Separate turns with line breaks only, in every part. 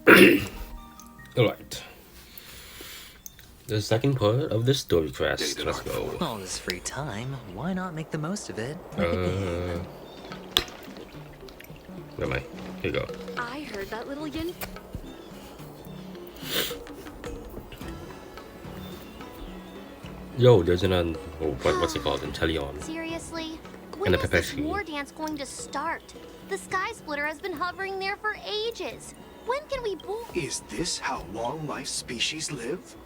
Alright. The second part of the story quest. Let's go.
All this free time, why not make the most of it?
Where am I? Here you go.
I heard that little yin.
Yo, there's what's it called? Intellion.
Seriously?
And
When
a
is this
Pepeshi.
war dance going to start? The Sky Splitter has been hovering there for ages. When can we board?
Is this how long life species live?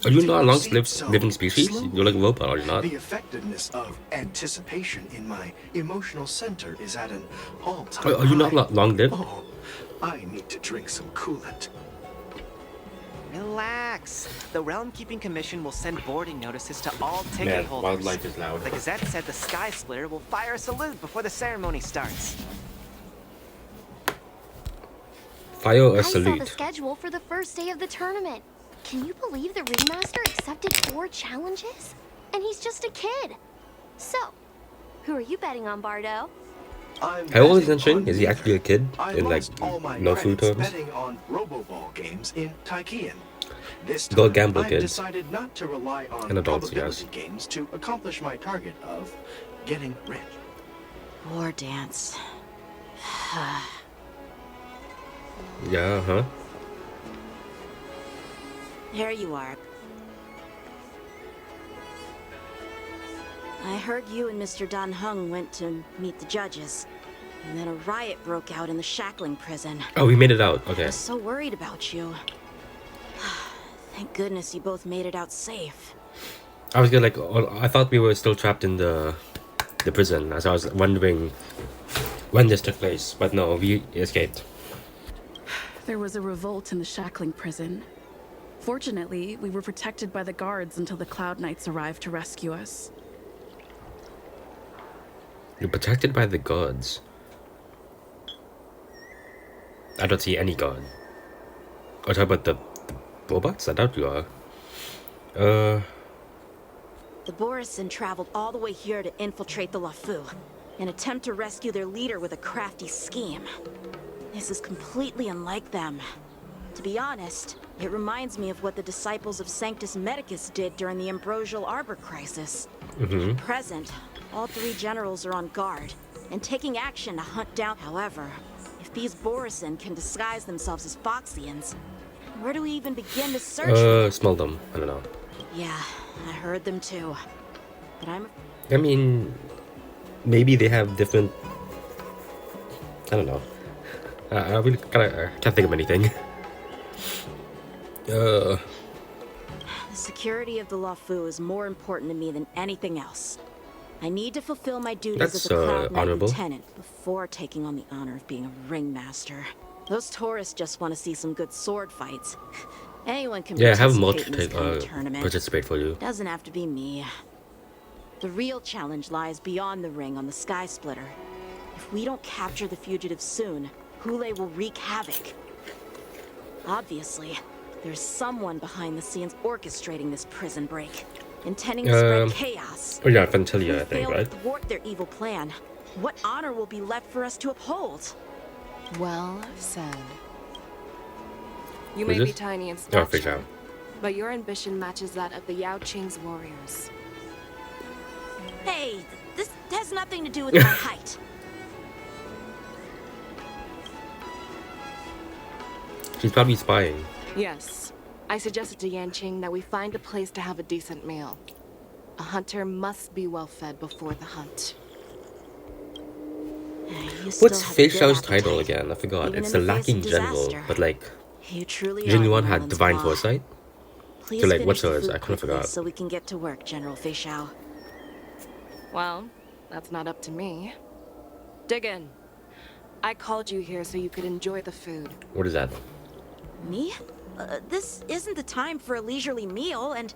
Are you not a long living
Everything
species?
slowly.
You're like a robot, are you not?
The effectiveness of anticipation in my emotional center is at an all-time
Are you not
high.
long lived?
Oh, I need to drink some coolant.
Relax. The Realm Keeping Commission will send boarding notices to all ticket
Man,
holders.
wildlife is loud.
The Gazette said the Sky Splitter will fire a salute before the ceremony starts.
Fire a
I saw the
salute.
schedule for the first day of the tournament. Can you believe the ringmaster accepted 4 challenges? And he's just a kid. So, who are you betting on, Bardo?
How old is Genshin? Is he actually a kid?
I
In like
lost all my
no food
credits
terms?
betting on Roboball games in Taikian. This
Go
time,
gamble,
I've
kids.
decided not to rely on
And adults,
probability
yes.
games to accomplish my target of getting rich.
War dance.
Yeah, huh?
Here you are. I heard you and Mr. Dan Heng went to meet the judges. And then a riot broke out in the shackling prison.
Oh, we made it out.
I
Okay.
was so worried about you. Thank goodness you both made it out safe.
I was gonna I thought we were still trapped in the prison, as I was wondering when this took place. But no, we escaped.
There was a revolt in the shackling prison. Fortunately, we were protected by the guards until the Cloud Knights arrived to rescue us.
You're protected by the gods. I don't see any god. Oh, talk about the robots? I doubt you are.
The Borisin traveled all the way here to infiltrate the Lafu, and attempt to rescue their leader with a crafty scheme. This is completely unlike them. To be honest, it reminds me of what the disciples of Sanctus Medicus did during the Ambrosial Arbor crisis. At present, all 3 generals are on guard, and taking action to hunt down. However, if these Borisin can disguise themselves as Foxians, where do we even begin to search for them?
Smell them. I don't know.
Yeah, I heard them too. But
I mean, maybe they have different. I don't know. I really can't think of anything.
The security of the Lafu is more important to me than anything else. I need to fulfill my duties
That's,
as a Cloud Knight
honorable.
lieutenant before taking on the honor of being a ringmaster. Those tourists just want to see some good sword fights. Anyone can
Yeah, have
participate in this
multi
kind of tournament.
participate for you.
Doesn't have to be me. The real challenge lies beyond the ring on the Sky Splitter. If we don't capture the fugitives soon, Hule will wreak havoc. Obviously, there's someone behind the scenes orchestrating this prison break, intending to spread chaos.
Oh yeah,
If we
Fantalia, I think,
fail
right?
to thwart their evil plan, what honor will be left for us to uphold?
Well said. You
Who's
may be
this?
tiny in
Oh, fish
stature,
out.
but your ambition matches that of the Yao Qing's warriors.
Hey, this has nothing to do with my height.
She's probably spying.
Yes, I suggested to Yanqing that we find a place to have a decent meal. A hunter must be well fed before the hunt.
You still
What's
have a
Fei
good
Xiao's title
appetite,
again? I forgot.
even
It's
in
the
the face of
lacking general,
disaster.
but like
You truly
Jin
are
Yuan had
Nolan's
divine
paw.
foresight.
Please
like,
finish
what's
the
hers?
food
I kinda
quickly
forgot.
so we can get to work, General Fei Xiao.
Well, that's not up to me. Dig in. I called you here so you could enjoy the food.
What is that?
Me? This isn't the time for a leisurely meal, and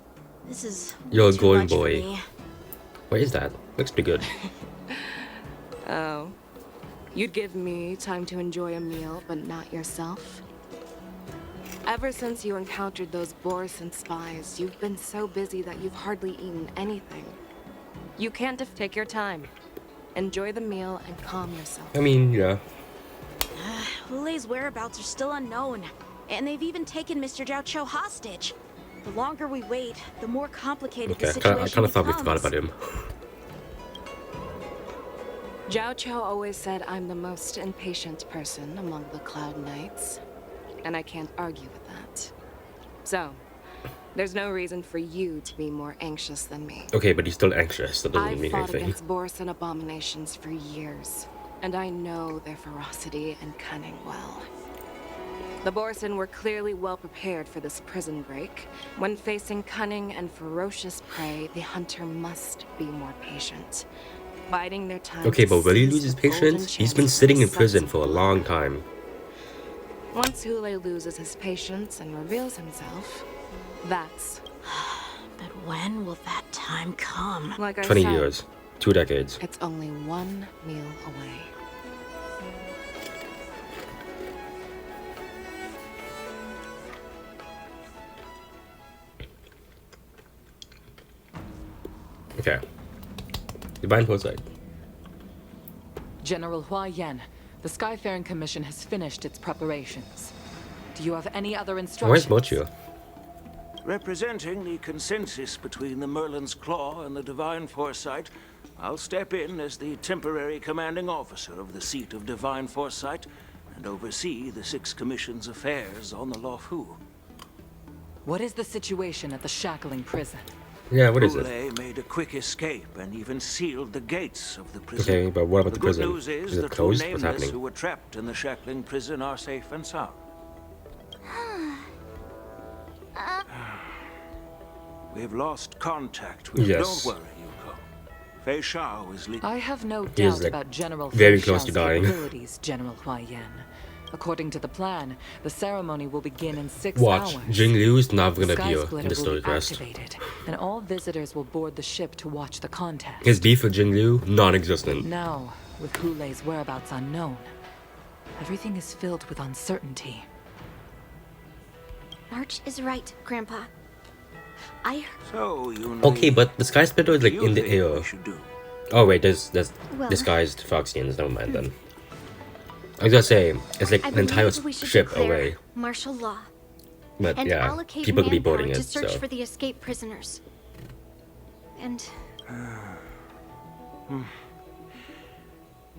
this is
You're a
too
going
much for
boy.
me.
What is that? Looks pretty good.
Oh. You'd give me time to enjoy a meal, but not yourself? Ever since you encountered those Borisin spies, you've been so busy that you've hardly eaten anything. You can't take your time. Enjoy the meal and calm yourself.
I mean, yeah.
Hule's whereabouts are still unknown, And they've even taken Mr. Zhao Cho hostage. The longer we wait, the more complicated the
Okay,
situation
I kind of thought we forgot
becomes.
about him.
Zhao Cho always said I'm the most impatient person among the Cloud Knights, and I can't argue with that. So, there's no reason for you to be more anxious than me.
Okay, but he's still anxious. That doesn't
I've
mean
fought
anything.
against Borson abominations for years, and I know their ferocity and cunning well. The Borson were clearly well prepared for this prison break. When facing cunning and ferocious prey, the hunter must be more patient, biding their time.
Okay,
to
but will he
seize
lose his
the golden
patience? He's been
chances
sitting
of
in
a
prison
sunset
for a
blow.
long time.
Once Hule loses his patience and reveals himself, that's
But when will that time come?
like I
20
said,
years. 2 decades.
it's only one meal away.
Okay. Divine Foresight.
General Hua Yan, the Skyfaring Commission has finished its preparations. Do you have any other
Where's
instructions?
Mochu?
Representing the consensus between the Merlin's Claw and the Divine Foresight, I'll step in as the temporary commanding officer of the seat of Divine Foresight and oversee the 6 Commission's affairs on the Luofu.
What is the situation at the Shackling prison?
Yeah, what is it?
Hule made a quick escape and even sealed the gates of the prison.
Okay, but what about the
good
prison?
news is
Is it
the
closed?
two
What's
nameless
happening?
who were trapped in the Shackling prison are safe and sound. We've lost contact with
Yes.
Don't worry, Yuko. Fei Shao is leading.
I have no
He is,
doubt
like,
about General
very
Fei
close to
Shao's
dying.
capabilities, General Hua Yan. According to the plan, the ceremony will begin in 6
Watch.
hours.
Jing Liu is not
The
gonna
Sky
appear in
Splitter
the
will
story
be
quest.
activated, and all visitors will board the ship to watch the contest.
His beef with Jing Liu, non-existent.
Now, with Hule's whereabouts unknown, everything is filled with uncertainty.
March is right, Grandpa. I
So, you know.
Okay, but the Sky Splitter is like
you
in the
think
air.
we should do?
Oh wait, there's
Well-
disguised Foxians. Never mind then. I was gonna say it's like
I
an entire
believe we should
ship
declare
away,
martial law
but
and
yeah,
allocate
people could be
manpower
boarding it.
to search
So
for the escaped prisoners. And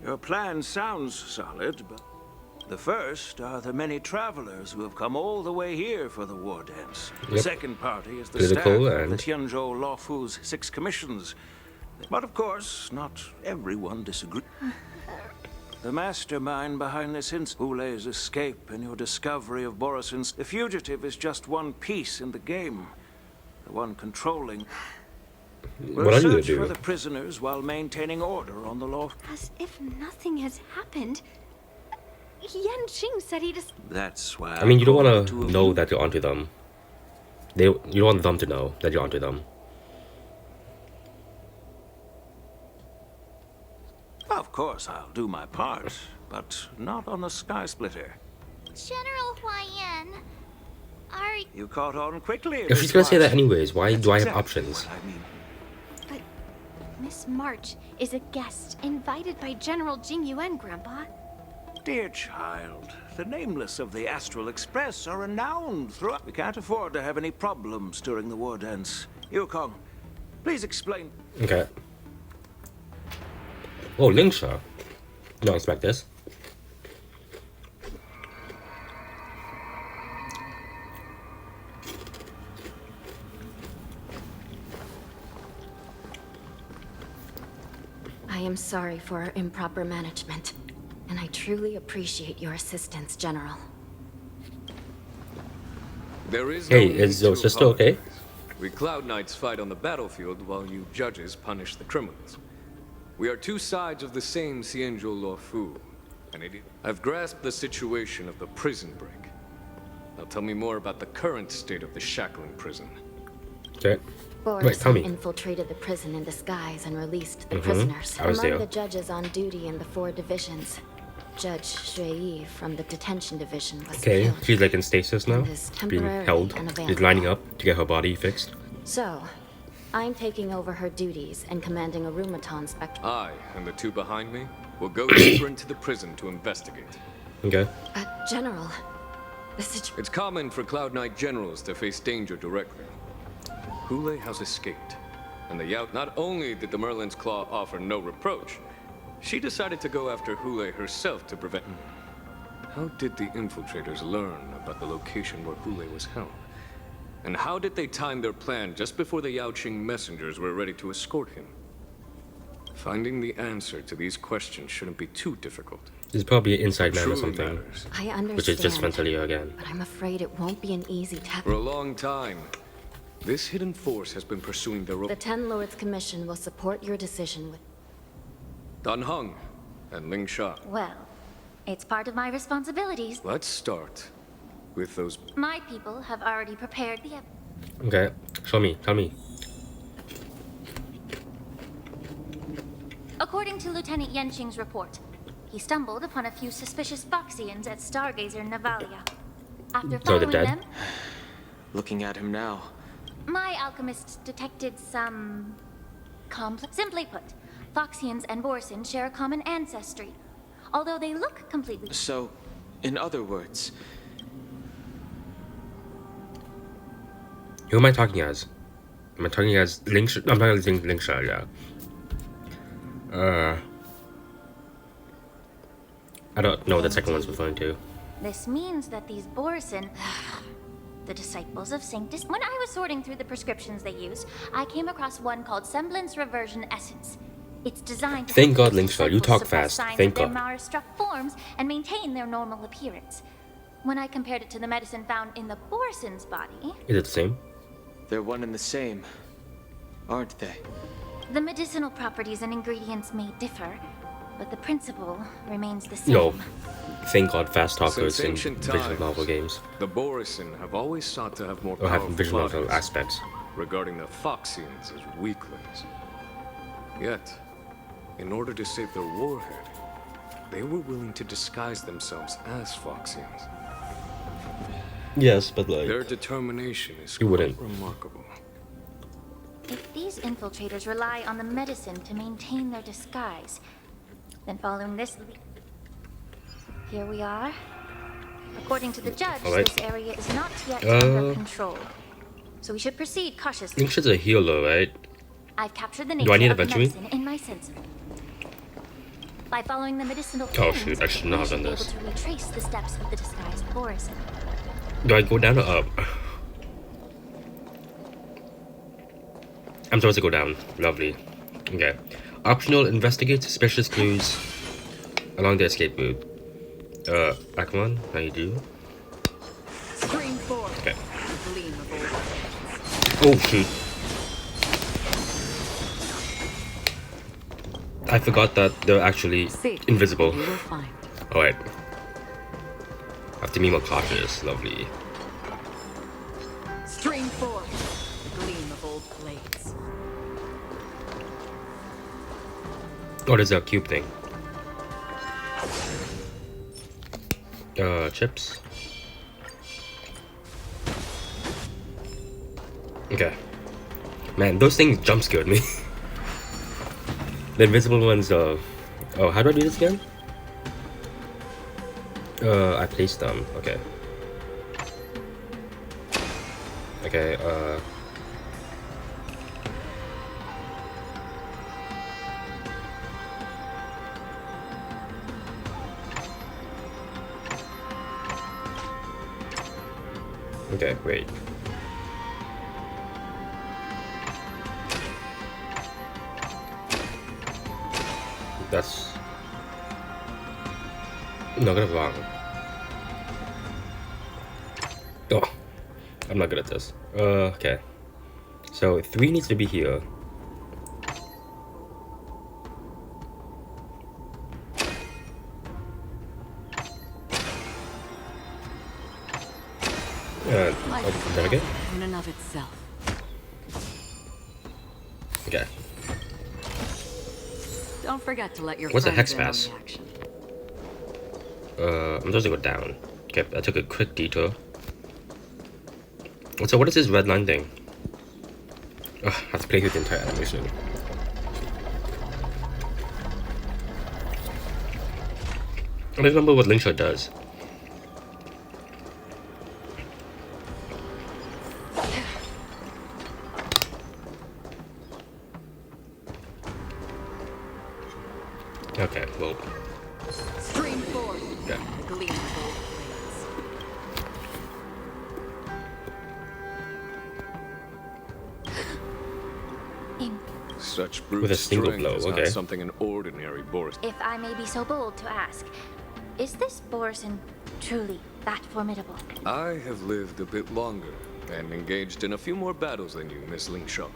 Your plan sounds solid, but the first are the many travelers who have come all the way here for the war dance. The
Yep.
second party is the
Political
staff of the
and-
Tianzhou Luofu's 6 commissions. But of course, not everyone disagrees. The mastermind behind this Hule's escape and your discovery of Borison's the fugitive is just one piece in the game. The one controlling. We'll
what are you gonna
search
do?
for the prisoners while maintaining order on the law.
as if nothing has happened, Yan Qing said he just...
That's why.
I mean, you don't
called
want
the two
to
of
know
you.
that you're onto them. You don't want them to know that you're onto them.
Of course, I'll do my part, but not on the Sky Splitter.
General Hua Yan, are...
You caught on quickly.
If
Miss
she's gonna say that
Watson.
anyways, why
That's
do I have
exactly
options?
what I mean.
But Miss March is a guest invited by General Jing Yuan, Grandpa.
Dear child, the nameless of the Astral Express are renowned throughout. We can't afford to have any problems during the war dance. Yukong, please explain.
Okay. Oh, Lingsha. Don't expect this.
I am sorry for our improper management, and I truly appreciate your assistance, General.
There is
Hey,
no
is
need
your
to
sister okay?
apologize. We Cloud Knights fight on the battlefield while you judges punish the criminals. We are two sides of the same Xianzhou Luofu. I've grasped the situation of the prison break. Now tell me more about the current state of the Shackling prison.
Okay.
Boris
tell me.
infiltrated the prison in disguise and released the
Mhm.
prisoners.
I was
Among
there.
the judges on duty in the 4 divisions, Judge Shui from the detention division was
Okay,
killed.
she's like in stasis now,
And is
being
temporarily
held.
unavailable.
She's lining up to get her body fixed.
So, I'm taking over her duties and commanding a Rheumaton spectrum.
I and the two behind me will go deeper into the prison to investigate.
Okay.
General,
It's common for Cloud Knight generals to face danger directly. Hule has escaped, and the Yaut. Not only did the Merlin's Claw offer no reproach, she decided to go after Hule herself to prevent. How did the infiltrators learn about the location where Hule was held? And how did they time their plan just before the Yaoqing messengers were ready to escort him? Finding the answer to these questions shouldn't be too difficult.
It's probably an inside man or
Truly
something.
matters.
I understand.
Which is just Ventilio again.
But I'm afraid it won't be an easy task.
For a long time, this hidden force has been pursuing their
The Ten Lords Commission will support your decision with...
Dan Heng and Ling Sha.
Well, it's part of my responsibilities.
Let's start with those.
My people have already prepared the...
Okay, show me, tell me.
According to Lieutenant Yenqing's report, he stumbled upon a few suspicious Foxians at Stargazer Navalia. After
So they're
following
dead?
them,
Looking at him now.
my alchemists detected some... complex... Simply put, Foxians and Borson share a common ancestry, although they look completely...
So, in other words,
Who am I talking as? Am I talking as Ling Sha? I'm talking as Ling Sha, yeah. I don't know what the second one's referring to.
This means that these Borson... the disciples of Sanctus... When I was sorting through the prescriptions they use, I came across one called Semblance Reversion Essence. It's designed to...
Thank
help
God,
these
Ling Sha, you
disciples
talk
suppress
fast.
signs
Thank
of their
God.
Mara-struck forms and maintain their normal appearance. When I compared it to the medicine found in the Borson's body...
Is it the same?
they're one and the same, aren't they?
The medicinal properties and ingredients may differ, but the principle remains the same.
No. Thank God, fast talkers
Since
in
ancient
visual
times,
novel games.
the Borisin have always sought to have more
Or have
powerful
visual novel
bodies,
aspects.
regarding the Foxians as weaklings. Yet, in order to save their warhead, they were willing to disguise themselves as Foxians.
Yes, but like...
Their determination is
You
quite
wouldn't.
remarkable.
If these infiltrators rely on the medicine to maintain their disguise, then following this... Here we are. According to the judge,
Alright.
this area is not yet under control. So we should proceed cautiously.
Ling Sha's a healer, right?
I've captured the
Do I
nature
need
of the
eventually?
medicine in my sensor. By following the medicinal
Oh,
claims,
shoot, I should not have done
we
this.
should be able to retrace the steps of the disguised Borison.
Do I go down or up? I'm supposed to go down. Lovely. Okay. Optional, investigate suspicious clues along the escape route. Akman, how you do?
Scream 4.
Okay.
Gleam of old
Oh, shoot. I forgot that they're actually
Seek,
invisible.
you will find.
Alright. Have to be more cautious. Lovely.
Stream 4. Gleam of old blades.
Oh, there's a cube thing. Chips. Okay. Man, those things jump scared me. The invisible ones, oh, how do I do this again? I placed them, okay. Okay, okay, wait. That's not gonna be wrong. Oh, I'm not good at this. Okay. So 3 needs to be here. Open that again.
In and of itself.
Okay.
Don't forget to let your
What's a
friends
hex
in on
pass?
the action.
I'm supposed to go down. Okay, I took a quick detour. So what is this red line thing? Ugh, I have to play through the entire animation. I don't remember what Ling Sha does. Okay, well.
Stream forth.
Okay.
Gleam of old blades.
Such brute
With a single
strength
blow,
is
okay.
not something an ordinary Boris.
If I may be so bold to ask, is this Borison truly that formidable?
I have lived a bit longer and engaged in a few more battles than you, Miss Lingshaw.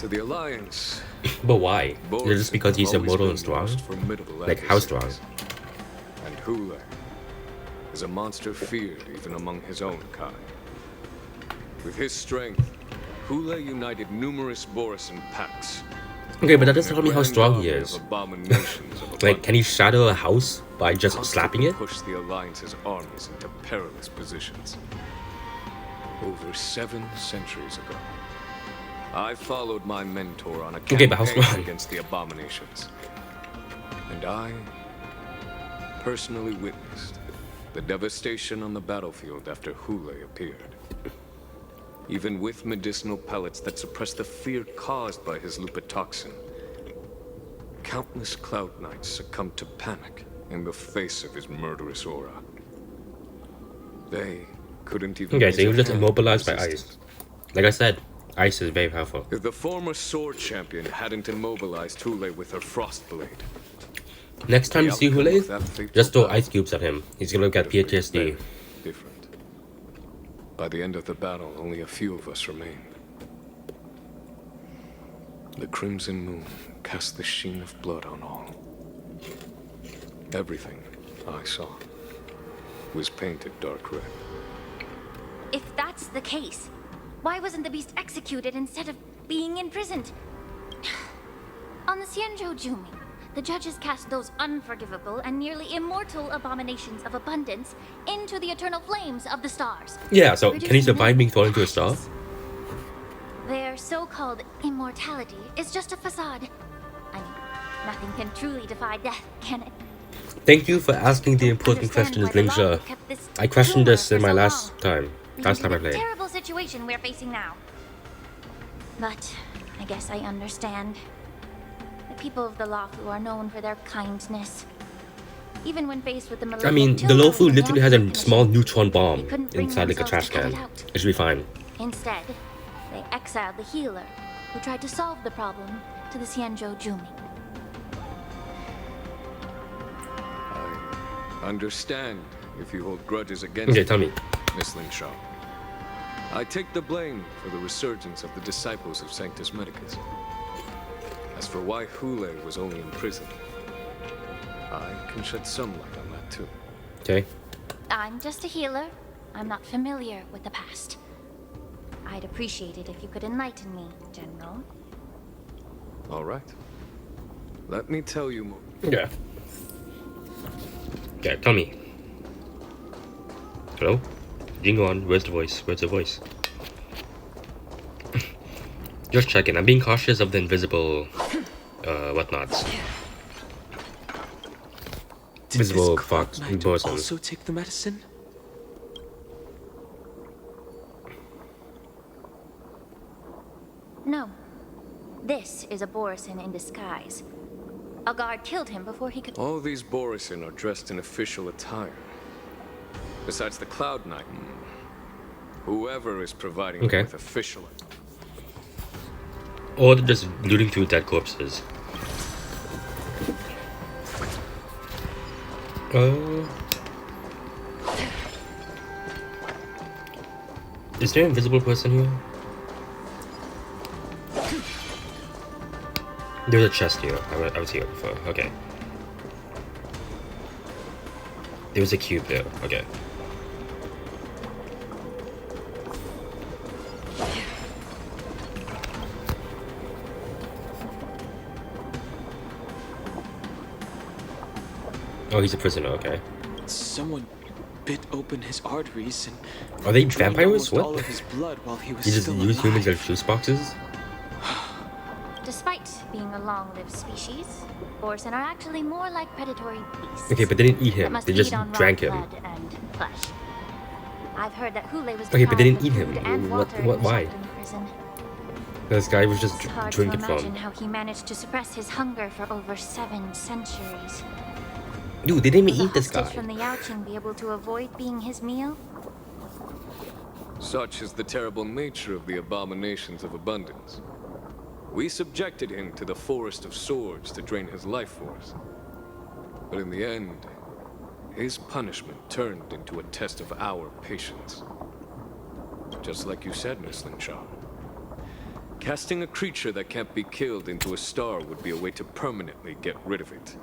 To the Alliance,
But why?
Boris
Is it just because he's
have always
immortal
been
and
the
strong?
most formidable
Like, how strong?
adversaries. And Hule is a monster feared even among his own kind. With his strength, Hule united numerous Borison packs.
Okay, but that doesn't tell me how
Grand
strong he
army of
is.
abominations of
Like, can he shatter a house by just
constantly
slapping it?
push the Alliance's armies into perilous positions. Over 7 centuries ago, I followed my mentor on a
Okay, but how
campaign
strong?
against the abominations. And I personally witnessed the devastation on the battlefield after Hule appeared. Even with medicinal pellets that suppress the fear caused by his lupitoxin, countless Cloud Knights succumbed to panic in the face of his murderous aura. They couldn't even
Okay, so he was
raise a
just
hand
immobilized by
resistance.
ice. Like I said, ice is very powerful.
If the former sword champion hadn't immobilized Hule with her frost blade,
Next time you see
outcome
Hule,
of that fateful
just throw
battle
ice cubes at him. He's gonna get
would have been
PTSD.
very different. By the end of the battle, only a few of us remained. The crimson moon cast the sheen of blood on all. Everything I saw was painted dark red.
If that's the case, why wasn't the beast executed instead of being imprisoned? On the Xianzhou Jumi, the judges cast those unforgivable and nearly immortal abominations of abundance into the eternal flames of the stars.
Yeah, so can he
reducing
survive
them
being thrown
to
into a star?
ashes. Their so-called immortality is just a facade. I mean, nothing can truly defy death, can it?
Thank you for asking the important
Understand
question,
why the law
Lingsha.
kept this
I questioned
tumor
this in
for
my
so
last
long,
time. Last time I
leading to the
played.
terrible situation we're facing now. But I guess I understand. The people of the Luofu are known for their kindness. Even when faced with the
I mean, the
tumor
Luofu
within the
literally has a
Operation
small neutron bomb
they couldn't bring
inside like a
themselves
trash
to cut
can.
it out.
It should be fine.
Instead, they exiled the healer, who tried to solve the problem, to the Xianzhou Jumi.
I understand if you hold grudges against
Okay,
me,
tell me.
Miss Lingshaw. I take the blame for the resurgence of the disciples of Sanctus Medicus. As for why Hule was only in prison, I can shed some light on that too.
Okay.
I'm just a healer. I'm not familiar with the past. I'd appreciate it if you could enlighten me, General.
All right. Let me tell you more.
Yeah. Okay, tell me. Hello? Jingon, where's the voice? Where's the voice? Just checking. I'm being cautious of the invisible, whatnots.
Did
Visible
this
fox
Cloud Knight
Borisons.
also take the medicine?
No. This is a Borison in disguise. A guard killed him before he could...
All these Borison are dressed in official attire. Besides the Cloud Knight, whoever is providing
Okay.
them with official...
Or they're just looting through dead corpses. Is there an invisible person here? There's a chest here. I was here before. Okay. There was a cube there. Okay. Oh, he's a prisoner. Okay.
Someone bit open his arteries and
Are they
drained
vampires?
almost
What?
all of his blood while he was
You just
still
use humans
alive.
as juice boxes?
Despite being a long-lived species, Borison are actually more like predatory beasts.
Okay, but they didn't eat
that
him.
must
They just
feed on raw
drank him.
blood and flesh. I've heard that Hule was
Okay, but they
deprived
didn't
of
eat him.
food and
What-
water
what-
in the
why?
Shackling prison.
This guy was just
It's hard to
drinking
imagine
from.
how he managed to suppress his hunger for over 7 centuries.
Dude, they didn't even
Will
eat
the
this
hostage
guy.
from the Yaoqing be able to avoid being his meal?
Such is the terrible nature of the abominations of abundance. We subjected him to the forest of swords to drain his life force. But in the end, his punishment turned into a test of our patience. Just like you said, Miss Linshaw. Casting a creature that can't be killed into a star would be a way to permanently get rid of it.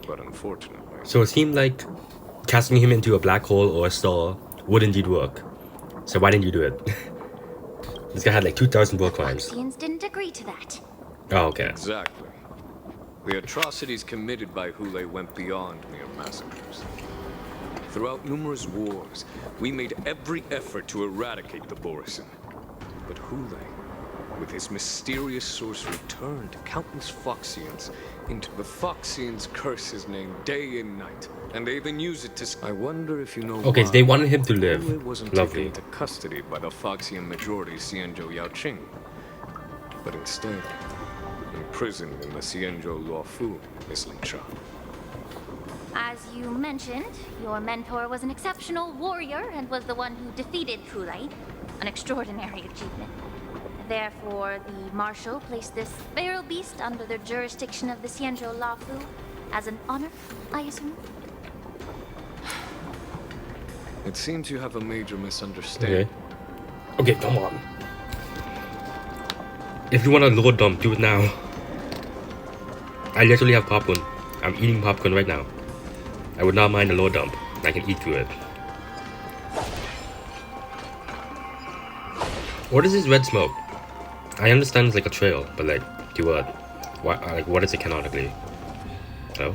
But unfortunately...
So it seemed like casting him into a black hole or a star would indeed work. So why didn't you do it? This guy had like 2,000 war crimes.
Foxians didn't agree to that.
Oh, okay.
Exactly. The atrocities committed by Hule went beyond mere massacres. Throughout numerous wars, we made every effort to eradicate the Borisin. But Hule, with his mysterious sorcery, turned countless Foxians into the Foxians curse his name day and night. And they even use it to... I wonder if you know
Okay,
why
so they wanted him to live.
Hule wasn't
Lovely.
taken into custody by the Foxian majority Xianzhou Yaoqing, but instead imprisoned in the Xianzhou Luofu, Miss Linshaw.
As you mentioned, your mentor was an exceptional warrior and was the one who defeated Hule, an extraordinary achievement. Therefore, the Marshal placed this feral beast under the jurisdiction of the Xianzhou Luofu as an honor, I assume?
It seems you have a major misunderstanding.
Okay. Okay, come on. If you want a lord dump, do it now. I literally have popcorn. I'm eating popcorn right now. I would not mind a lord dump. I can eat through it. What is this red smoke? I understand it's like a trail, but like, to what? What is it canonically? Hello?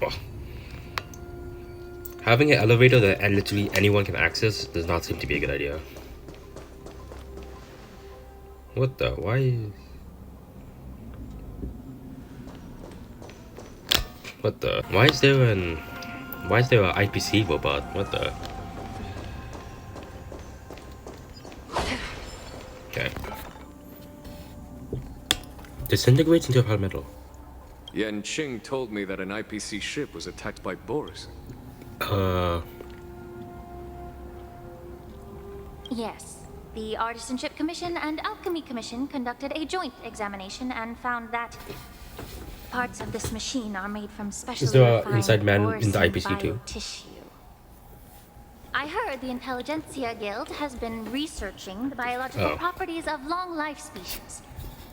Oh. Having an elevator that literally anyone can access does not seem to be a good idea. What the? Why? What the? Why is there an IPC robot? What the? Okay. Disintegrates into hard metal.
Yan Qing told me that an IPC ship was attacked by Boris.
Yes. The Artisanship Commission and Alchemy Commission conducted a joint examination and found that parts of this machine are made from specially
Is there an
refined
inside man in
Borisin
the IPC too?
biotissue. I heard the Intelligentsia Guild has been researching the biological properties of long-life species,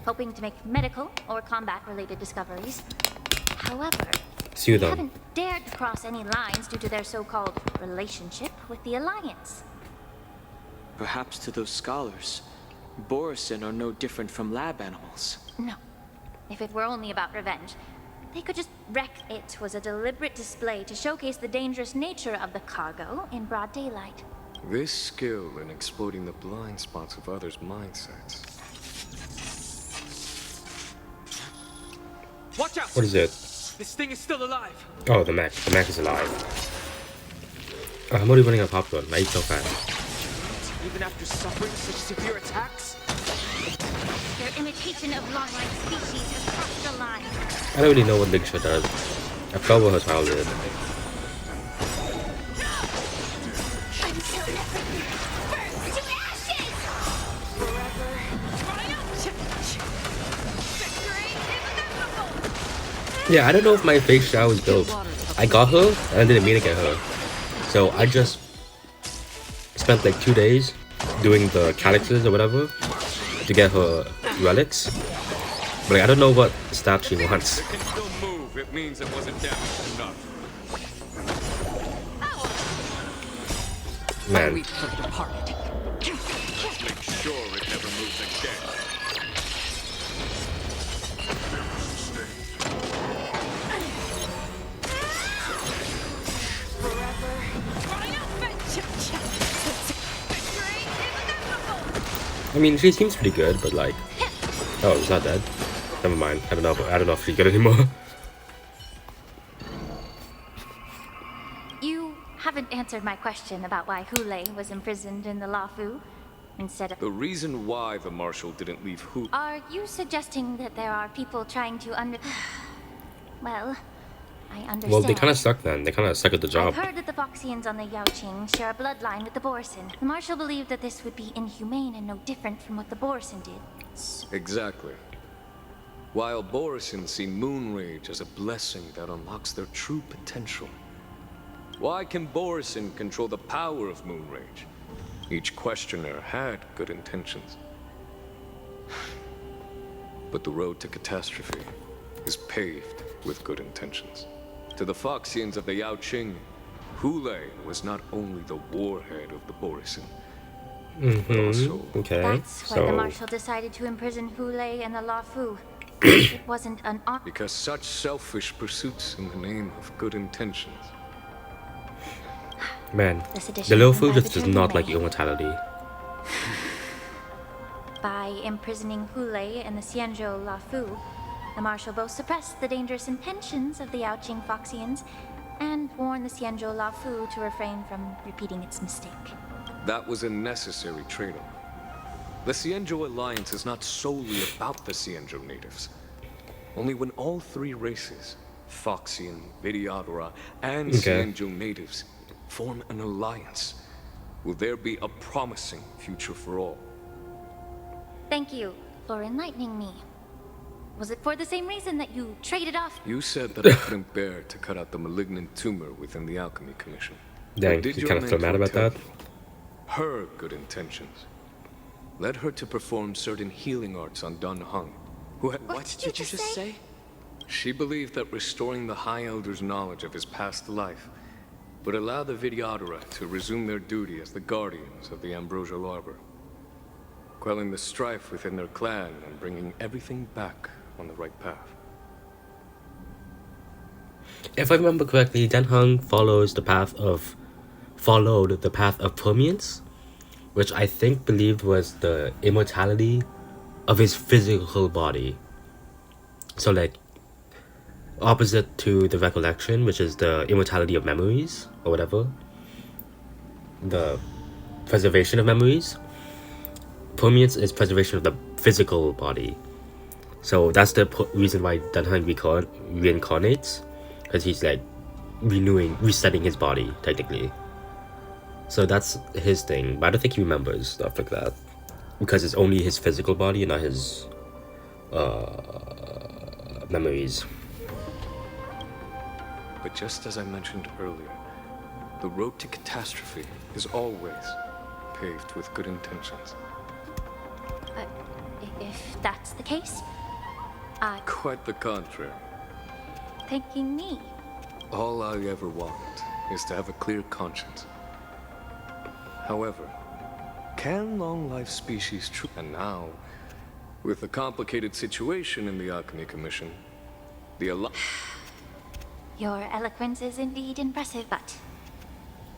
hoping to make medical or combat-related discoveries. However,
Sue
they
them.
haven't dared to cross any lines due to their so-called relationship with the Alliance.
Perhaps to those scholars, Borisin are no different from lab animals.
No. If it were only about revenge, they could just wreck it was a deliberate display to showcase the dangerous nature of the cargo in broad daylight.
This skill in exploiting the blind spots of others' mindsets.
Watch out!
What is it?
This thing is still alive.
Oh, the mech. The mech is alive. Oh, I'm already running out of popcorn. I eat so fast.
Even after suffering such severe attacks?
Their imitation of long-life species has crossed the line.
I don't really know what Lingsha does. I forgot what her child did. Yeah, I don't know if my fake Xiao is built. I got her, and I didn't mean to get her. So I just spent like 2 days doing the calyxes or whatever to get her relics. But like, I don't know what stat she wants.
It can still move. It means it wasn't damaged enough.
Man.
Make sure it never moves again.
I mean, she seems pretty good, but like... Oh, it's not dead. Never mind. I don't know if she's good anymore.
You haven't answered my question about why Hule was imprisoned in the Lafu instead of...
The reason why the Marshal didn't leave Hule...
Are you suggesting that there are people trying to Well, I understand.
Well, they kind of suck then. They kind of suck at the job.
I've heard that the Foxians on the Yaoqing share a bloodline with the Borisin. The Marshal believed that this would be inhumane and no different from what the Borisin did.
Exactly. While Borisin see Moonrage as a blessing that unlocks their true potential. Why can Borisin control the power of Moonrage? Each questioner had good intentions. But the road to catastrophe is paved with good intentions. To the Foxians of the Yaoqing, Hule was not only the warhead of the Borisin, but also...
Okay,
That's why the Marshal decided to imprison Hule and the Lafu. It wasn't an
because such selfish pursuits in the name of good intentions.
Man, the Luofu just does not like immortality.
By imprisoning Hule and the Xianzhou Lafu, the Marshal both suppressed the dangerous intentions of the Yaoqing Foxians and warned the Xianzhou Lafu to refrain from repeating its mistake.
That was a necessary trade-off. The Xianzhou alliance is not solely about the Xianzhou natives. Only when all three races, Foxian, Vidyadhara, and Xianzhou natives, form an alliance, will there be a promising future for all.
Thank you for enlightening me. Was it for the same reason that you traded off?
You said that I couldn't bear to cut out the malignant tumor within the Alchemy Commission.
Dang, you kind of feel mad about that?
Her good intentions led her to perform certain healing arts on Dan Heng, who had...
What did you just say?
She believed that restoring the High Elder's knowledge of his past life would allow the Vidyadhara to resume their duty as the guardians of the Ambrosial Arbor, quelling the strife within their clan and bringing everything back on the right path.
If I remember correctly, Dan Heng followed the path of permanence, which I think believed was the immortality of his physical body. So like opposite to the recollection, which is the immortality of memories or whatever, the preservation of memories. Permanence is preservation of the physical body. So that's the reason why Dan Heng reincarnates, because he's like resetting his body technically. So that's his thing, but I don't think he remembers stuff like that, because it's only his physical body and not his memories.
But just as I mentioned earlier, the road to catastrophe is always paved with good intentions.
If that's the case,
Quite the contrary.
thanking me.
All I ever want is to have a clear conscience. However, can long-life species true? And now, with the complicated situation in the Alchemy Commission, the
Your eloquence is indeed impressive, but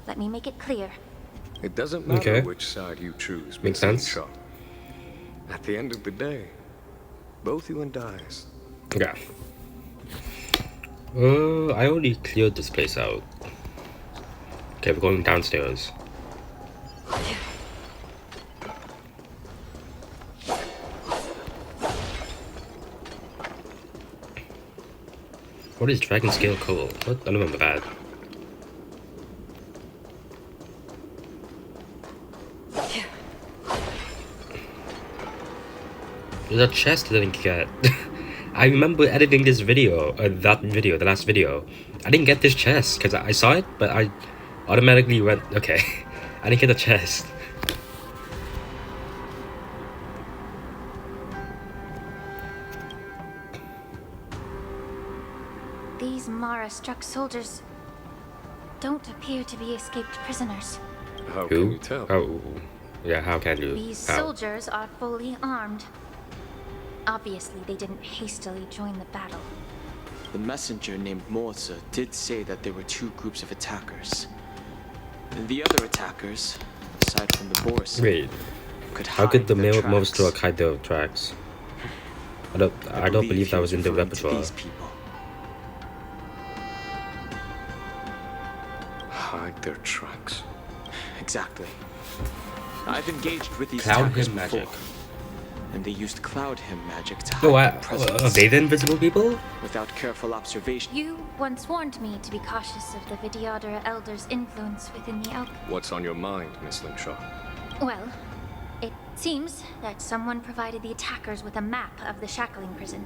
let me make it clear.
It doesn't matter which side you choose.
Makes sense.
Shaw. At the end of the day, both you and dies.
Yeah. I already cleared this place out. Okay, we're going downstairs. What is Dragon Scale Coal? What? I don't remember that. There's a chest that I didn't get. I remember editing this video, the last video. I didn't get this chest because I saw it, but I automatically went, okay. I didn't get the chest.
These Mara-struck soldiers don't appear to be escaped prisoners.
How can you tell?
Oh, yeah, how can you?
These soldiers are fully armed. Obviously, they didn't hastily join the battle.
The messenger named Morza did say that there were two groups of attackers. The other attackers, aside from the Boris,
Wait, how could the male monster hide their tracks? I don't believe that was in the
you're referring to
repertoire.
these people.
Hide their tracks.
Exactly. I've engaged with these
Cloud
attackers
him
before,
magic.
and they used cloud him magic to hide
No,
their presence.
are they the invisible people?
Without careful observation.
You once warned me to be cautious of the Vidyadhara Elder's influence within the Alp.
What's on your mind, Miss Linshaw?
Well, it seems that someone provided the attackers with a map of the shackling prison.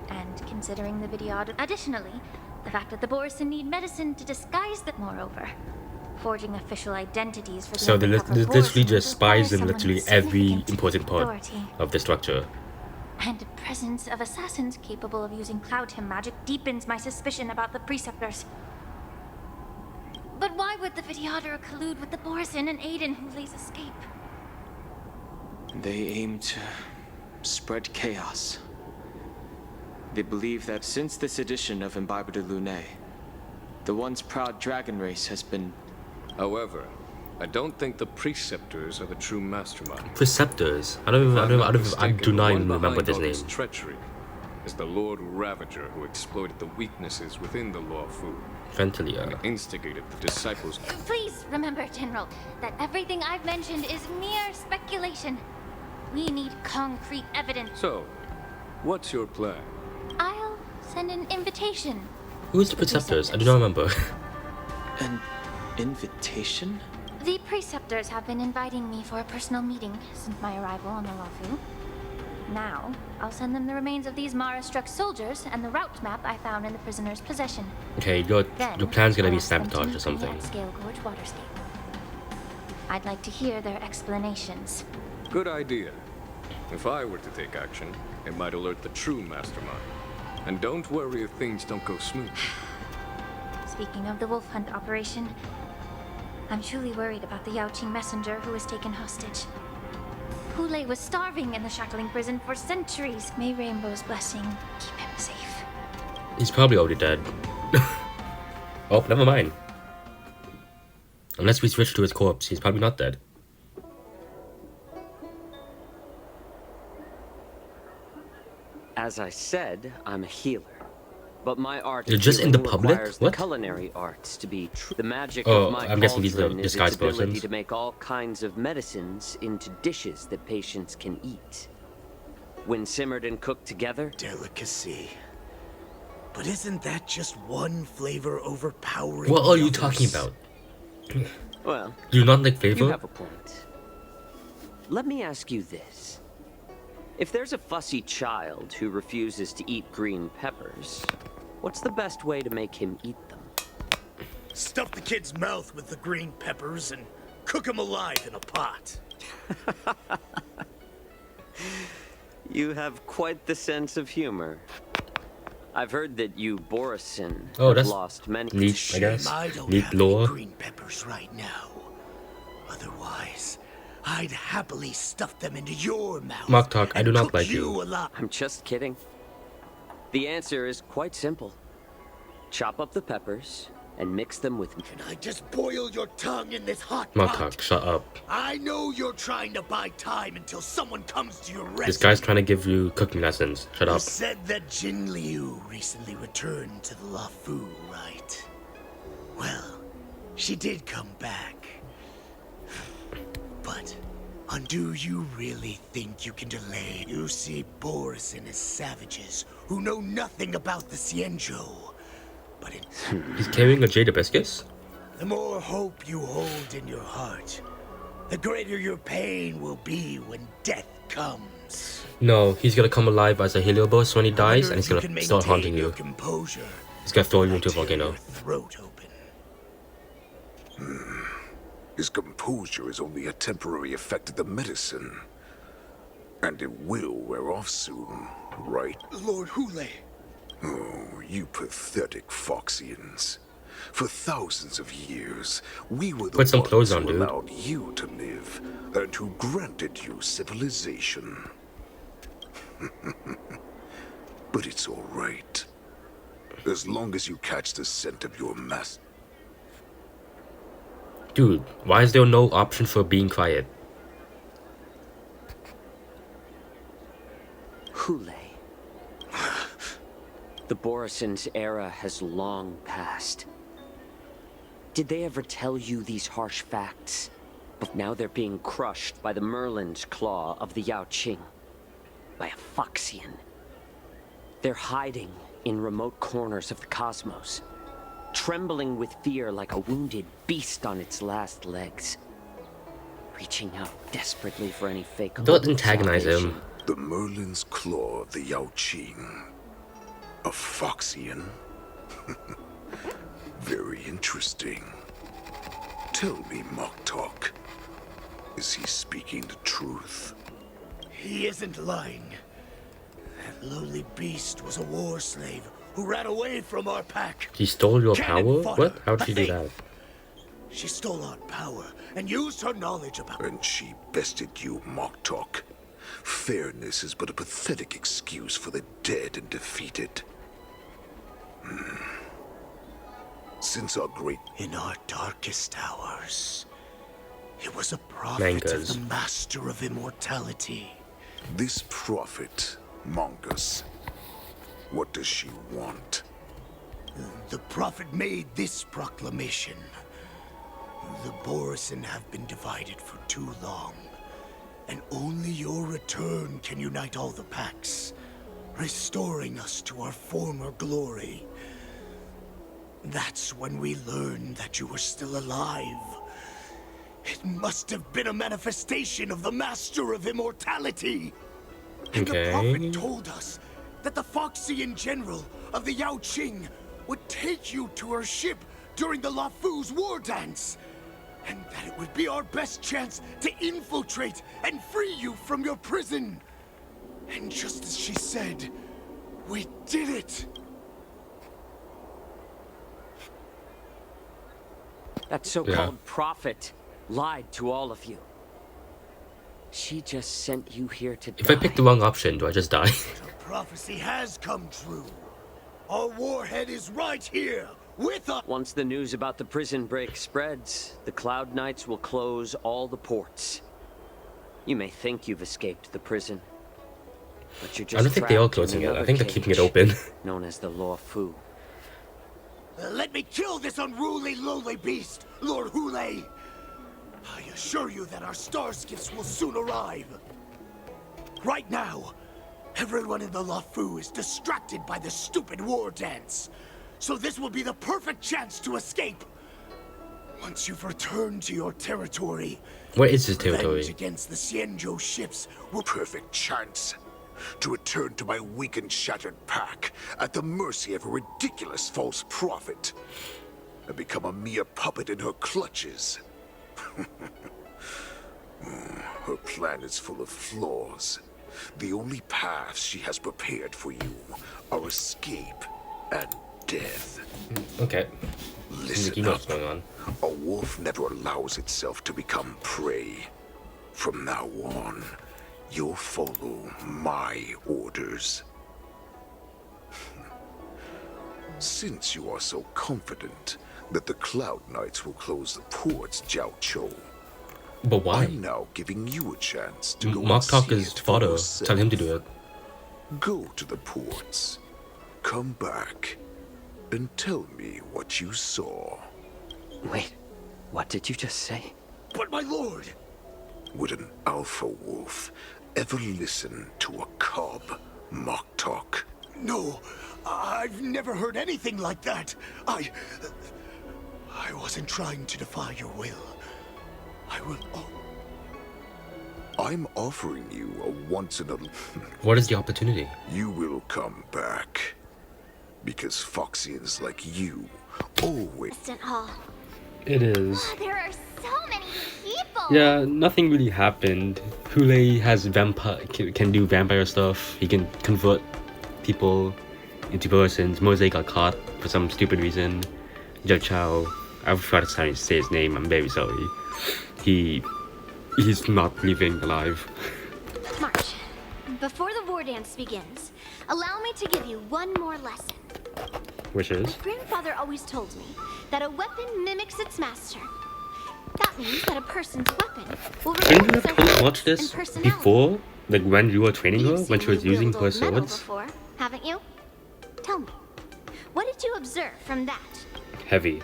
And considering the Vidyadhara... Additionally, the fact that the Borison need medicine to disguise them. Moreover, forging official identities for the
So there's
undercover
literally
Borison
just spies in
requires
literally
someone with
every
significant
important part
authority.
of the structure.
And the presence of assassins capable of using cloud him magic deepens my suspicion about the preceptors. But why would the Vidyadhara collude with the Borison and aid in Hulei's escape?
They aim to spread chaos. They believe that since this edition of Imbibe de Lune, the once proud dragon race has been...
However, I don't think the preceptors are the true mastermind.
Preceptors? I do not even remember this name.
Treachery is the Lord Ravager who exploited the weaknesses within the Law Fu.
Ventilia.
And instigated the disciples.
Please remember, General, that everything I've mentioned is mere speculation. We need concrete evidence.
So, what's your plan?
I'll send an invitation.
Who's the preceptors? I do not remember.
An invitation?
The preceptors have been inviting me for a personal meeting since my arrival on the Lafu. Now, I'll send them the remains of these Mara-struck soldiers and the route map I found in the prisoner's possession.
Okay, your plan's gonna be
I'll ask them to
sabotage or
meet me
something.
at Scale Gorge Waterscape. I'd like to hear their explanations.
Good idea. If I were to take action, it might alert the true mastermind. And don't worry if things don't go smooth.
Speaking of the wolf hunt operation, I'm truly worried about the Yaoqing messenger who was taken hostage. Hulei was starving in the shackling prison for centuries. May Rainbow's blessing keep him safe.
He's probably already dead. Oh, never mind. Unless we switch to his corpse, he's probably not dead.
As I said, I'm a healer. But my art
You're
of
just in the
healing
public?
requires
What?
the culinary arts to be true. The magic
Oh,
of my
I'm guessing these are
cauldron is its
disguised
ability
persons.
to make all kinds of medicines into dishes that patients can eat. When simmered and cooked together...
Delicacy. But isn't that just one flavor overpowering
What are you
others?
talking about?
Well,
Do you not like flavor?
you have a point. Let me ask you this. If there's a fussy child who refuses to eat green peppers, what's the best way to make him eat them?
Stuff the kid's mouth with the green peppers and cook him alive in a pot.
You have quite the sense of humor. I've heard that you, Borison,
Oh,
have
that's
lost many...
neat, I guess.
I don't
Neat
have
lore.
any green peppers right now. Otherwise, I'd happily stuff them into your mouth.
Mock talk, I do
and
not
cook
like
you
you.
alive.
I'm just kidding. The answer is quite simple. Chop up the peppers and mix them with...
Can I just boil your tongue in this hot
Mock
pot?
talk, shut up.
I know you're trying to buy time until someone comes to your rescue.
This guy's trying to give you cooking lessons. Shut
You
up.
said that Jin Liu recently returned to the Lafu, right? Well, she did come back. But, do you really think you can delay? You see Borison as savages who know nothing about the Xianzhou. But
He's carrying a jade hibiscus?
the more hope you hold in your heart, the greater your pain will be when death comes.
No, he's gonna come alive as a Heliobos when he dies, and he's
You
gonna
can
start haunting
maintain
you.
your composure.
He's gonna throw you into a volcano.
Throat open.
His composure is only a temporary effect of the medicine. And it will wear off soon, right?
Lord Hulei.
Oh, you pathetic Foxians. For thousands of years, we were the
Put some
ones
clothes on,
who
dude.
allowed you to live, and who granted you civilization. But it's all right. As long as you catch the scent of your master.
Dude, why is there no option for being quiet?
Hulei, The Borison's era has long passed. Did they ever tell you these harsh facts? But now they're being crushed by the Merlin's claw of the Yao Qing. By a Foxian. They're hiding in remote corners of the cosmos. Trembling with fear like a wounded beast on its last legs. Reaching out desperately for any fake.
Don't antagonize him.
The Merlin's claw of the Yao Qing. A Foxian? Very interesting. Tell me, Moktok, is he speaking the truth?
He isn't lying. That lowly beast was a war slave who ran away from our pack.
He stole your
Cannon
power?
fodder,
What? How'd she do
nothing.
that?
She stole our power and used her knowledge about...
And she bested you, Moktok. Fairness is but a pathetic excuse for the dead and defeated. Since our great...
In our darkest hours, it was a prophet
Mangas.
of the Master of Immortality.
This prophet, Mongus, what does she want?
The prophet made this proclamation. The Borison have been divided for too long, and only your return can unite all the packs, restoring us to our former glory. That's when we learned that you were still alive. It must have been a manifestation of the Master of Immortality. And the prophet told us that the Foxian general of the Yao Qing would take you to her ship during the Lafu's war dance, and that it would be our best chance to infiltrate and free you from your prison. And just as she said, we did it.
That so-called prophet lied to all of you. She just sent you here to die.
If I pick the wrong option, do I just die?
The prophecy has come true. Our warhead is right here, with us.
Once the news about the prison break spreads, the Cloud Knights will close all the ports. You may think you've escaped the prison, but you're just
I don't think they are
trapped in
closing it. I
another
think they're keeping it
cage,
open.
known as the Luofu.
Let me kill this unruly, lowly beast, Lord Hule. I assure you that our star skiffs will soon arrive. Right now, everyone in the Luofu is distracted by the stupid war dance. So this will be the perfect chance to escape. Once you've returned to your territory...
Where is his territory?
revenge against the Xianzhou ships will...
Perfect chance to return to my weak and shattered pack at the mercy of a ridiculous false prophet and become a mere puppet in her clutches. Her plan is full of flaws. The only paths she has prepared for you are escape and death.
Okay.
Listen
What's
up.
going on?
A wolf never allows itself to become prey. From now on, you'll follow my orders. Since you are so confident that the Cloud Knights will close the ports, Jiao Chou,
But why?
I'm now giving you a chance to go and
Moktok
see
is
it for
fodder.
yourself.
Tell him to do it.
Go to the ports, come back, and tell me what you saw.
Wait, what did you just say?
But my lord!
Would an alpha wolf ever listen to a cub, Moktok?
No, I've never heard anything like that. I wasn't trying to defy your will. I will...
I'm offering you a once in a...
What is the opportunity?
You will come back. Because Foxians like you always...
Distant Hall.
It is.
There are so many people.
Yeah, nothing really happened. Hule has vampire can do vampire stuff. He can convert people into persons. Mose got caught for some stupid reason. Jiao Chao, I've tried to say his name. I'm very sorry. He's not living alive.
March. Before the war dance begins, allow me to give you one more lesson.
Which is?
Grandfather always told me that a weapon mimics its master. That means that a person's weapon will
Didn't
reflect
you
their
watch
watch
this
personality.
before? Like when you were training her,
You've
when
seen
she was
me
using
wield
her
old metal
swords?
before, haven't you? Tell me, what did you observe from that?
Heavy.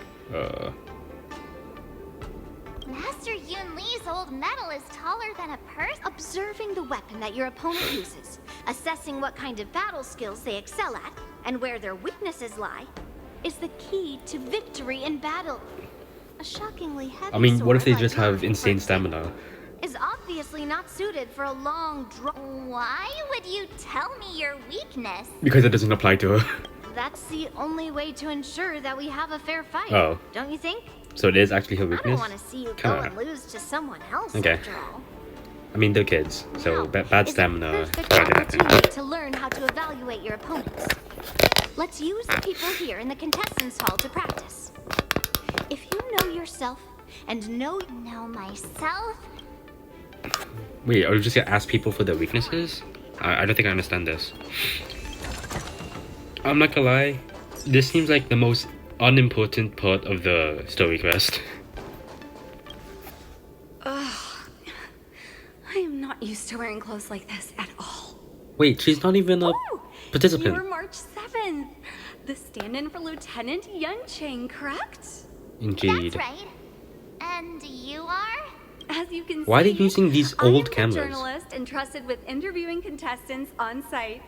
Master Yun Li's old metal is taller than a person. Observing the weapon that your opponent uses, assessing what kind of battle skills they excel at, and where their weaknesses lie, is the key to victory in battle. A shockingly heavy
I mean, what if
sword
they just
like
have
mine,
insane
for example,
stamina?
is obviously not suited for a long Why would you tell me your weakness?
Because it doesn't apply to her.
That's the only way to ensure that we have a fair fight.
Oh.
Don't you think?
So it is actually her
I don't
weakness?
want to see you
Kinda.
go and lose to someone else
Okay.
after all.
I mean, they're kids, so bad stamina.
Perfect opportunity to learn how to evaluate your opponents. Let's use the people here in the contestants hall to practice. If you know yourself and know myself,
Wait, are you just gonna ask people for their weaknesses? I don't think I understand this. I'm not gonna lie, this seems like the most unimportant part of the story quest.
Ugh. I am not used to wearing clothes like this at all.
Wait, she's not even a participant.
You're March 7th, the stand-in for Lieutenant Yuncheng, correct?
Indeed.
that's right. And you are?
As you can
Why are
see,
they using these
I am
old
the
cameras?
journalist entrusted with interviewing contestants on site.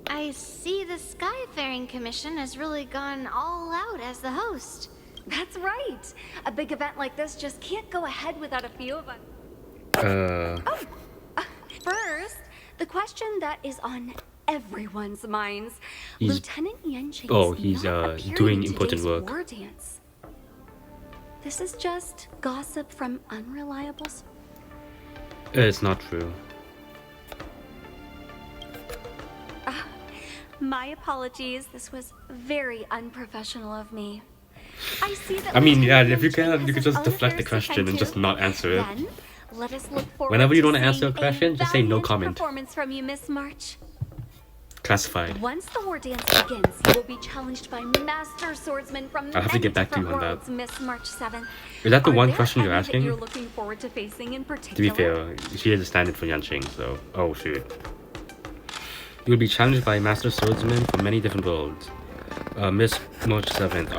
I see the Skyfaring Commission has really gone all out as the host.
That's right. A big event like this just can't go ahead without a few of us. First, the question that is on everyone's minds.
He's-
Lieutenant Yuncheng
Oh, he's doing important work.
war dance. This is just gossip from unreliable
It's not true.
My apologies. This was very unprofessional of me. I see that.
I mean, yeah,
Lieutenant
if you
Yuncheng
can, you could
has
just
his own
deflect the
affairs to
question
tend
and
to.
just not answer it.
Then, let us look forward
Whenever you
to
don't want to answer a
seeing
question, just say no
valiant
comment.
Performance from you, Miss March.
Classified.
Once the war dance begins, you will be challenged by master swordsmen from
I'll have to
many
get back to you
different
on
worlds,
that.
Miss March 7th.
Is that the
Are
one
there
question you're
any that
asking?
You're looking forward to facing in
To be
particular?
fair, she is a stand-in for Yanqing, so... Oh, shoot. You will be challenged by master swordsmen from many different worlds. Miss March 7th,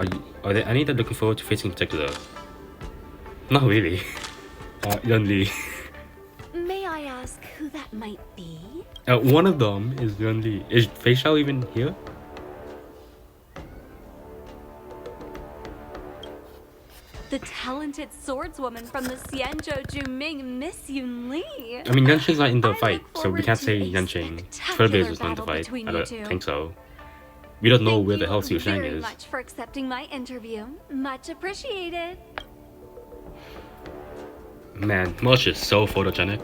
are there any that looking forward to facing in particular? Not really. Yun Li.
May I ask who that might be?
One of them is Yun Li. Is Fei Xiao even here?
The talented swordswoman from the Xianzhou Juming, Miss Yun Li.
I mean, Yanqing's not in the fight, so we can't say Yanqing. Trailblaze was not in the
battle
fight.
between
I
you
don't
two.
think so. We don't know where the hell Xiu Shang
very
is.
much for accepting my interview. Much appreciated.
Man, March is so photogenic.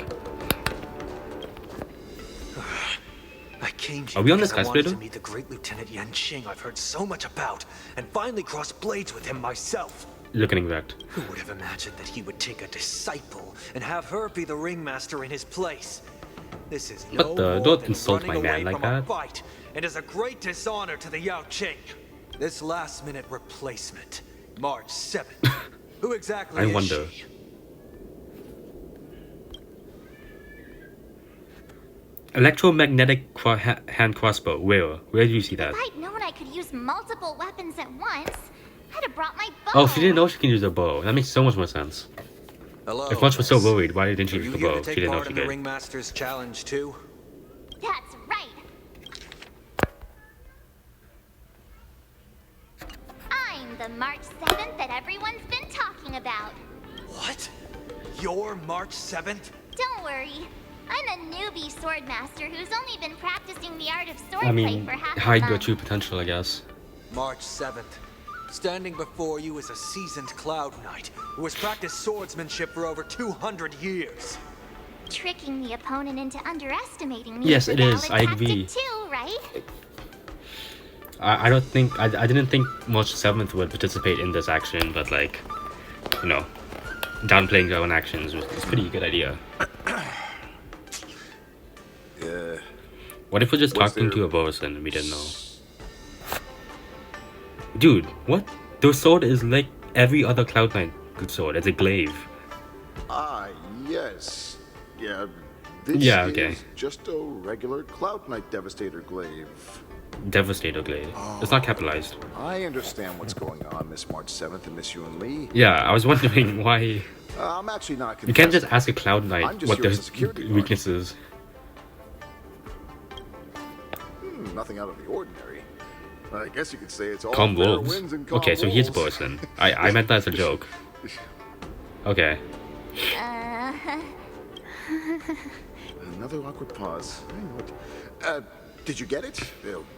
I came
Are we on the
because I wanted
skyscraper?
to meet the great Lieutenant Yanqing I've heard so much about, and finally cross blades with him myself.
You're getting wrecked.
Who would have imagined that he would take a disciple and have her be the ringmaster in his place? This is no
What the?
more
Don't
than
insult
running
my man
away
like
from a
that.
fight, and is a great dishonor to the Yao Qing. This last-minute replacement, March 7th. Who exactly
I
is
wonder.
she?
Electromagnetic hand crossbow. Where do you see that?
If I'd known I could use multiple weapons at once, I'd have brought my bow.
Oh, she didn't know she can use a bow. That makes so much more sense.
Hello,
If March was so
miss.
worried, why didn't she
Are
use
you
the
here
bow?
to
She
take
didn't know
part
she
in the
could.
Ringmaster's challenge too?
That's right. I'm the March 7th that everyone's been talking about.
What? You're March 7th?
Don't worry. I'm a newbie swordmaster who's only been practicing the art of
I
swordplay
mean,
for half a
hide your
month.
true potential, I guess.
March 7th. Standing before you is a seasoned Cloud Knight who has practiced swordsmanship for over 200 years.
Tricking the opponent into underestimating me
Yes,
is
it
a
is.
valid
I agree.
tactic too, right?
I don't think I didn't think March 7th would participate in this action, but like, you know, downplaying your own actions was a pretty good idea.
Yeah.
What if we're just
Was
talking
there-
to a person and we didn't know? Dude, what? The sword is like every other Cloud Knight good sword. It's a glaive.
Ah, yes. Yeah, this
Yeah, okay.
is just a regular Cloud Knight Devastator glaive.
Devastator Glade. It's not capitalized.
I understand what's going on, Miss March 7th and Miss Yun Lee.
Yeah, I was wondering why.
I'm actually not
You can't just
contesting.
ask a Cloud Knight
I'm just
what
here
their
as a security guard.
weakness is.
Nothing out of the ordinary. I guess you could say it's all
Calm
fair
wolves.
winds and calm
Okay, so he's
wolves.
Bosun. I meant that as a joke. Okay.
Another awkward pause. Did you get it?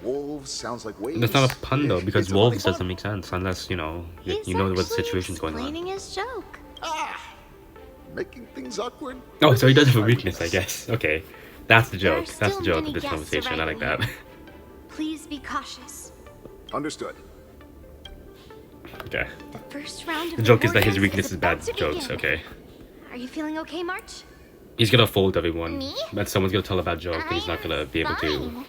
Wolves sounds like waves.
That's not a pun though, because
It's a
wolves
lollipop.
doesn't make sense unless, you know,
He's
you know what the
actually
situation's going on.
explaining his joke.
Making things awkward.
Oh, so he does have a weakness, I guess. Okay. That's the
There are
joke. That's the
still
joke
many
of this
guests
conversation. I like that.
arriving. Please be cautious.
Understood.
Okay.
The first round of
The joke is that
war
his
dance
weakness is bad
about to
jokes.
begin.
Okay.
Are you feeling okay, March?
He's gonna fold everyone.
Me?
But someone's gonna tell a bad joke, and he's not gonna be able to win.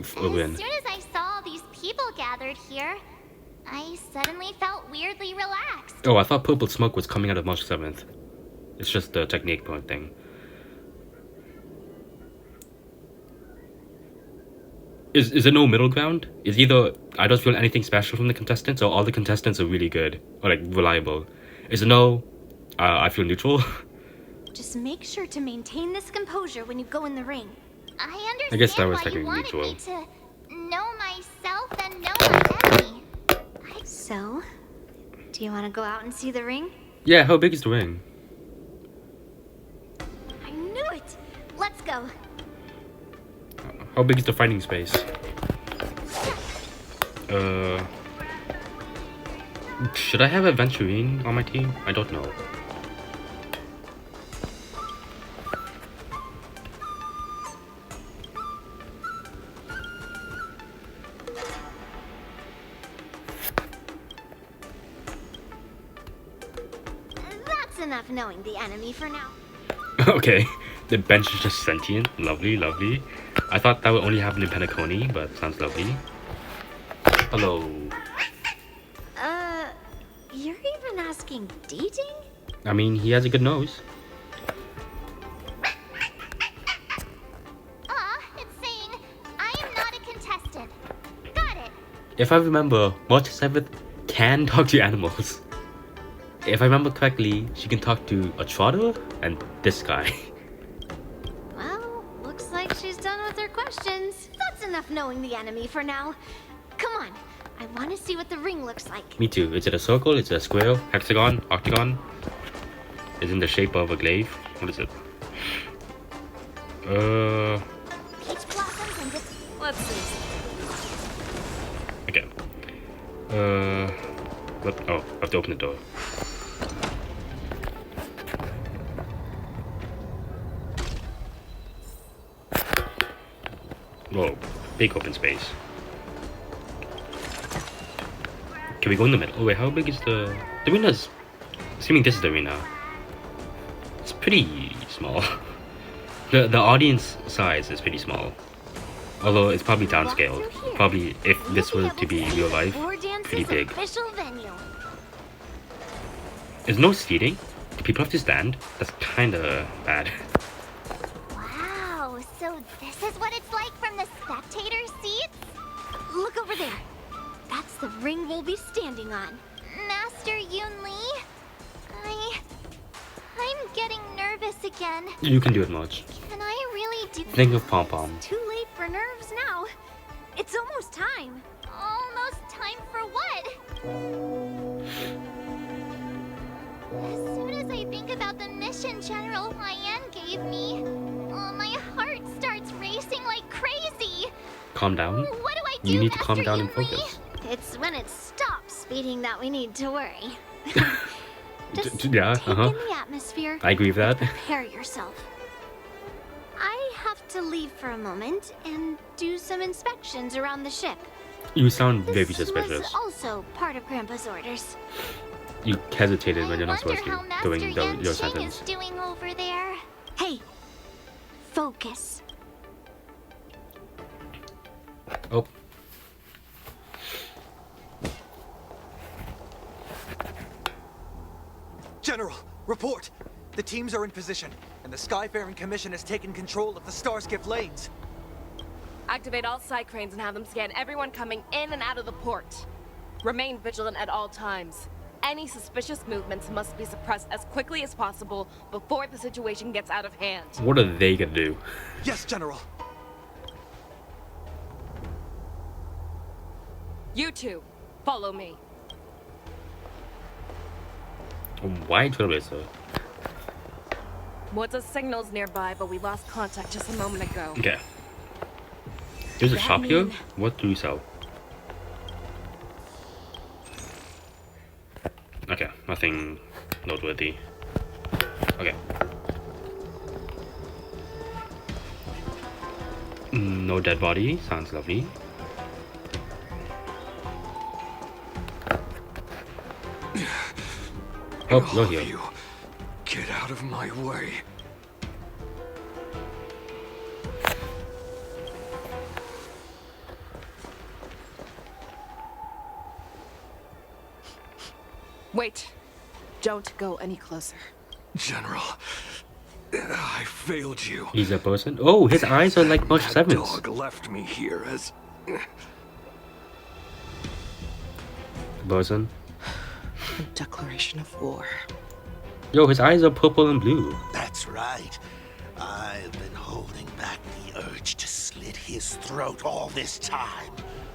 As soon as I saw all these people gathered here, I suddenly felt weirdly relaxed.
Oh, I thought purple smoke was coming out of March 7th. It's just the technique point thing. Is there no middle ground? Is either I don't feel anything special from the contestants, or all the contestants are really good or like reliable? Is there no I feel neutral?
Just make sure to maintain this composure when you go in the ring. I understand
I guess that was
why you
technically
wanted
neutral.
me to know myself and know my enemy. So, do you want to go out and see the ring?
Yeah, how big is the ring?
I knew it! Let's go.
How big is the fighting space? Should I have a Venturine on my team? I don't know.
That's enough knowing the enemy for now.
Okay, the bench is just sentient. Lovely, lovely. I thought that would only happen in Penacony, but sounds lovely. Hello.
You're even asking dating?
I mean, he has a good nose.
It's saying, I am not a contestant. Got it.
If I remember, March 7th can talk to animals. If I remember correctly, she can talk to a trotter and this guy.
Well, looks like she's done with her questions. That's enough knowing the enemy for now. Come on, I want to see what the ring looks like.
Me too. Is it a circle? Is it a square? Hexagon? Octagon? Is it in the shape of a glaive? What is it?
Peach blossoms and
Let's see.
Okay. What? Oh, I have to open the door. Whoa, big open space. Can we go in the middle? Oh wait, how big is the arena's? Assuming this is the arena. It's pretty small. The audience size is pretty small. Although it's probably downscaled. Probably if this were to be real life, pretty big.
official venue.
There's no seating. Do people have to stand? That's kinda bad.
Wow, so this is what it's like from the spectator seats? Look over there. That's the ring we'll be standing on. Master Yun Lee? I'm getting nervous again.
You can do it much.
Can I really do
Think of Pom Pom.
Too late for nerves now. It's almost time. Almost time for what? As soon as I think about the mission General Hyen gave me, my heart starts racing like crazy.
Calm down.
What do I do,
You need to
Master
calm down and
Yun Lee?
focus.
It's when it stops beating that we need to worry.
Yeah,
Take in the atmosphere.
I agree with that.
Prepare yourself. I have to leave for a moment and do some inspections around the ship.
You sound very
This
suspicious.
was also part of Grandpa's orders.
You hesitated when you're not
Wonder
supposed
how
to
Master
during your
Yan Qing is
sentence.
doing over there. Hey, focus.
Oh.
General, report! The teams are in position, and the Skyfaring Commission has taken control of the Starskiff lanes.
Activate all side cranes and have them scan everyone coming in and out of the port. Remain vigilant at all times. Any suspicious movements must be suppressed as quickly as possible before the situation gets out of hand.
What are they gonna do?
Yes, General.
You two, follow me.
Why Trailblazer?
What's a signal's nearby, but we lost contact just a moment ago.
Okay. There's a shop here? What do you sell? Okay, nothing noteworthy. Okay. No dead body, sounds lovely. Oh, you're here.
You. Get out of my way.
Wait. Don't go any closer.
General, I failed you.
He's a person? Oh, his eyes are like March 7th.
Dog left me here as...
Person?
A declaration of war.
Yo, his eyes are purple and blue.
That's right. I've been holding back the urge to slit his throat all this time.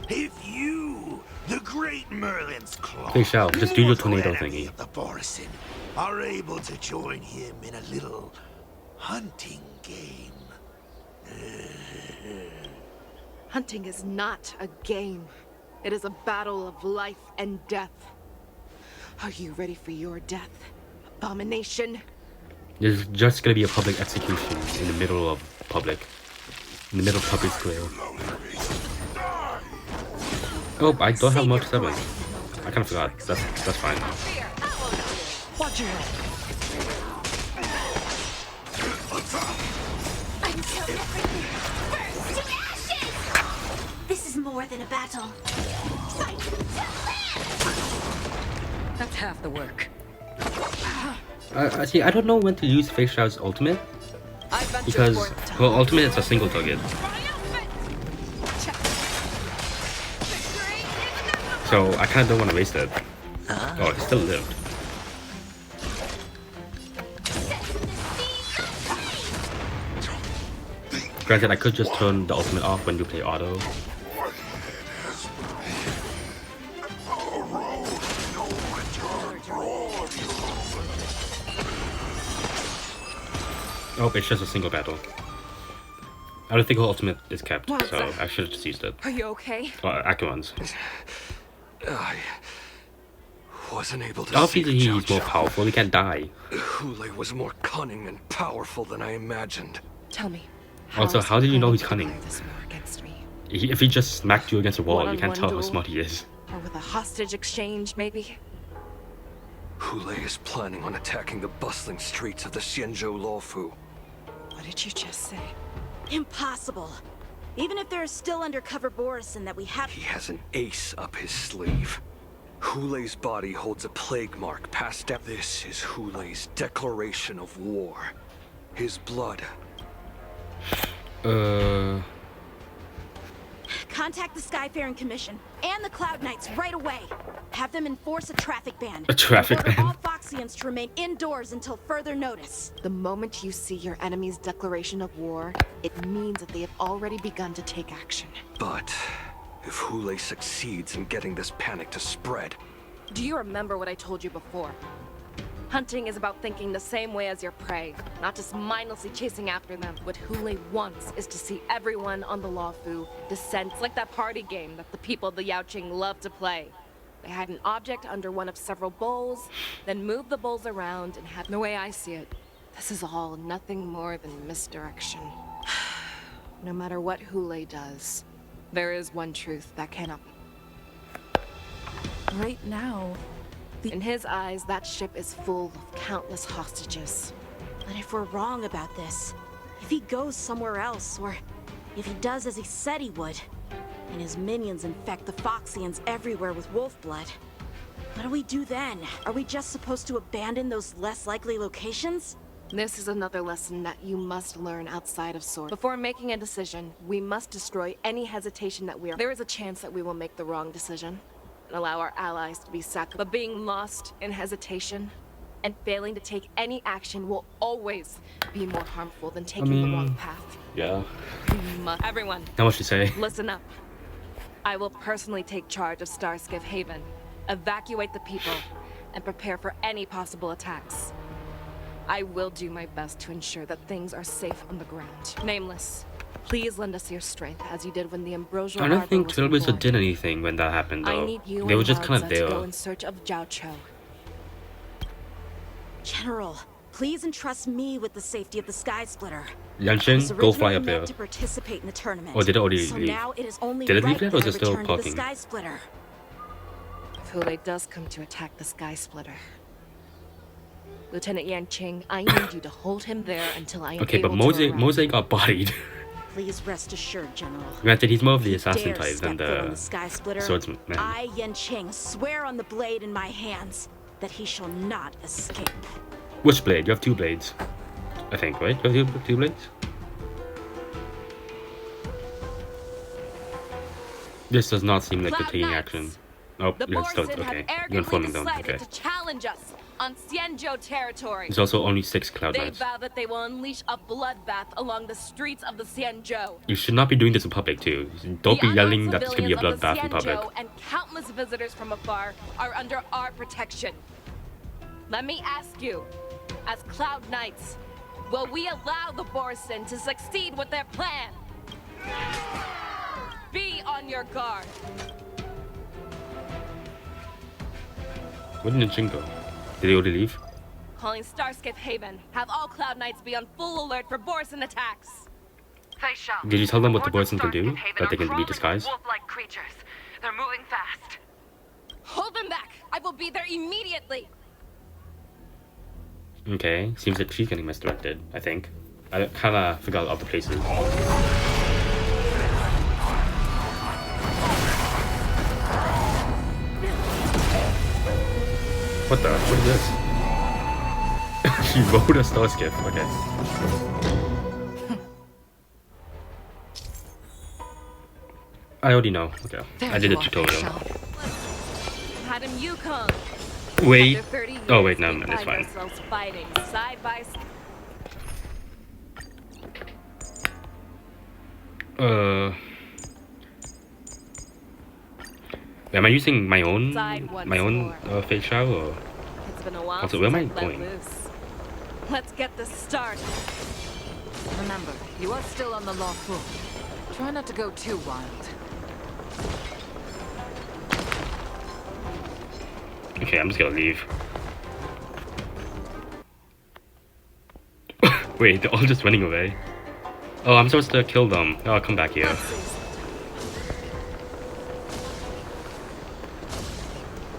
If you, the great Merlin's claw,
Hey, Shao, just do your tornado
enemy
thingy.
of the Borisin, are able to join him in a little hunting game.
Hunting is not a game. It is a battle of life and death. Are you ready for your death, abomination?
There's just gonna be a public execution in the middle of public. In the middle of public square. Oh, I don't have March 7. I kind of forgot. That's fine.
Watch your head.
Until everything burns to ashes! This is more than a battle.
That's half the work.
See, I don't know when to use Fei Xiao's ultimate. Because her ultimate is a single target. So I kind of don't want to waste it. Oh, he still lived. Granted, I could just turn the ultimate off when you play auto. Oh, it's just a single battle. I don't think her ultimate is kept, so I should have just used it.
Are you okay?
Acuan's.
I wasn't able to
Obviously,
see
he's more powerful, he can't die.
Hule was more cunning and powerful than I imagined.
Tell me.
Also, how did you know he's cunning?
This war against me.
If he just smacked you against a wall, you can't tell how
One-on-one
smart he is.
Or with a hostage exchange, maybe?
Hule is planning on attacking the bustling streets of the Xianzhou Luofu.
What did you just say?
Impossible. Even if there are still undercover Borisin that we have—
He has an ace up his sleeve. Hule's body holds a plague mark passed down. This is Hule's declaration of war. His blood.
Contact the Skyfaring Commission and the Cloud Knights right away. Have them enforce a traffic ban.
A traffic
Order
ban?
all Foxians to remain indoors until further notice.
The moment you see your enemy's declaration of war, it means that they have already begun to take action.
But if Hule succeeds in getting this panic to spread...
Do you remember what I told you before? Hunting is about thinking the same way as your prey, not just mindlessly chasing after them. What Hule wants is to see everyone on the Luofu descend. It's like that party game that the people of the Yaoqing love to play. They hide an object under one of several bowls, then move the bowls around and have... The way I see it, this is all nothing more than misdirection. No matter what Hule does, there is one truth that cannot...
Right now...
In his eyes, that ship is full of countless hostages.
But if we're wrong about this, if he goes somewhere else, or if he does as he said he would, and his minions infect the Foxians everywhere with wolf blood, what do we do then? Are we just supposed to abandon those less likely locations?
This is another lesson that you must learn outside of Sword. Before making a decision, we must destroy any hesitation that we are. There is a chance that we will make the wrong decision and allow our allies to be sacrificed. But being lost in hesitation and failing to take any action will always be more harmful than taking the wrong path.
Yeah.
Everyone,
Not much to say.
listen up. I will personally take charge of Starskiff Haven, evacuate the people, and prepare for any possible attacks. I will do my best to ensure that things are safe on the ground. Nameless, please lend us your strength as you did when the Ambrosial
I don't
Arbor
think
was
Trailblazer
reborn.
did anything when that happened
I
though.
need you
They were
and
just kind of
Wowza to
there.
go in search of Jiao Cho.
General, please entrust me with the safety of the Sky Splitter.
Yanqing, go fly up there.
To participate in the tournament.
Or did it already
so
leave?
now it is only
Did it leave
right
yet, or is
that
it
I
still
return to the
parking?
Sky Splitter.
If Hule does come to attack the Sky Splitter, Lieutenant Yanqing, I need you to hold him there until I am
Okay,
able
but
to arrive.
Mose got bodied.
Please rest assured, General.
Granted, he's more of the
If he
assassin
dares
type than
step foot on
the
Sky Splitter,
swordsman.
I, Yanqing, swear on the blade in my hands that he shall not escape.
Which blade? You have two blades. I think, right? You have two blades? This does not seem like the taking action. Oh,
The
you're still
Borson
okay.
have
You're
arrogantly
informing them.
decided
Okay.
to challenge us on Xianzhou territory.
There's also only 6 Cloud
They
Knights.
vow that they will unleash a bloodbath along the streets of the Xianzhou.
You should not be doing this in public too. Don't be yelling that there's gonna be a bloodbath in public.
And countless visitors from afar are under our protection. Let me ask you, as Cloud Knights, will we allow the Borson to succeed with their plan? Be on your guard.
Where did Ninjin go? Did he already leave?
Calling Starskiff Haven. Have all Cloud Knights be on full alert for Borson attacks.
Did you tell them what the Borson can do? That they can be disguised?
Wolf-like creatures. They're moving fast. Hold them back. I will be there immediately.
Okay, seems like she's getting misdirected, I think. I kinda forgot other places. What the? What is this? She rode a star skiff, okay. I already know, okay. I did a tutorial.
Madam Yukong.
Wait.
After 30 years,
Oh wait, no,
we
it's
find
fine.
ourselves fighting side by side.
Am I using my own
once
fake shower? Or?
It's been a while
Also, where am I
since I've let
going?
loose. Let's get this started.
Remember, you are still on the lawful. Try not to go too wild.
Okay, I'm just gonna leave. Wait, they're all just running away. Oh, I'm supposed to kill them. Oh, I'll come back here.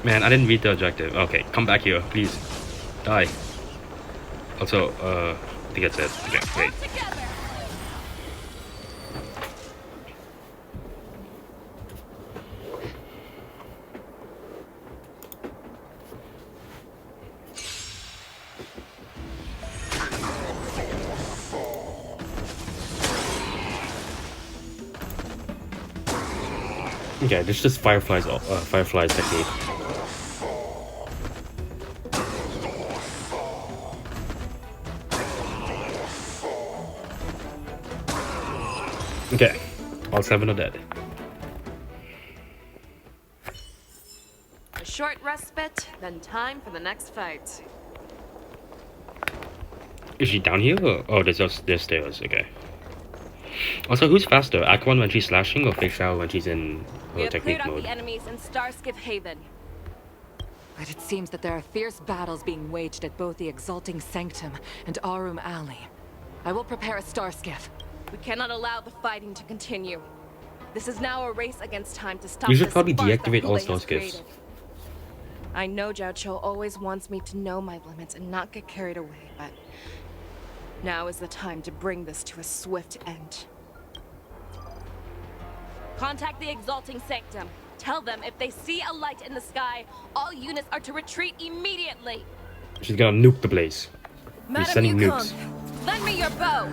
Man, I didn't read the objective. Okay, come back here, please. Die. Also, I think that's it. Okay, wait. Okay, this is just Firefly's technique. Okay, all 7 are dead.
A short respite, then time for the next fight.
Is she down here? Or? Oh, there's stairs. Okay. Also, who's faster, Aquan when she's slashing or Fake Shower when she's in
We
her
have cleared
technique
out
mode?
the enemies in Starskiff Haven.
But it seems that there are fierce battles being waged at both the Exalting Sanctum and Arum Alley. I will prepare a star skiff.
We cannot allow the fighting to continue. This is now a race against time to stop
You should
this
probably
farce that
deactivate all
Hule
star
has
skiffs.
created. I know Jiao Cho always wants me to know my limits and not get carried away, but now is the time to bring this to a swift end. Contact the Exalting Sanctum. Tell them if they see a light in the sky, all units are to retreat immediately.
She's gonna nuke the place. He's sending nukes.
Lend me your bow.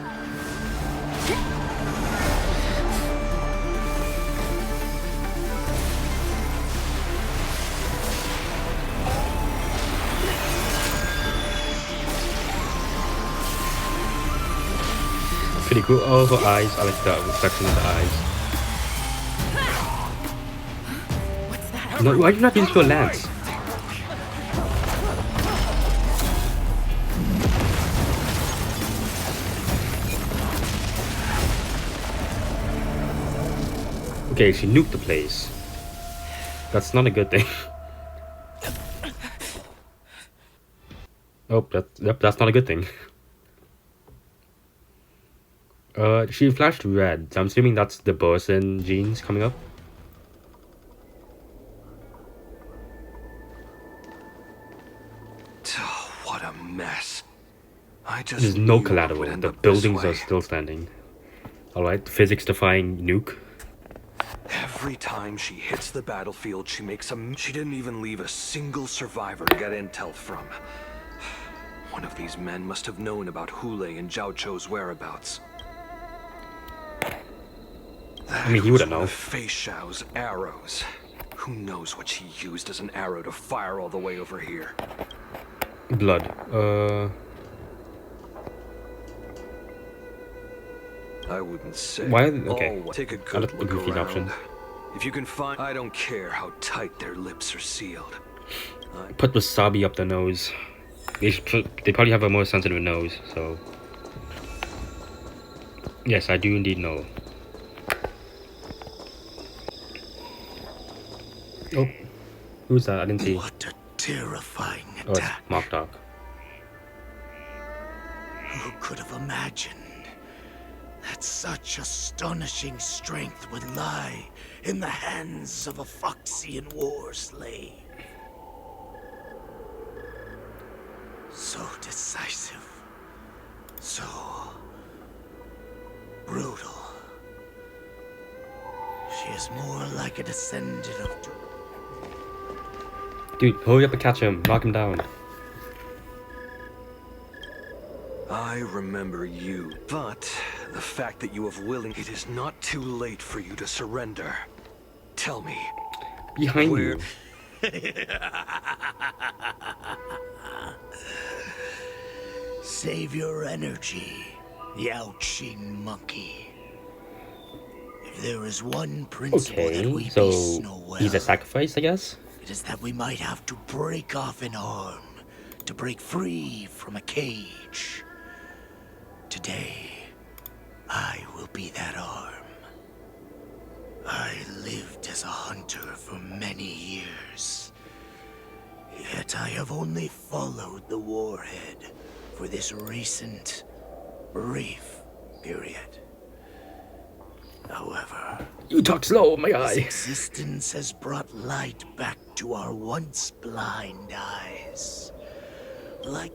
Pretty cool. Oh, her eyes. I like the reflection of the eyes. No, why do you not use your lance? Okay, she nuked the place. That's not a good thing. Oh, that's not a good thing. She flashed red. So I'm assuming that's the Burson genes coming up.
Oh, what a mess. I just
There's no collateral. The buildings are still standing. Alright, physics-defying nuke.
Every time she hits the battlefield, she makes a... She didn't even leave a single survivor to get intel from. One of these men must have known about Hule and Zhao Chou's whereabouts.
I mean, he wouldn't know.
Fei Xiao's arrows. Who knows what she used as an arrow to fire all the way over here?
Blood.
I wouldn't say.
Why? Okay.
Oh, take a
I'll
good
look
look
goofy
around.
option.
If you can find, I don't care how tight their lips are sealed.
Put wasabi up the nose. They probably have a more sensitive nose, so. Yes, I do indeed know. Oh, who's that? I didn't see.
What a terrifying
Oh, it's
attack.
Mock Dog.
Who could have imagined that such astonishing strength would lie in the hands of a Foxian war slave? So decisive, so brutal. She is more like a descendant of...
Dude, hurry up and catch him. Knock him down.
I remember you, but the fact that you have it is not too late for you to surrender. Tell me.
Behind you.
Save your energy, Yao Qing monkey. If there is one principle that we
Okay, so
beasts know well,
he's a sacrifice, I guess?
it is that we might have to break off an arm to break free from a cage. Today, I will be that arm. I lived as a hunter for many years, yet I have only followed the warhead for this recent, brief period. However,
you talk slow, my
this
guy.
existence has brought light back to our once blind eyes. Like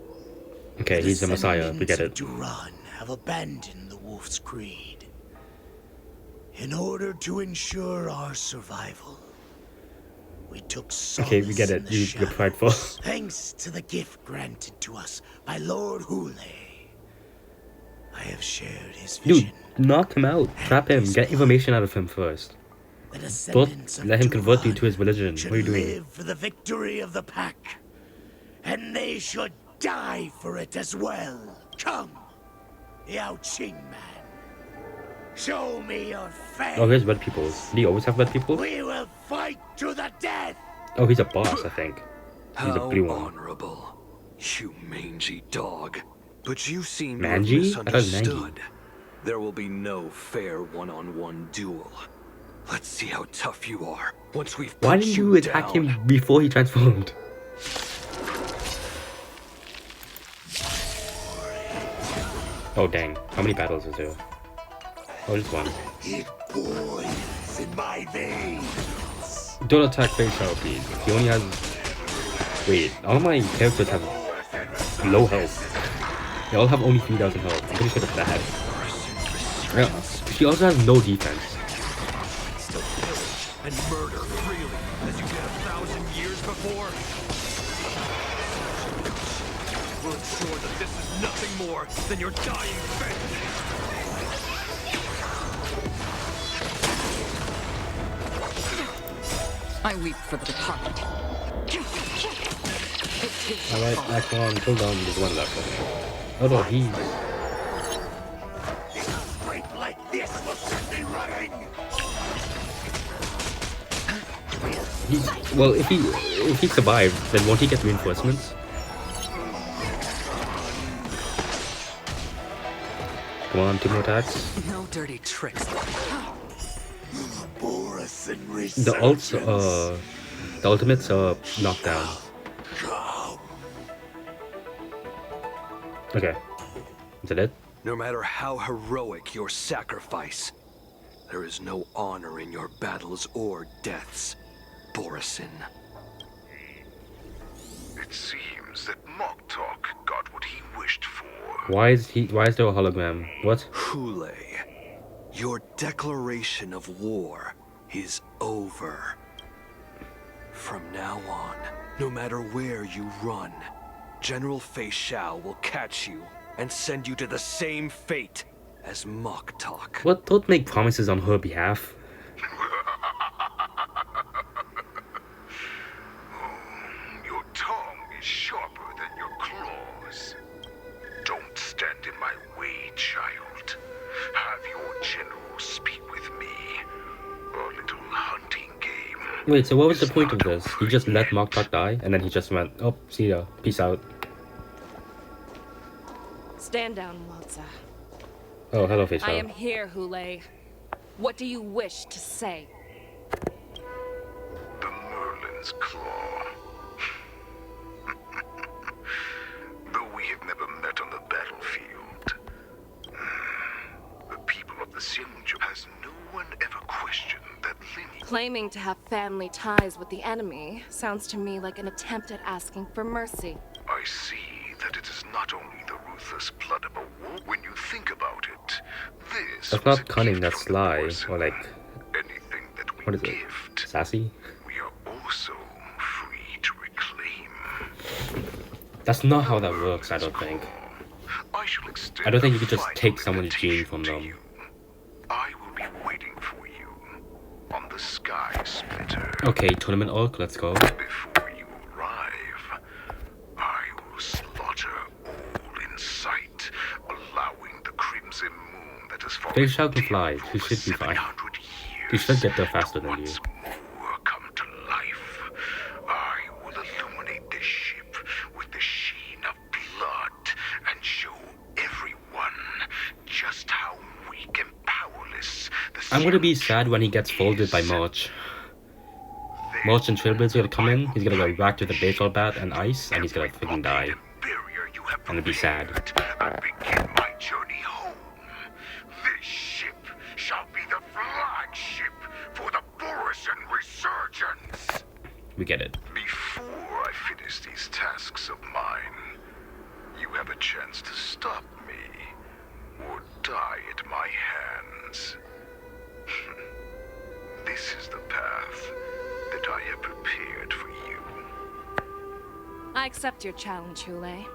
Okay, he's the Messiah. We get it.
Duran have abandoned the Wolf's Creed. In order to ensure our survival, we took solace
Okay, we get
in
it.
the
You're prideful.
thanks to the gift granted to us by Lord Hule. I have shared his vision.
Dude, knock him out. Trap him. Get information out of him first. Don't let him convert you to his religion. What are you doing?
Live for the victory of the pack, and they should die for it as well. Come, Yao Qing man, show me your face.
Oh, here's red people. Did he always have red people?
We will fight to the death.
Oh, he's a boss, I think. He's a blue one.
Honorable, you mangy dog. But you seem to have
Mangy? I thought it was
misunderstood. There will be no fair one-on-one duel. Let's see how tough you are once we've put
Why didn't you attack
down.
him before he transformed? Oh dang, how many battles is there? Oh, just one.
It boils in my veins.
Don't attack Fei Xiao, please. He only has... Wait, all my characters have low health. They all have only 3,000 health. I'm pretty sure that's bad. Yeah, she also has no defense.
Still pillage and murder freely as you did 1,000 years before. will ensure that this is nothing more than your dying fate.
I weep for the departed.
Alright, next one. Hold on, there's one left. Oh no, he's...
Scrape like this will set me running.
Well, if he survived, then won't he get reinforcements? Come on, 2 more attacks.
No dirty tricks.
The ultimates are knocked down. Okay. Is that it?
No matter how heroic your sacrifice, there is no honor in your battles or deaths, Borisin.
It seems that Moktok got what he wished for.
Why is there a hologram? What?
Hule, your declaration of war is over. From now on, no matter where you run, General Fei Shao will catch you and send you to the same fate as Moktok.
What? Don't make promises on her behalf.
Your tongue is sharper than your claws. Don't stand in my way, child. Have your general speak with me. A little hunting game.
Wait, so what was the point of this? He just let Moktok die, and then he just went, oh, see ya, peace out.
Stand down, Waltza.
Oh, hello, Fei Shao.
I am here, Hule. What do you wish to say?
The Merlin's Claw. Though we have never met on the battlefield, the people of the Xianzhou has no one ever questioned that lineage.
Claiming to have family ties with the enemy sounds to me like an attempt at asking for mercy.
I see that it is not only the ruthless blood of a war. When you think about it, this
That's not cunning, that's sly. Or like...
anything that we
what is it?
gift,
Sassy?
we are also free to reclaim.
That's not how that works, I don't think. I don't think you could just take someone's gene from them.
I will be waiting for you on the Sky Splitter.
Okay, tournament orc, let's go.
Before you arrive, I will slaughter all in sight, allowing the crimson moon that has fallen
Fei Shao can fly, she should be fine. She should get there faster than you.
come to life. I will illuminate this ship with the sheen of blood and show everyone just how weak and powerless the
I'm gonna be sad when he gets folded by March. March and Trailblade's gonna come in, he's gonna go back to the baseball bat and ice, and he's gonna freaking die. I'm gonna be sad.
begin my journey home. This ship shall be the flagship for the Borisin resurgence.
We get it.
Before I finish these tasks of mine, you have a chance to stop me or die at my hands. This is the path that I have prepared for you.
I accept your challenge, Hule.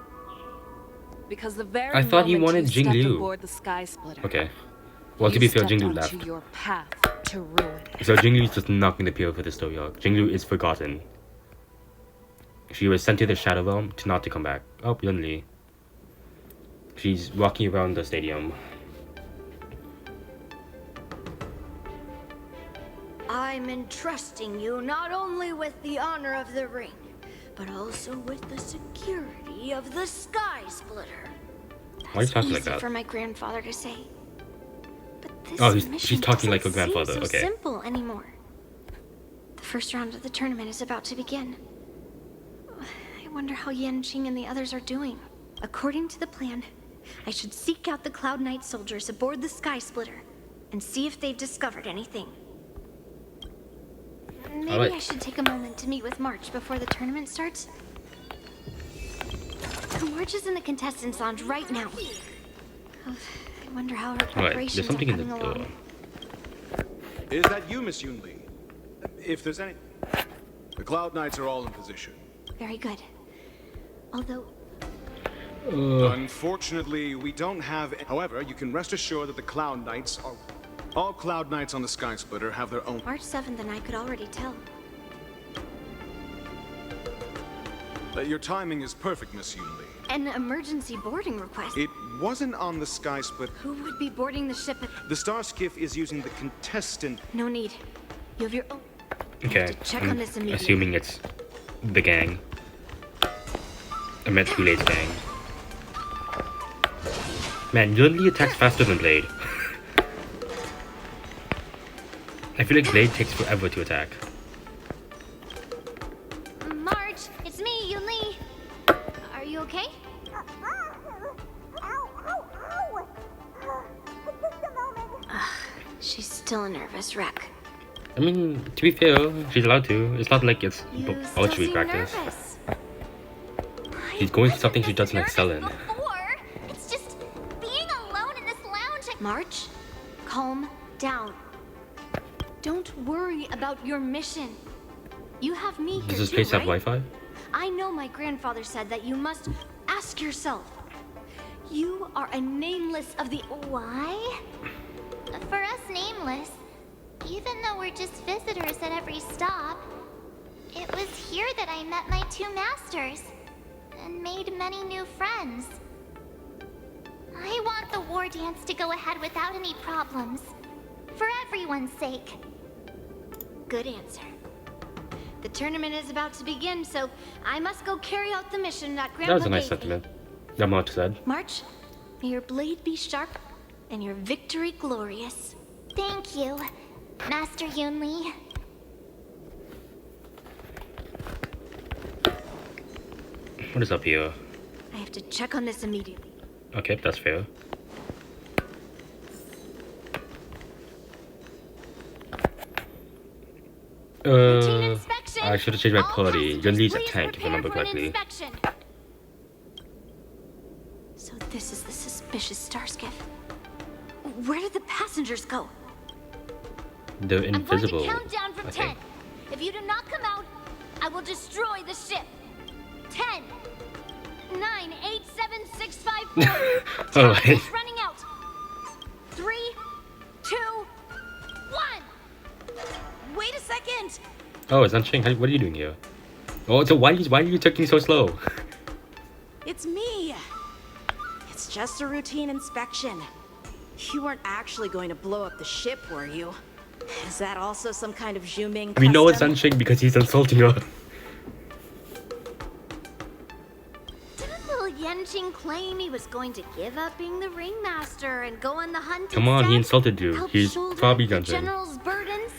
Because the very
I thought you
moment
wanted
you
Jing
stepped
Liu.
aboard the Sky Splitter,
Okay. Well, to
you
be fair,
stepped
Jing Liu
onto
left.
your path to ruin.
So Jing Liu is just not going to appear for the story arc. Jing Liu is forgotten. She was sent to the Shadow Realm to not to come back. Oh, Yun Li. She's walking around the stadium.
I'm entrusting you not only with the honor of the ring, but also with the security of the Sky Splitter.
Why are you talking like
Easy
that?
for my grandfather to say. But this
Oh,
mission
she's talking like her
doesn't seem
grandfather.
so
Okay.
simple anymore. The first round of the tournament is about to begin. I wonder how Yanqing and the others are doing. According to the plan, I should seek out the Cloud Knight soldiers aboard the Sky Splitter and see if they've discovered anything. Maybe
Alright.
I should take a moment to meet with March before the tournament starts. March is in the contestants' lounge right now. I wonder how her
Alright,
preparations
there's something
are
in the
coming along.
door.
Is that you, Miss Yunli? If there's any... The Cloud Knights are all in position.
Very good. Although,
Unfortunately, we don't have. However, you can rest assured that the Cloud Knights are. All Cloud Knights on the Sky Splitter have their own.
March 7th, and I could already tell.
Your timing is perfect, Miss Yunli.
An emergency boarding request.
It wasn't on the Sky Split.
Who would be boarding the ship at...
The Star Skiff is using the contestant.
No need. You have your own...
Okay,
check
I'm
on this immediately.
assuming it's the gang. I meant Hulei's gang. Man, Yunli attacks faster than Blade. I feel like Blade takes forever to attack.
March, it's me, Yunli. Are you okay?
She's still a nervous wreck.
I mean, to be fair, she's allowed to. It's not like it's archery practice.
Nervous.
She's going to something she doesn't excel in.
It's just being alone in this lounge.
March, calm down. Don't worry about your mission. You have me here
Does this
too,
place have
right?
Wi-Fi?
I know my grandfather said that you must ask yourself. You are a nameless of the...
Why? For us nameless, even though we're just visitors at every stop, it was here that I met my two masters and made many new friends. I want the war dance to go ahead without any problems, for everyone's sake.
Good answer. The tournament is about to begin, so I must go carry out the mission that Grandpa
That was a nice
gave me.
sentiment. That March said.
March, may your blade be sharp and your victory glorious.
Thank you, Master Yunli.
What is up here?
I have to check on this immediately.
Okay, that's fair. I should have changed my quality. Yunli's a tank, if I remember correctly.
So this is the suspicious star skiff. Where did the passengers go?
They're invisible.
I'm going to count down from 10. If you do not come out, I will destroy the ship. 10, 9, 8, 7, 6, 5, 4.
Oh,
Time is running out. 3, 2, 1.
Wait a second.
Oh, it's Unching. What are you doing here? Oh, so why are you taking so slow?
It's me. It's just a routine inspection. You weren't actually going to blow up the ship, were you? Is that also some kind of Zhuming custom?
We know it's Unching because he's insulting her.
Didn't little Yenching claim he was going to give up being the ringmaster and go on the hunt
Come on, he
instead?
insulted you.
Help
He's
shoulder
probably
the
Unching.
general's burdens?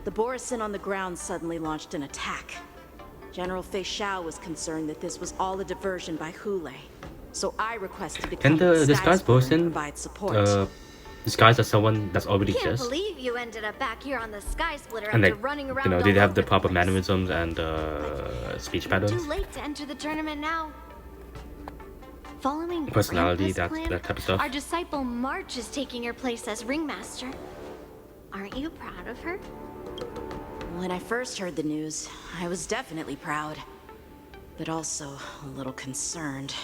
The Borisin on the ground suddenly launched an attack. General Fei Xiao was concerned that this was all a diversion by Hulei. So I requested to
Can
come
the disguised person
provide support.
disguise as someone that's already
Can't
exists?
believe you ended up back here on the Sky Splitter
And
after
like,
running around
you know,
all
they have
over
the proper
place.
mannerisms and speech patterns,
Too late to enter the tournament now. Following
personality,
Grandpa's plan,
that type of stuff.
Our disciple March is taking your place as ringmaster. Aren't you proud of her?
When I first heard the news, I was definitely proud. But also a little concerned.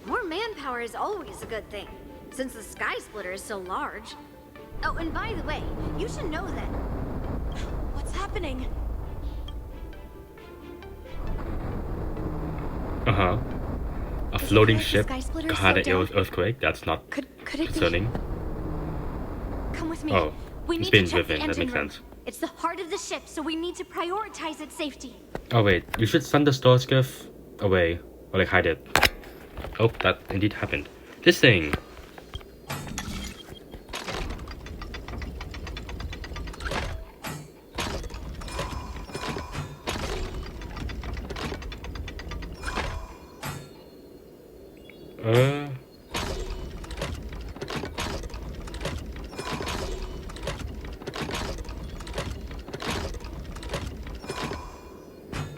More manpower is always a good thing, since the Sky Splitter is so large. Oh, and by the way, you should know that...
What's happening?
Uh-huh. A floating
the
ship
Sky Splitter's
had an
slowed down?
earthquake. That's not
Could it
concerning.
Come with me.
Oh,
We
it's
need
being
to check the
driven. That
engine
makes
room.
sense.
It's the heart of the ship, so we need to prioritize its safety.
Oh wait, you should send the star skiff away, or like hide it. Oh, that indeed happened. This thing.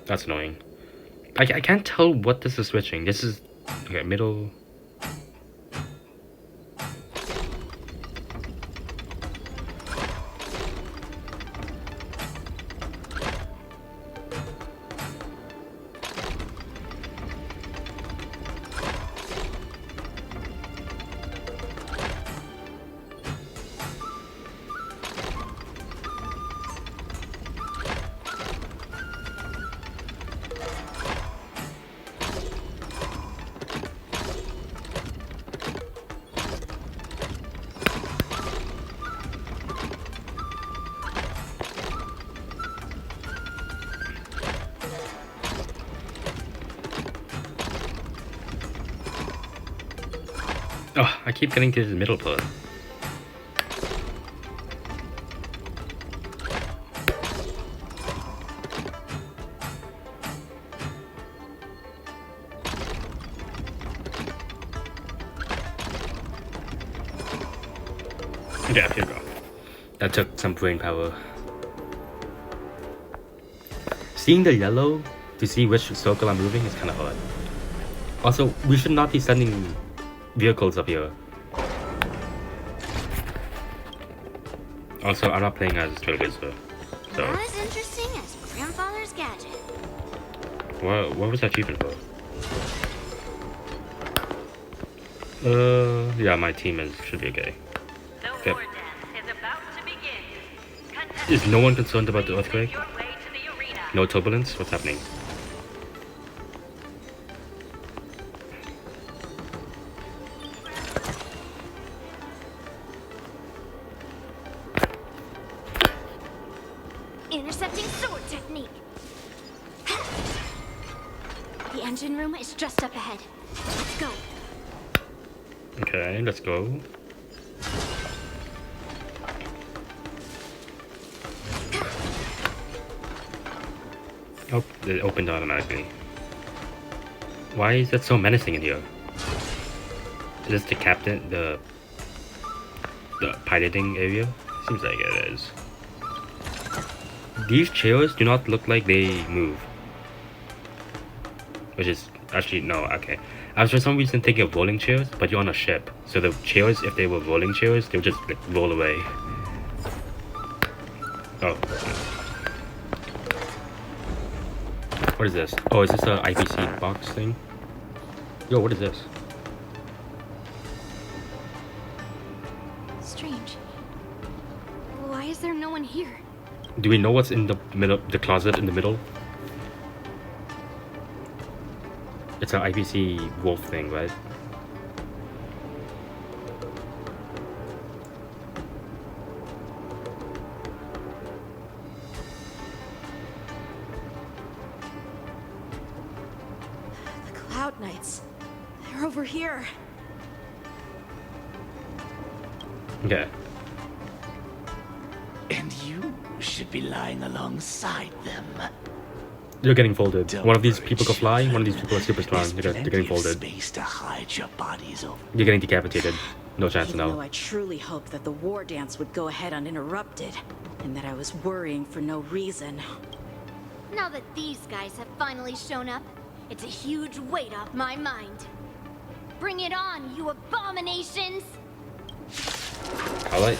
That's annoying. I can't tell what this is switching. This is... Okay, middle... Oh, I keep getting to the middle part. Yeah, here we go. That took some brain power. Seeing the yellow to see which circle I'm moving is kind of hard. Also, we should not be sending vehicles up here. Also, I'm not playing as Trailblazer, so...
As interesting as grandfather's gadget.
What was that achievement for? Yeah, my team should be okay. Okay. Is no one concerned about the earthquake? No turbulence? What's happening?
Intercepting sword technique. The engine room is just up ahead. Let's go.
Okay, let's go. Oh, it opened automatically. Why is that so menacing in here? Is this the captain, the piloting area? Seems like it is. These chairs do not look like they move. Which is actually no, okay. I was for some reason thinking of rolling chairs, but you're on a ship. So the chairs, if they were rolling chairs, they would just like, roll away. Oh. What is this? Oh, is this a IPC box thing? Yo, what is this?
Strange. Why is there no one here?
Do we know what's in the middle, the closet in the middle? It's an IPC wolf thing, right?
The Cloud Knights. They're over here.
Okay.
And you should be lying alongside them.
You're getting folded. One of these people can fly, one of these people are super strong. They're getting folded.
Space to hide your bodies over.
You're getting decapitated. No chance
Even though
now.
I truly hoped that the war dance would go ahead uninterrupted, and that I was worrying for no reason.
Now that these guys have finally shown up, it's a huge weight off my mind. Bring it on, you abominations!
Alright.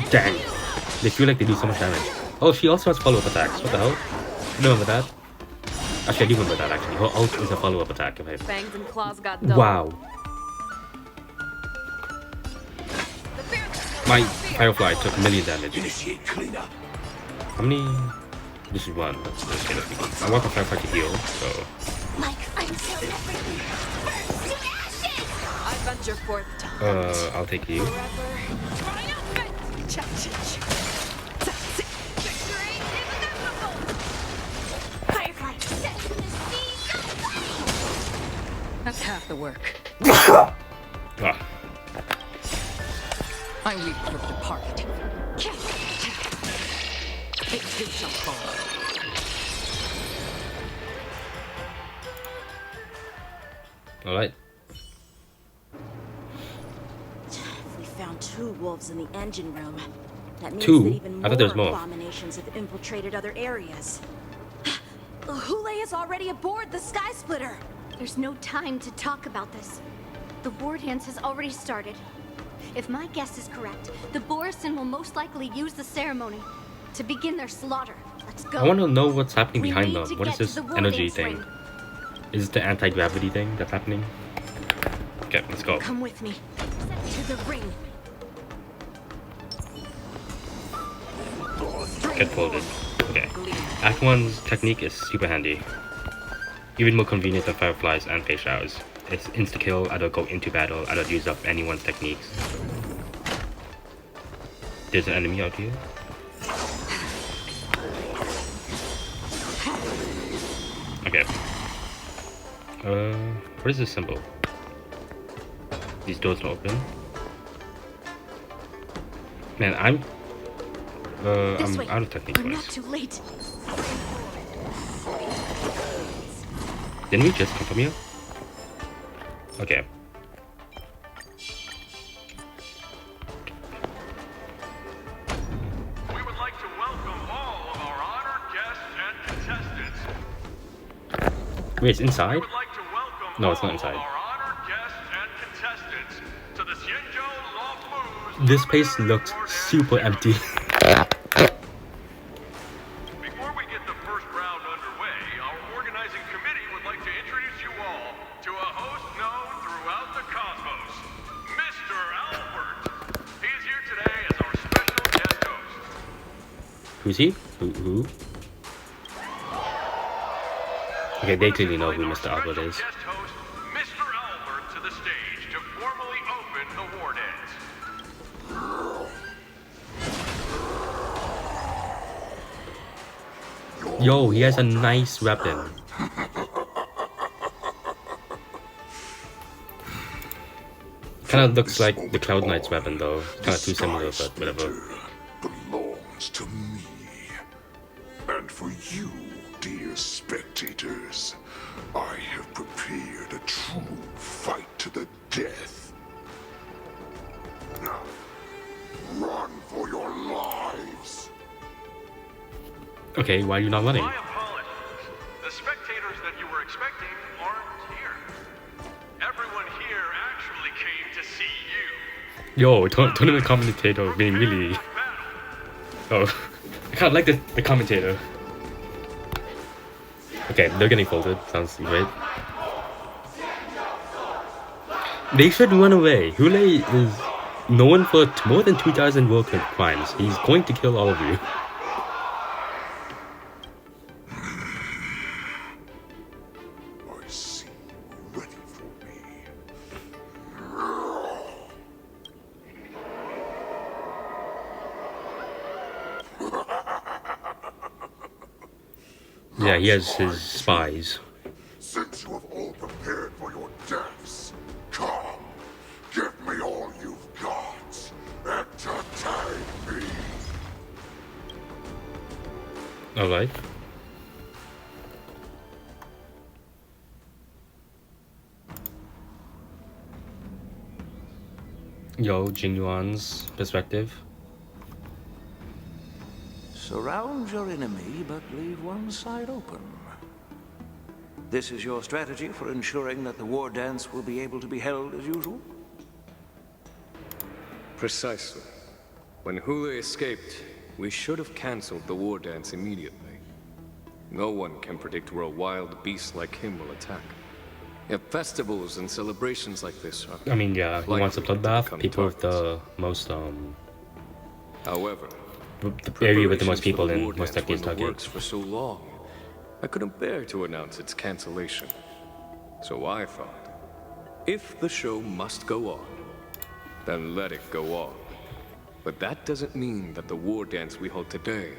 Dang. They feel like they do so much damage. Oh, she also has follow-up attacks. What the hell? Remember that? Actually, I do remember that actually. Her ult is a follow-up attack. Okay.
Fangs and claws got dull.
Wow. My Firefly took a million damage. How many? This is one. Let's get it. I want the Firefly to heal, so.
I venture forth to
I'll take you.
That's half the work.
Ah.
I weep for the departed. It too shall fall.
Alright.
If we found 2 wolves in the engine room, that means
Two?
that even
I
more
thought there was more.
abominations have infiltrated other areas. Hule is already aboard the Sky Splitter.
There's no time to talk about this. The war dance has already started. If my guess is correct, the Borisin will most likely use the ceremony to begin their slaughter. Let's go.
I want to know what's happening
We
behind
need
them.
to
What is
get
this
to the war
energy
dance
thing?
ring.
Is it the anti-gravity thing that's happening? Okay, let's go.
Come with me. To the ring.
Get folded. Okay. Act 1's technique is super handy. Even more convenient than Fireflies and Face Showers. It's insta-kill, I don't go into battle, I don't use up anyone's techniques. There's an enemy out here. Okay. What is this symbol? These doors don't open. Man, I'm out of technique
We're not
points.
too late.
Didn't we just come from here? Okay.
We would like to welcome all of our honored guests and contestants.
Wait, it's inside? No, it's not inside. This place looks super empty.
Before we get the first round underway, our organizing committee would like to introduce you all to a host known throughout the cosmos, Mr. Albert. He is here today as our special guest host.
Who's he? Who? Okay, they clearly know who Mr. Albert is.
Guest host, Mr. Albert, to the stage to formally open the war dance.
Yo, he has a nice weapon. Kind of looks like the Cloud Knight's weapon though. Kind of too similar, but whatever.
Belongs to me. And for you, dear spectators, I have prepared a true fight to the death. Now, run for your lives.
Okay, why are you not running?
My apologies. The spectators that you were expecting aren't here. Everyone here actually came to see you.
Yo, tournament commentator being really... Oh, I kind of like the commentator. Okay, they're getting folded. Sounds great. They should run away. Hule is known for more than 2,000 war crimes. He's going to kill all of you.
I see you ready for me.
Yeah, he has his spies.
Since you have all prepared for your deaths, come, give me all you've got. Entertain me.
Alright. Yo, Jinyuan's perspective.
Surround your enemy, but leave one side open. This is your strategy for ensuring that the war dance will be able to be held as usual?
Precisely. When Hule escaped, we should have cancelled the war dance immediately. No one can predict where a wild beast like him will attack. If festivals and celebrations like this are...
I mean, yeah, he wants a bloodbath. People with the most,
However,
the area with the most people in most
likely
likely target.
works for so long, I couldn't bear to announce its cancellation. So I thought, if the show must go on, then let it go on. But that doesn't mean that the war dance we hold today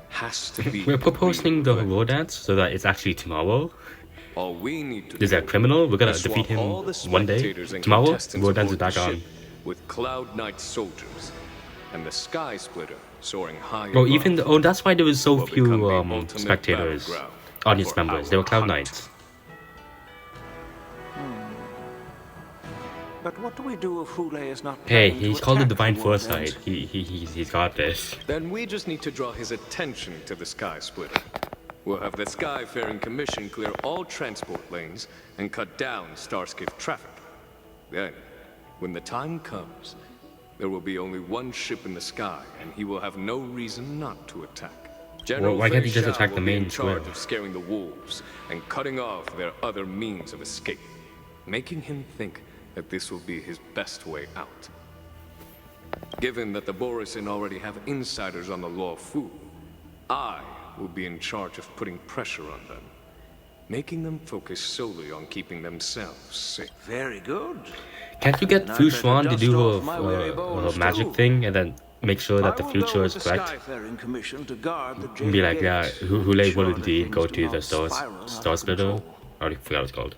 has to be...
We're proposing the war dance so that it's actually tomorrow.
All we need to
Is that criminal? We're gonna defeat him one day. Tomorrow, war dance is back on.
With Cloud Knight soldiers and the Sky Splitter soaring high.
Oh, even the, that's why there was so few spectators, audience members. They were Cloud Knights.
But what do we do if Hule is not...
Hey, he's called the Divine Foresight. He's got this.
Then we just need to draw his attention to the Sky Splitter. We'll have the Skyfaring Commission clear all transport lanes and cut down Starskiff traffic. Then, when the time comes, there will be only one ship in the sky, and he will have no reason not to attack. General
Why can't he just
Fei
attack
Xiao
the
will be
main
in charge
square?
of scaring the wolves and cutting off their other means of escape, making him think that this will be his best way out. Given that the Borisin already have insiders on the Law Fu, I will be in charge of putting pressure on them, making them focus solely on keeping themselves safe.
Very good.
Can't you get Fu Xuan to do a magic thing and then make sure that the future is correct? And be like, yeah, Hule will indeed go to the Star Splitter. I already forgot what it's called.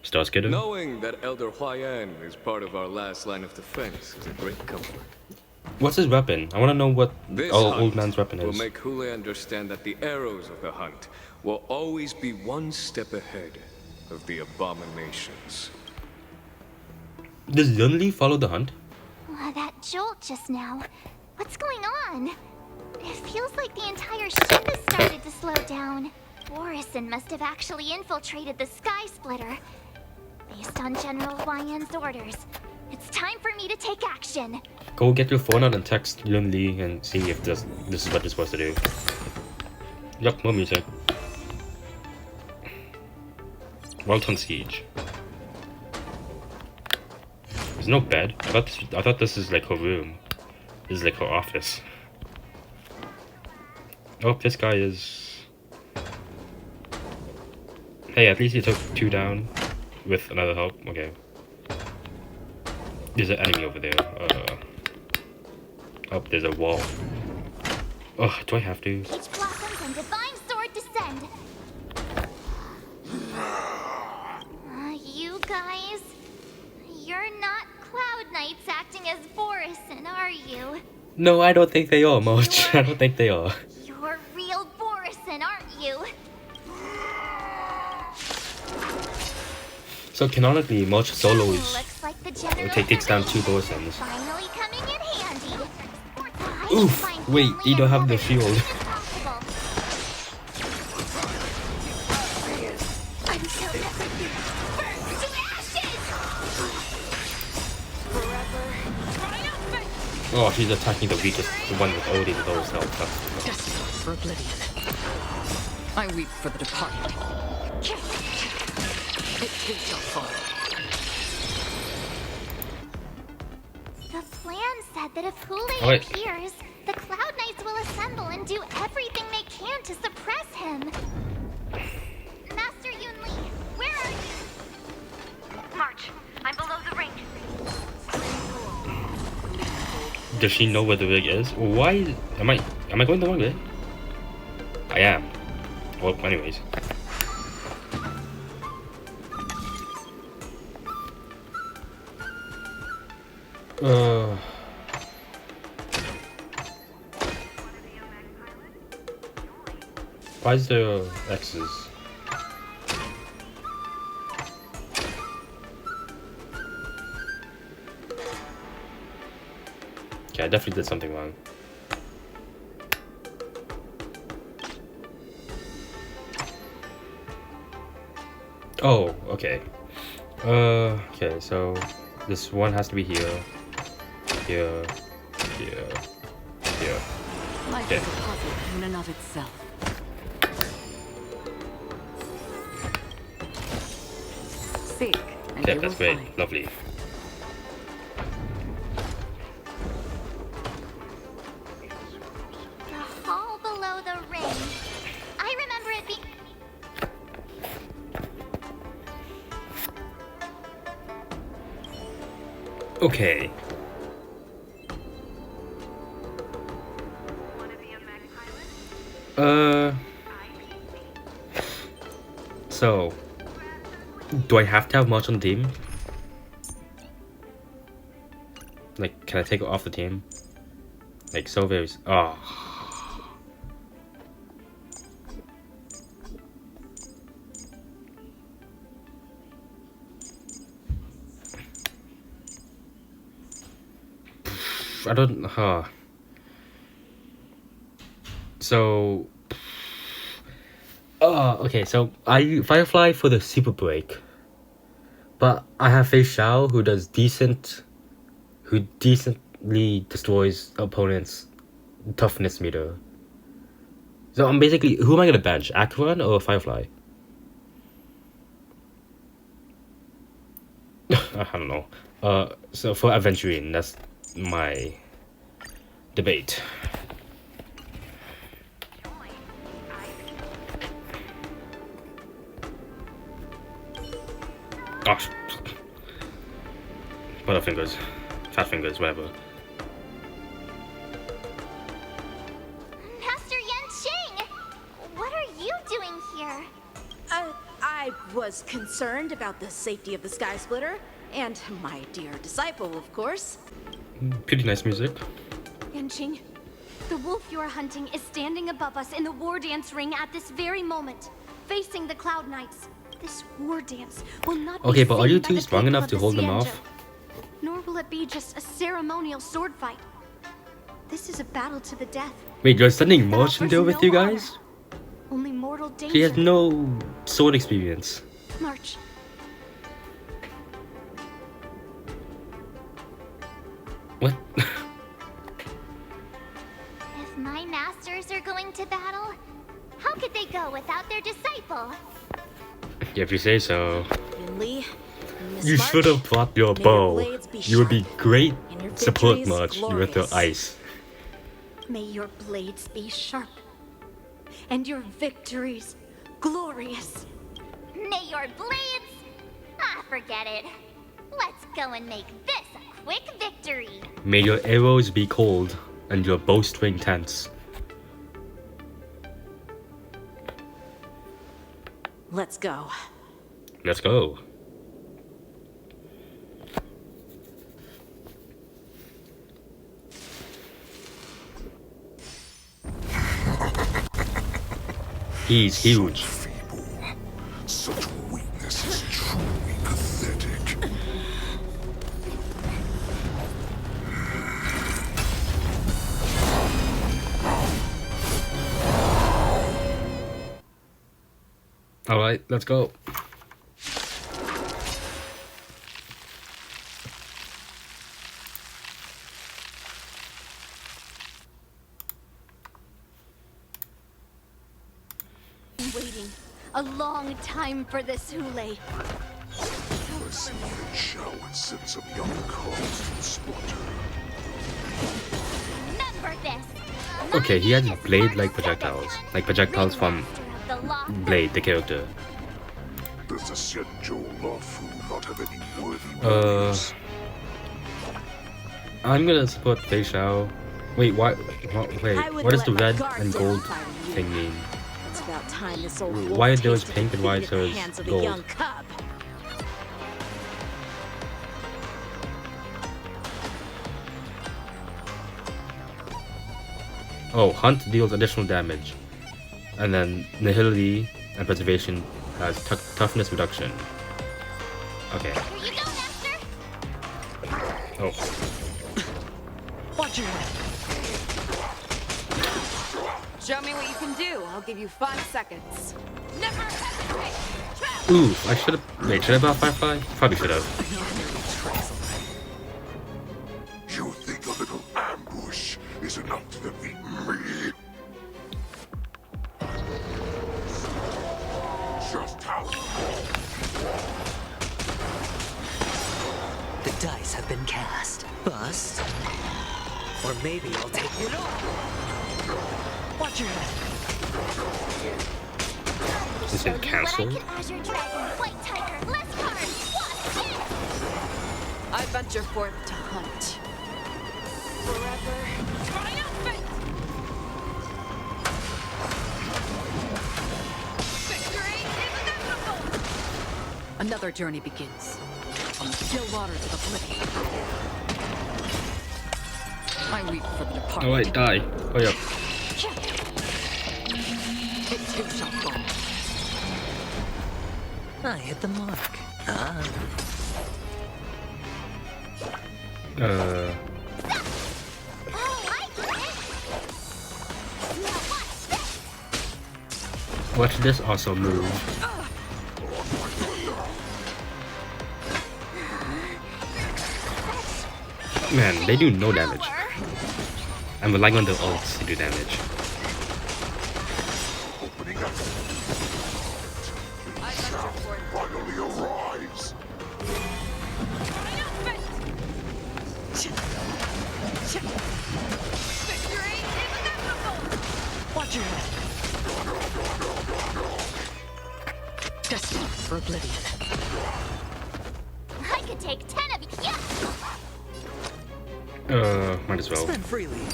Star Skater?
Knowing that Elder Huayan is part of our last line of defense is a great comfort.
What's his weapon? I want to know what
This
old man's weapon
will
is.
make Hule understand that the arrows of the hunt will always be one step ahead of the abominations.
Does Yunli follow the hunt?
That jolt just now. What's going on? It feels like the entire ship has started to slow down. Borison must have actually infiltrated the Sky Splitter. Based on General Huayan's orders, it's time for me to take action.
Go get your phone out and text Yunli and see if this is what you're supposed to do. Yup, more music. Walton Siege. There's no bed. I thought this is like her room. This is like her office. Oh, this guy is... Hey, at least he took 2 down with another help. Okay. There's an enemy over there. Oh, there's a wall. Oh, do I have to?
Peach Blossoms and Divine Sword descend. You guys, you're not Cloud Knights acting as Borison, are you?
No, I don't think they are, March. I don't think they are.
You're real Borison, aren't you?
So canonically, March solo is
Looks like the general
takes down 2 Borisons.
finally coming in handy.
Oof! Wait, you don't have the shield. Oh, she's attacking the weakest, the one with already the lowest health.
Destined for oblivion. I weep for the departed. It is your fault.
The plan said that if Hule
Oh, wait.
appears, the Cloud Knights will assemble and do everything they can to suppress him. Master Yunli, where are you? March, I'm below the ring.
Does she know where the rig is? Why am I going the wrong way? I am. Well, anyways. Why is there X's? Okay, I definitely did something wrong. Oh, okay. Okay, so this one has to be here, here, here, here.
Life
Okay.
is a puzzle in and of itself. Seek, and
Okay,
you
that's
will
great.
find.
Lovely.
The hall below the ring. I remember it being...
Okay. So, do I have to have March on the team? Like, can I take it off the team? Like, so very... Oh. I don't... So... okay, so I Firefly for the super break. But I have Fei Xiao who decently destroys opponents' toughness meter. So I'm basically, who am I gonna bench? Aquan or Firefly? I don't know. So for Aventurine, that's my debate. Gosh. Butterfingers. Fat fingers, whatever.
Master Yanqing! What are you doing here?
I was was concerned about the safety of the Sky Splitter, and my dear disciple, of course.
Pretty nice music.
Yanqing, the wolf you are hunting is standing above us in the war dance ring at this very moment, facing the Cloud Knights. This war dance will not
Okay,
be
but are you
seen by
two
the
strong
people
enough
of
to
the
hold them
Xianzhou,
off?
Nor will it be just a ceremonial sword fight. This is a battle to the death.
Wait, you're sending Merchant there with
no
you guys?
Only mortal danger.
She has no sword experience.
March.
What?
If my masters are going to battle, how could they go without their disciple?
Yeah, if you say so.
Lee,
You should have brought your bow. You would be great
your
support
victories
March with your
glorious.
ice.
May your blades be sharp, and your victories glorious.
May your blades... Ah, forget it. Let's go and make this a quick victory.
May your arrows be cold and your bowstring tense.
Let's go.
Let's go. He's huge.
Such weakness is truly pathetic.
Alright, let's go.
Waiting a long time for this Hule.
Let's see if they showered send some young cubs to the slaughter.
Remember this.
Okay, he has blade-like projectiles. Like projectiles from Blade, the character.
Does the Xianzhou Lawfu not have any worthy
Uh... I'm gonna support Fei Xiao. Wait, why? Wait, what does the red and gold thing mean?
It's about time this old wolf
Why are those
tasted
pink and why
defeat at the
is
hands of a
gold?
young cub.
Oh, Hunt deals additional damage. And then Nihility and Preservation has toughness reduction. Okay.
Here you go, Master.
Oh.
Watch your head. Show me what you can do. I'll give you 5 seconds. Never hesitate.
Ooh, I should have. Wait, should I buy Firefly? Probably should have.
You think a little ambush is enough to defeat me? Just how?
The dice have been cast. Bust. Or maybe I'll take it all. Watch your head.
Is it cancelled?
Azure Dragon, White Tiger, less cards. Watch it.
I venture forth to hunt. Forever triumphant! Victory is inevitable! Another journey begins. On the still waters of oblivion. I weep for the departed.
Alright, die. Hurry up.
It too shall fall.
I hit the mark. Ah.
Watch this also move. Man, they do no damage. I'm relying on the ults to do damage.
Finally arrives.
Victory is inevitable! Watch your head. Destined for oblivion.
I could take 10 of you.
Might as well.
Spend freely.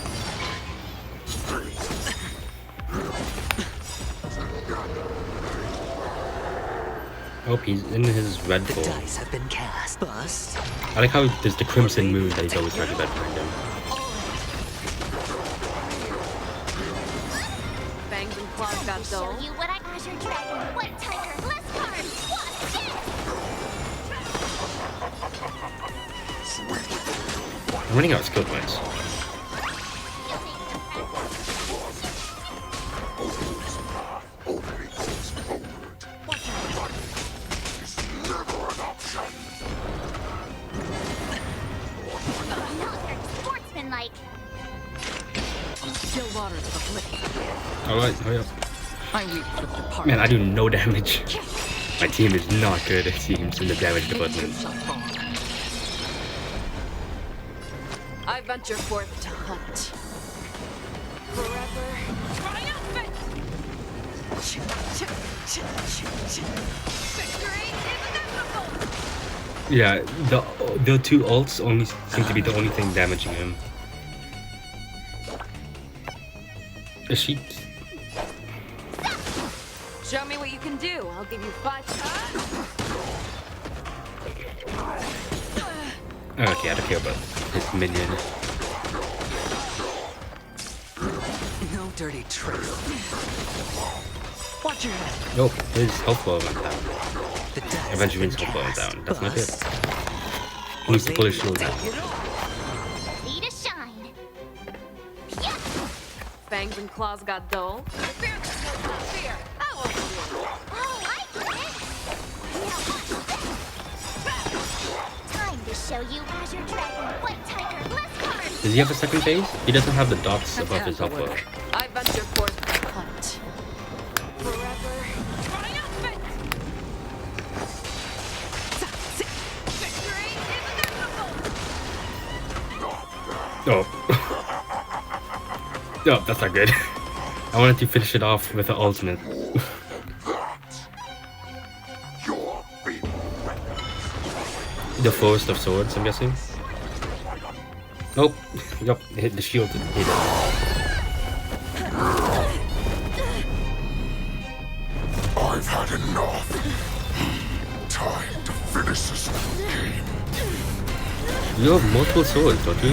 Oh, he's in his red
The
ball.
dice have been cast. Bust.
I like how there's the crimson moon that he's always talking about behind him.
Fangs and claws got dull.
Show you what I Azure Dragon, White Tiger, Bliss Card,
I'm running out of skill points.
Sportsman-like.
Still waters of bliss.
Alright, hurry up.
I weep for the part.
Man, I do no damage. My team is not good, it seems, in the damage department.
I venture forth to hunt. Forever triumphant! Victory is inevitable!
Yeah, the two ults only seem to be the only thing damaging him. Is she?
Show me what you can do. I'll give you 5
Okay, I don't care about his minion.
No dirty tricks. Watch your head.
Nope, his health bar went down.
The dice
Eventually his
have
health bar
been
went
cast.
down. That's not
Bust.
it. He needs to pull his shield down.
Ready to shine.
Fangs and claws got dull. Fear that knows not fear. That won't do.
Oh, I get it. Now watch this. Time to show you Azure Dragon, White Tiger, Bliss Card.
Does he have a second phase? He doesn't have the dots above his health bar.
I venture forth to hunt. Forever triumphant! Victory is inevitable!
Oh. Oh, that's not good. I wanted to finish it off with an ultimate. The Forest of Swords, I'm guessing. Nope. Yep, hit the shield. Hit it.
I've had enough. Time to finish this game.
You have multiple swords, don't you?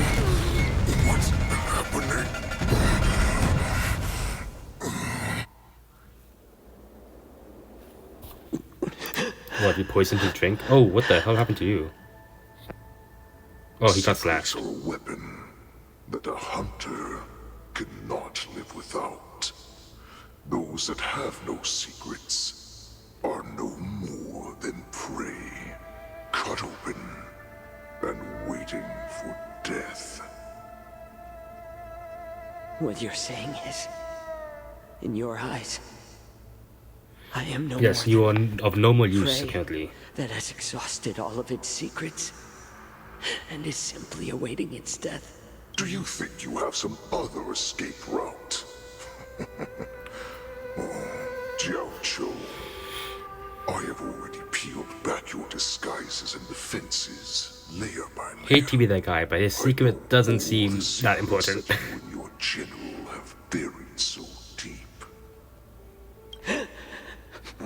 What's happening?
What, you poisoned his drink? Oh, what the hell happened to you? Oh, he got slashed.
Are a weapon that a hunter cannot live without. Those that have no secrets are no more than prey, cut open and waiting for death.
What you're saying is, in your eyes, I am no
Yes,
more
you are
than
of no more use,
prey
apparently.
that has exhausted all of its secrets and is simply awaiting its death.
Do you think you have some other escape route? Oh, Jiaoqiu, I have already peeled back your disguises and defenses, layer by layer.
Hate to be that guy, but his secret doesn't seem that important.
You and your general have buried so deep.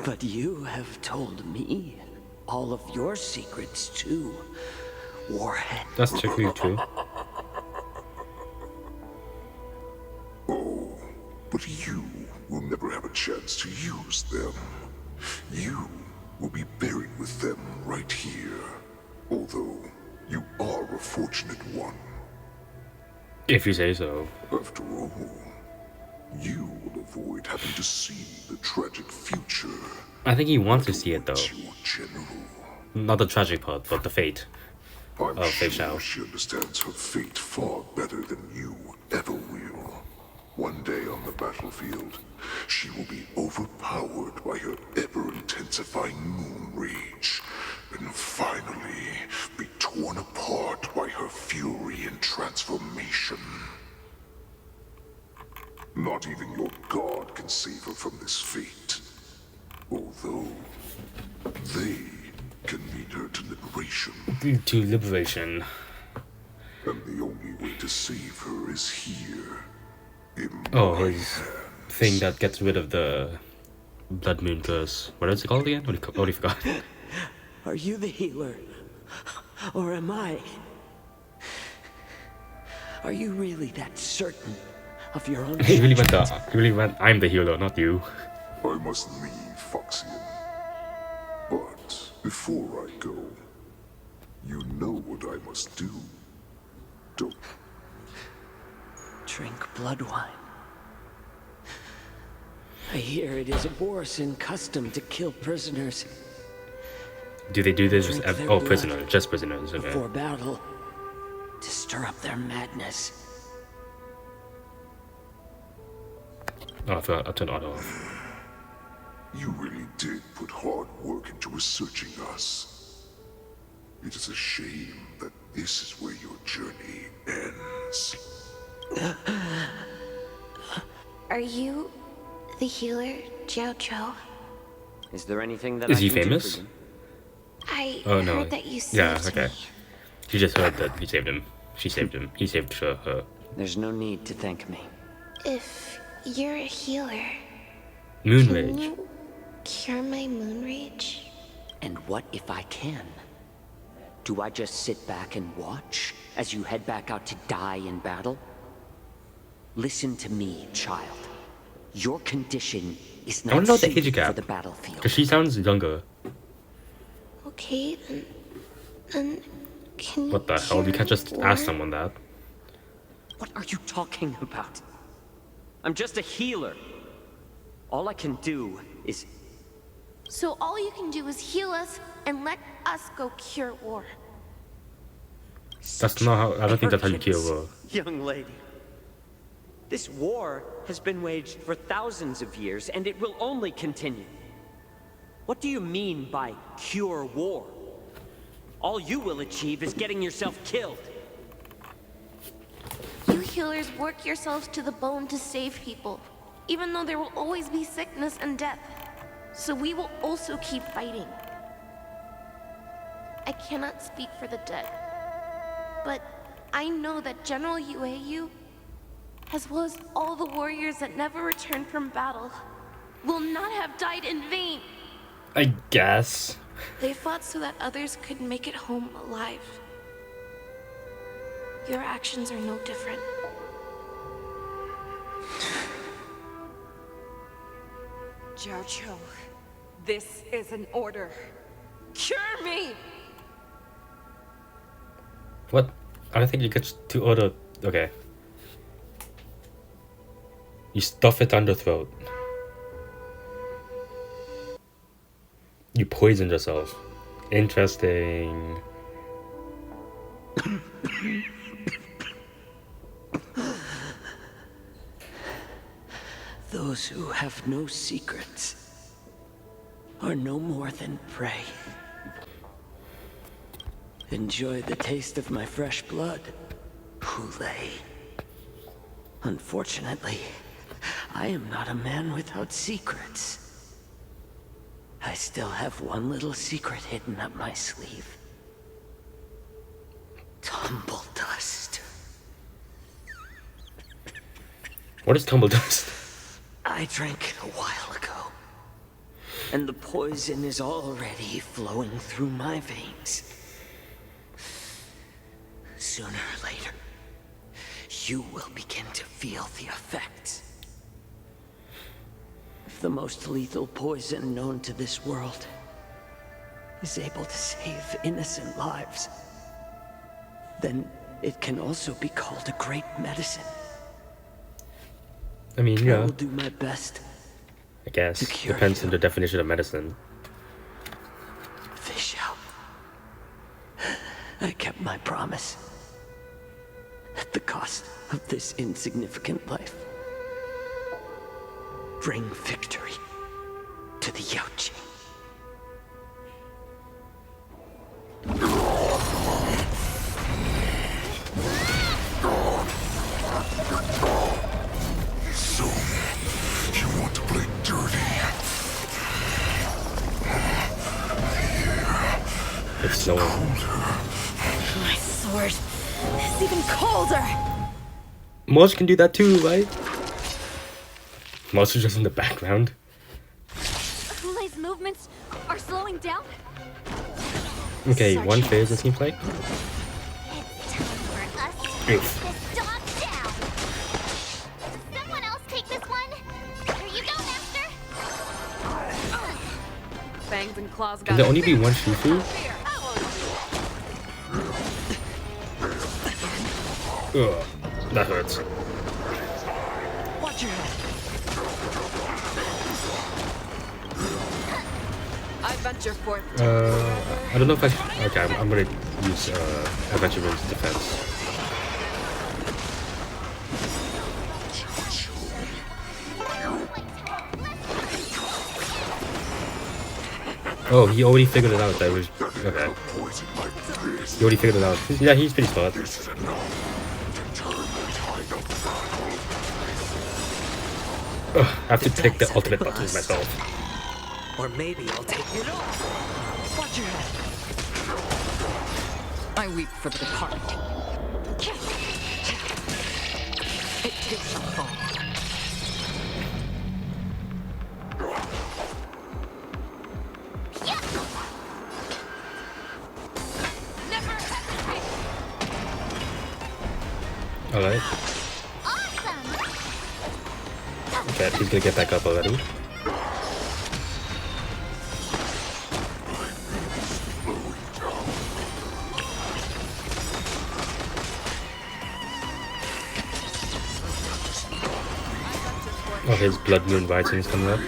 But you have told me all of your secrets too, Warhead.
That's technically true.
Oh, but you will never have a chance to use them. You will be buried with them right here. Although, you are a fortunate one.
If you say so.
After all, you will avoid having to see the tragic future.
I think he wants to see it though.
Your general.
Not the tragic part, but the fate
I'm
of Fei
sure
Xiao.
she understands her fate far better than you ever will. One day on the battlefield, she will be overpowered by her ever-intensifying moon rage, and finally be torn apart by her fury and transformation. Not even your god can save her from this fate. Although, they can lead her to liberation.
To liberation.
And the only way to save her is here. In
Oh,
my
his thing that gets rid of the Blood Moon Curse. What is it called again? Already forgot.
Are you the healer? Or am I? Are you really that certain of your own?
He really went, I'm the healer, not you.
I must leave, Foxian. But before I go, you know what I must do. Don't
drink blood wine. I hear it is a Borisin custom to kill prisoners.
Do they do this with prisoners? Just prisoners, okay.
Before battle, to stir up their madness.
Oh, I forgot, I'll turn auto off.
You really did put hard work into researching us. It is a shame that this is where your journey ends.
Are you the healer, Jiao?
Is there anything that
is
I
he
can
famous?
do for you?
I
oh, no.
heard that you saved
yeah, okay.
me.
She just heard that he saved him. She saved him. He saved her.
There's no need to thank me.
If you're a healer,
Moon
can
rage.
you cure my moon rage?
And what if I can? Do I just sit back and watch as you head back out to die in battle? Listen to me, child. Your condition is
I want
not
to know the age
suited
gap.
for the battlefield.
Because she sounds younger.
Okay, then can
What the hell? You can't just ask someone that.
What are you talking about? I'm just a healer. All I can do is...
So all you can do is heal us and let us go cure war.
That's not how... I don't think that's how you kill war.
Young lady. This war has been waged for thousands of years, and it will only continue. What do you mean by cure war? All you will achieve is getting yourself killed.
You healers work yourselves to the bone to save people, even though there will always be sickness and death. So we will also keep fighting. I cannot speak for the dead, but I know that General Yueyu, as well as all the warriors that never returned from battle, will not have died in vain.
I guess.
They fought so that others could make it home alive. Your actions are no different.
Jiao, this is an order. Cure me!
What? I don't think you get to order... Okay. You stuff it down the throat. You poisoned yourself. Interesting.
Those who have no secrets are no more than prey. Enjoy the taste of my fresh blood, Hulei. Unfortunately, I am not a man without secrets. I still have one little secret hidden up my sleeve. Tumble dust.
What is tumble dust?
I drank it a while ago, and the poison is already flowing through my veins. Sooner or later, you will begin to feel the effects. If the most lethal poison known to this world is able to save innocent lives, then it can also be called a great medicine.
I mean, yeah.
I will do my best.
I guess. Depends on the definition of medicine.
Fish out. I kept my promise. At the cost of this insignificant life. Bring victory to the Yaoqing.
So, you want to play dirty?
It's snowing.
My sword is even colder.
Moz can do that too, right? Moz is just in the background.
Its movements are slowing down.
Okay, one phase it seems like.
It's time for us to
Oof.
take this dog down. Someone else take this one. Here you go, Master.
Fangs and claws
Can
got
there only be one Shifu? Ugh, that hurts.
Watch your head.
I venture forth.
I don't know if I should. Okay, I'm gonna use Adventureman's defense. Oh, he already figured it out. That was okay. He already figured it out. Yeah, he's pretty smart. Ugh, I have to pick the ultimate buttons myself.
Or maybe I'll take it off. Watch your head.
I weep for the departed.
It too shall fall.
Alright. Okay, he's gonna get back up already. Oh, his Blood Moon Rising is coming up.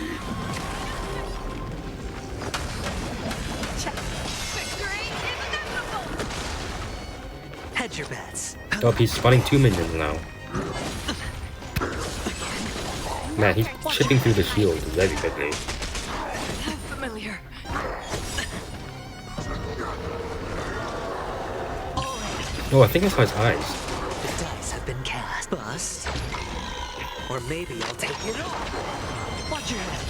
Hedge your bets.
Oh, he's spawning 2 minions now. Man, he's chipping through the shield very quickly.
Familiar.
Oh, I think I saw his eyes.
The dice have been cast. Bust. Or maybe I'll take it off. Watch your head.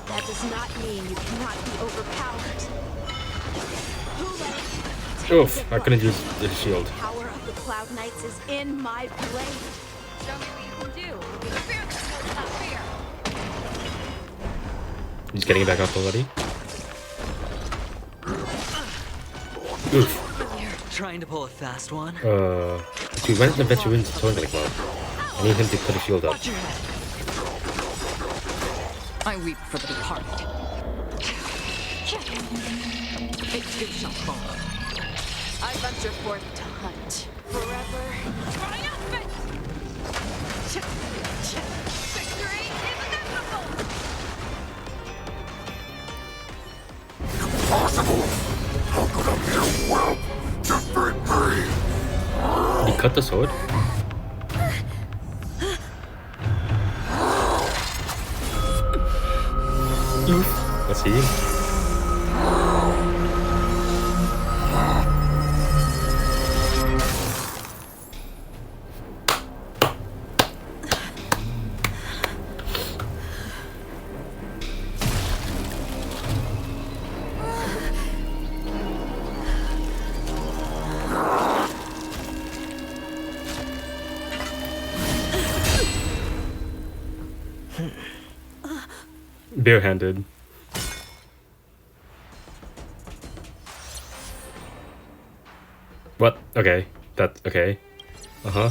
That does not mean you cannot be overpowered.
Oof, I couldn't use the shield.
The power of the Cloud Knights is in my blade.
Show me what you can do. Fear the sword without fear.
He's getting back up already. Oof.
Trying to pull a fast one.
Dude, when is the veteran's turn gonna come out? I need him to put a shield up.
I weep for the departed.
It too shall fall. I venture forth to hunt. Forever. Triumphant! Victory is inevitable!
Impossible! How could a mere whelp defeat me?
Did he cut the sword? Oof. Let's see. Barehanded. What? Okay. That's okay. Uh-huh.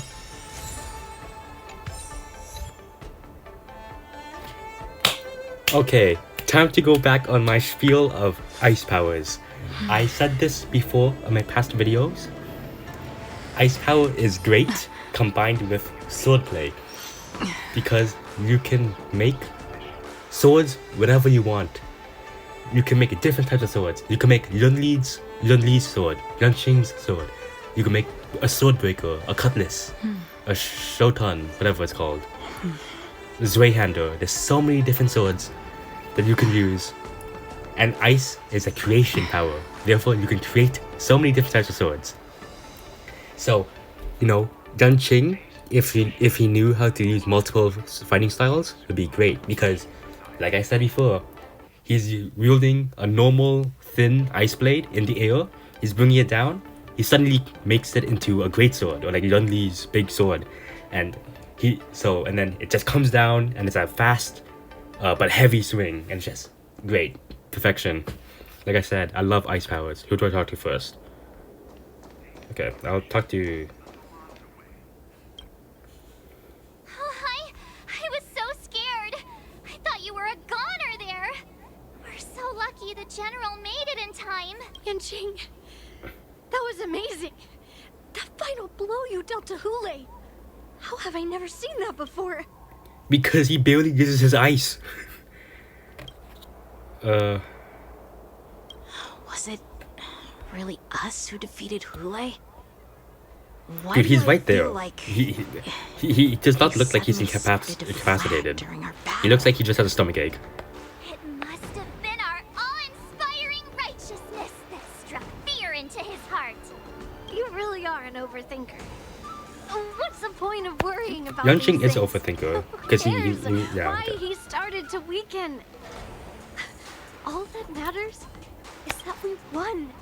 Okay, time to go back on my spiel of ice powers. I said this before in my past videos. Ice power is great combined with swordplay because you can make swords whatever you want. You can make different types of swords. You can make Yunli's sword, Yunqing's sword. You can make a sword breaker, a cutlass, a shoton, whatever it's called. Zweihander. There's so many different swords that you can use. And ice is a creation power. Therefore, you can create so many different types of swords. So, you know, Yunqing, if he knew how to use multiple fighting styles, would be great because, like I said before, he's wielding a normal thin ice blade in the air. He's bringing it down. he suddenly makes it into a great sword, or like Yun Li's big sword, and then it just comes down and it's a fast but heavy swing, and it's just great perfection. Like I said, I love ice powers. Who do I talk to first? Okay, I'll talk to.
Oh, I was so scared. I thought you were a goner there. We're so lucky the general made it in time.
Yanqing, that was amazing. That final blow you dealt to Hule. How have I never seen that before?
Because he barely uses his ice.
Was it really us who defeated Hule? Why
Dude, he's
do I
right there.
feel like
He does not look like he's incapacitated. He looks like he just has a stomach ache.
It must have been our awe-inspiring righteousness that struck fear into his heart.
You really are an overthinker. What's the point of worrying about
Yanqing
these
is an
things?
overthinker because he yeah.
Why he started to weaken. All that matters is that we won.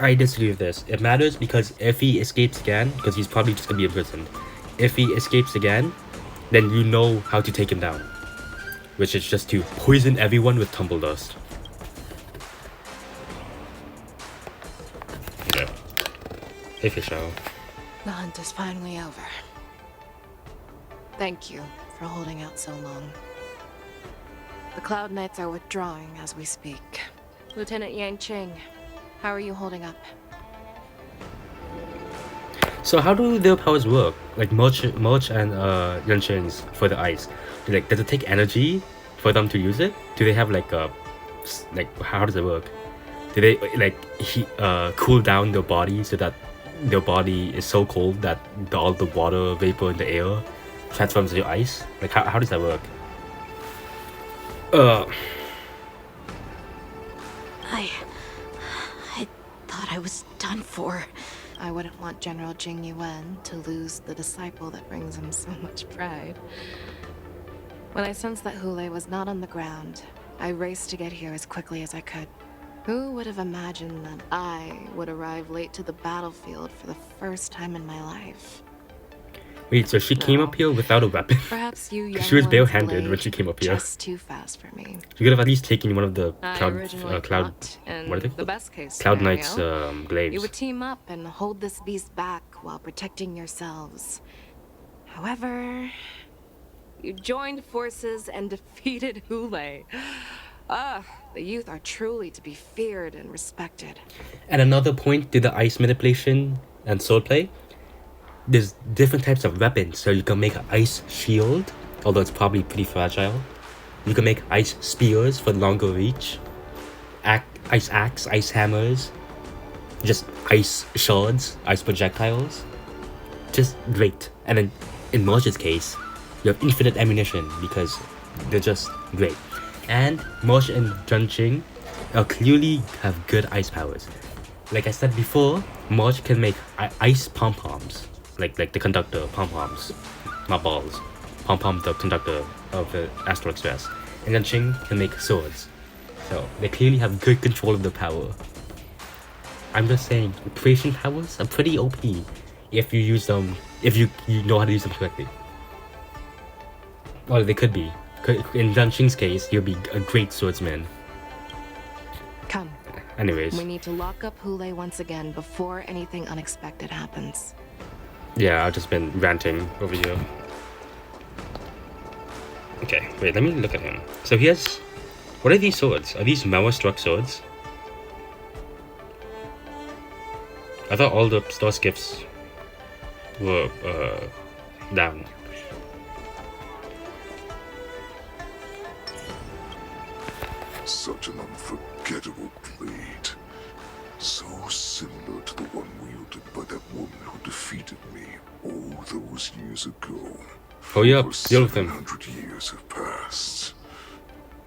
I disagree with this. It matters because if he escapes again, because he's probably just gonna be imprisoned, if he escapes again, then you know how to take him down, which is just to poison everyone with tumble dust. Okay. Hey, Fischl.
The hunt is finally over. Thank you for holding out so long. The Cloud Knights are withdrawing as we speak. Lieutenant Yanqing, how are you holding up?
So how do their powers work? Like Merch and Yanqing's for the ice. Does it take energy for them to use it? Do they have how does it work? Do they cool down their body so that their body is so cold that all the water vapor in the air transforms into ice? Like how does that work?
I thought I was done for.
I wouldn't want General Jing Yuan to lose the disciple that brings him so much pride. When I sensed that Hule was not on the ground, I raced to get here as quickly as I could. Who would have imagined that I would arrive late to the battlefield for the first time in my life?
Wait, so she came up here without a weapon?
Perhaps you young
She was
ones
barehanded when she
blade
came up here.
Just too fast for me.
You could have at least taken one of the
I
cloud
originally
cloud
thought, in
what are they
the
called?
best case
Cloud
scenario,
Knight's glaives.
You would team up and hold this beast back while protecting yourselves. However, you joined forces and defeated Hule. The youth are truly to be feared and respected.
And another point to the ice manipulation and swordplay. There's different types of weapons, so you can make an ice shield, although it's probably pretty fragile. You can make ice spears for longer reach, ice axe, ice hammers, just ice shards, ice projectiles. Just great. And then in Merch's case, you have infinite ammunition because they're just great. And Merch and Yanqing clearly have good ice powers. Like I said before, Merch can make ice pom-poms. Like the conductor pom-poms, not balls. Pom-pom, the conductor of the Astral Express. And Yanqing can make swords. So they clearly have good control of the power. I'm just saying, creation powers are pretty OP if you use them, if you know how to use them correctly. Well, they could be. In Yanqing's case, he'll be a great swordsman.
Come.
Anyways.
We need to lock up Hule once again before anything unexpected happens.
Yeah, I've just been ranting over here. Okay, wait, let me look at him. So he has... What are these swords? Are these Mawa-struck swords? I thought all the star skiffs were down.
Such an unforgettable blade. So similar to the one wielded by that woman who defeated me all those years ago.
Oh yeah,
Over
deal with him.
700 years have passed.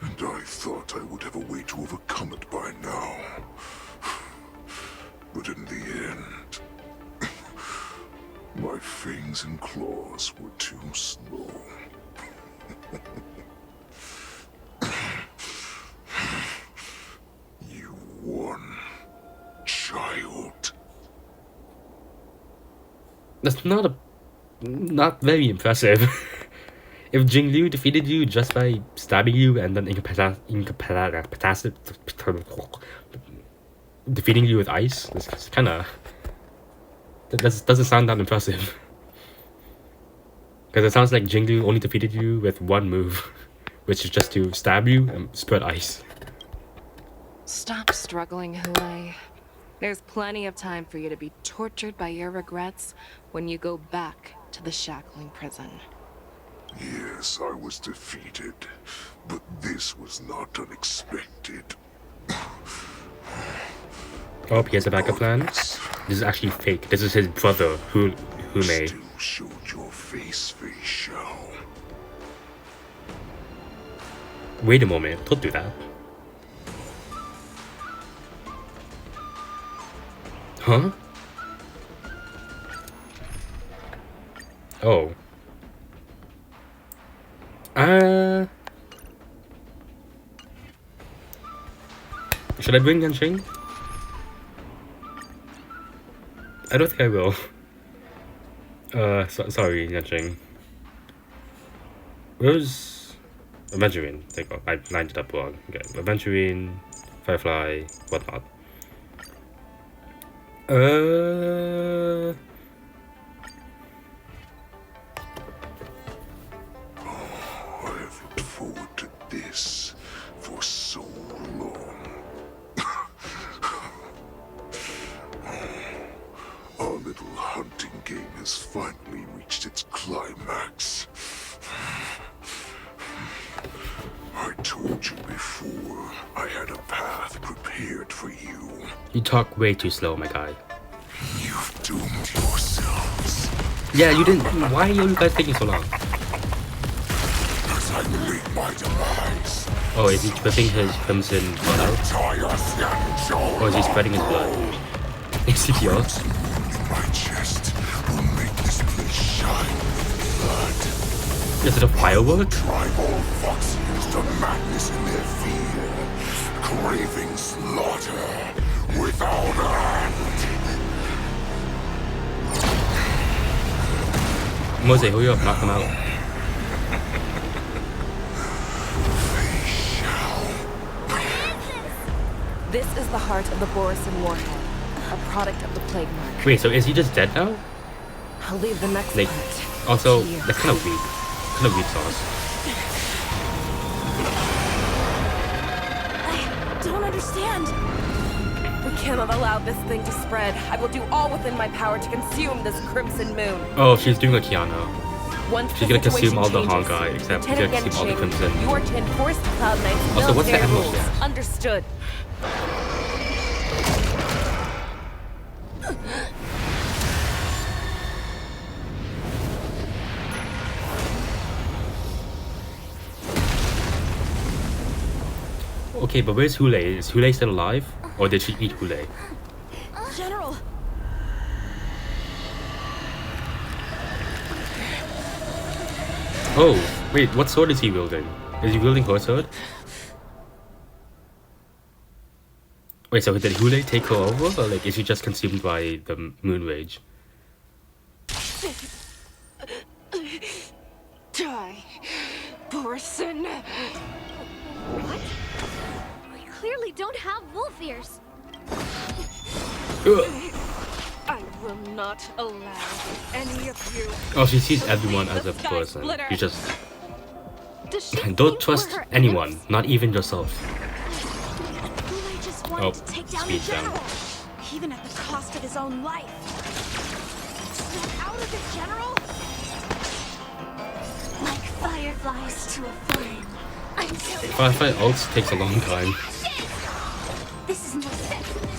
And I thought I would have a way to overcome it by now. But in the end, my fangs and claws were too slow. You won, child.
That's not very impressive. If Jinglu defeated you just by stabbing you and then defeating you with ice, it's kind of that doesn't sound that impressive. Because it sounds like Jinglu only defeated you with one move, which is just to stab you and spread ice.
Stop struggling, Hule. There's plenty of time for you to be tortured by your regrets when you go back to the shackling prison.
Yes, I was defeated, but this was not unexpected.
Oh, he has a backup plan? This is actually fake. This is his brother, Hule.
Still showed your face, Fei Xiao.
Wait a moment, don't do that. Huh? Oh. Should I bring Yanqing? I don't think I will. Sorry, Yanqing. Where's Aventurine? There you go. I lined it up wrong. Okay, Aventurine, Firefly, whatnot.
I have looked forward to this for so long. Our little hunting game has finally reached its climax. I told you before, I had a path prepared for you.
You talk way too slow, my guy.
You've doomed yourselves.
Yeah, you didn't. Why are you guys taking so long?
As I meet my demise.
Oh, is he dripping his crimson blood out? Or is he spreading his blood? Is he yours?
My chest will make this place shine with blood.
Is it a firework?
Drive all Foxians to madness in their fear, craving slaughter without end.
Mose, hurry up, knock him out.
This is the heart of the Borisin warhead, a product of the plague mark.
Wait, so is he just dead now?
I'll leave the next
Like,
part.
also, that's kind of weak. Kind of weak sauce.
I don't understand. We cannot allow this thing to spread. I will do all within my power to consume this crimson moon.
Oh, she's doing a Kiana.
Once
She's gonna consume all the Honkai, except she's gonna consume all the crimson.
You are to enforce the Cloud Knight's
Also, what's the
military
animal
rules.
stash?
Understood.
Okay, but where's Hule? Is Hule still alive? Or did she eat Hule?
General!
Oh, wait, what sword is he wielding? Is he wielding her sword? Wait, so did Hule take her over? Or like, is she just consumed by the moon rage?
Die, Borisin.
What? We clearly don't have wolf ears.
I will not allow any of you.
Oh, she sees everyone as a person. You just don't trust anyone, not even yourself.
Hule just wanted
Oh,
to take down the
speed down.
general, even at the cost of his own life. Snap out of it, General!
Like fireflies to a flame. Until
Firefly ults takes a long time.
this is no sense in this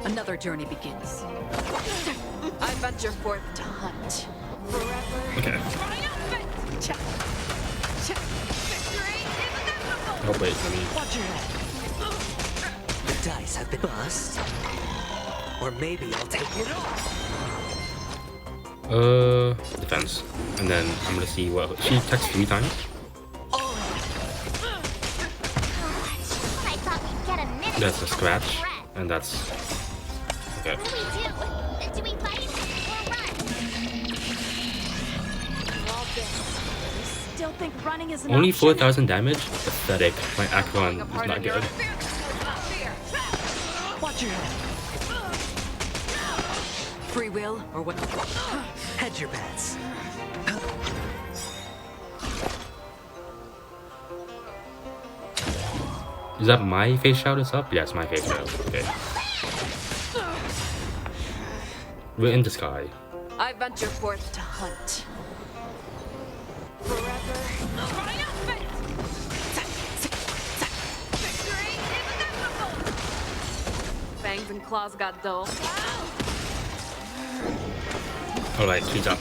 Another journey begins.
I venture forth to hunt. Forever.
Okay. Oh wait, let me.
Watch your head. The dice have been bust. Or maybe I'll take it off.
Defense. And then I'm gonna see what she attacks 3 times.
I thought we'd get a minute.
That's a scratch. And that's Okay.
What do we do? Do we fight or run?
We're all dead. You still think running is an
Only
option?
4,000 damage? Pathetic. My Aquan is not good.
Watch your head. Free will or what? Hedge your bets.
Is that my face shout is up? Yeah, it's my face shout. Okay. We're in the sky.
I venture forth to hunt. Fangs and claws got dull.
Alright, she's up.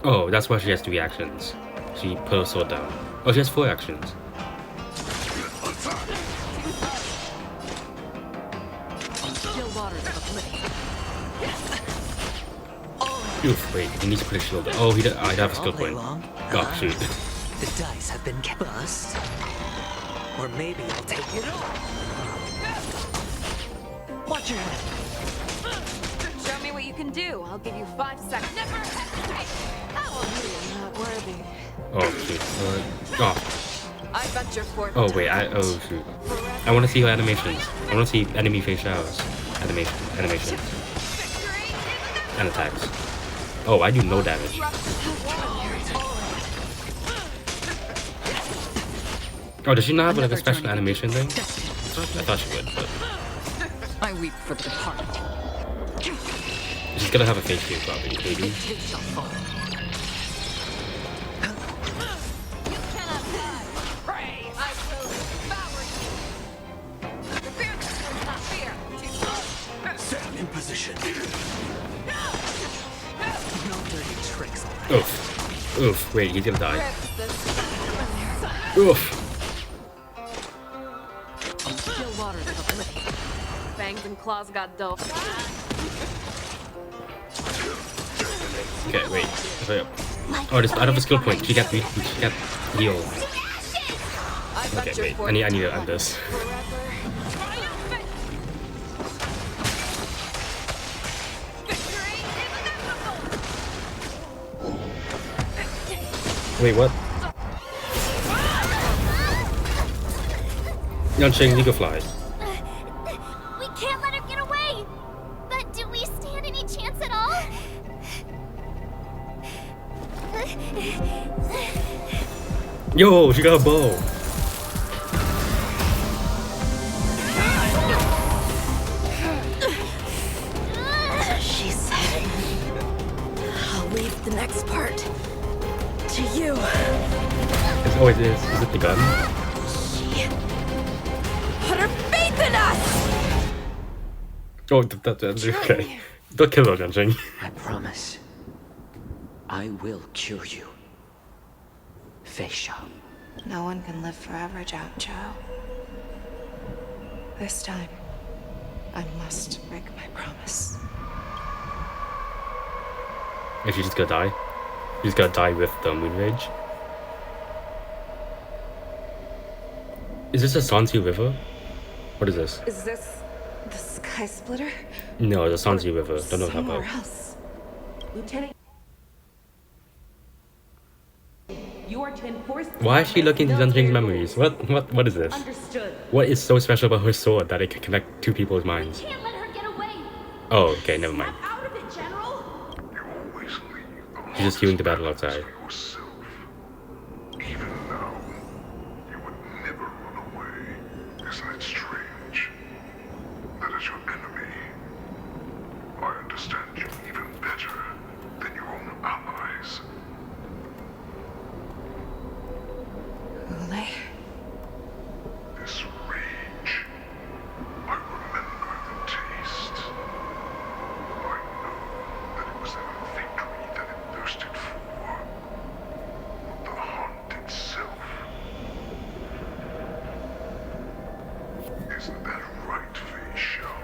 Oh, that's why she has 3 actions. She put her sword down. Oh, she has 4 actions. Oof, wait, he needs to put a shield. Oh, he I'd have a skill point. Oh, shoot.
The dice have been bust. Or maybe I'll take it all. Watch your head.
Show me what you can do. I'll give you 5 seconds. Never hesitate. How are you not worthy?
Oh, shoot. Oh.
I venture forth.
Oh, wait, oh, shoot. I want to see her animations. I want to see enemy face showers. Animations. And attacks. Oh, I do no damage. Oh, does she not have like a special animation thing? I thought she would, but
I weep for the departed.
she's gonna have a face shield probably, maybe.
Stand in position. No dirty tricks.
Oof. Oof. Wait, he's gonna die. Oof.
Still water to the lip. Fangs and claws got dull.
Okay, wait. Oh, this out of a skill point. She got heal. Okay, wait. I need to end this. Wait, what? Yanqing, you can fly.
We can't let her get away! But do we stand any chance at all?
Yo, she got a bow.
She said, I'll leave the next part to you.
Oh, is it the gun?
She put her faith in us!
Oh, that's okay. Don't kill her, Yanqing.
I promise. I will cure you. Fei Shao.
No one can live forever, Zhao Zhao. This time, I must break my promise.
Is she just gonna die? She's gonna die with the Moon Rage? Is this a Sanzi River? What is this?
Is this the Sky Splitter?
No, the Sanzi River. Don't know how
Somewhere
about.
else. Lieutenant,
you are to enforce.
Why is she looking into Yanqing's memories? What is this?
Understood.
What is so special about her sword that it can connect 2 people's minds?
Can't let her get away!
Oh, okay, never mind.
Out of it, General!
She's just healing the battle outside.
Even now, you would never run away. Isn't it strange? That is your enemy. I understand you even better than your own allies.
Ule.
This rage, I remember the taste. I know that it was their victory that it thirsted for. The hunt itself. Isn't that right, Fei Shao?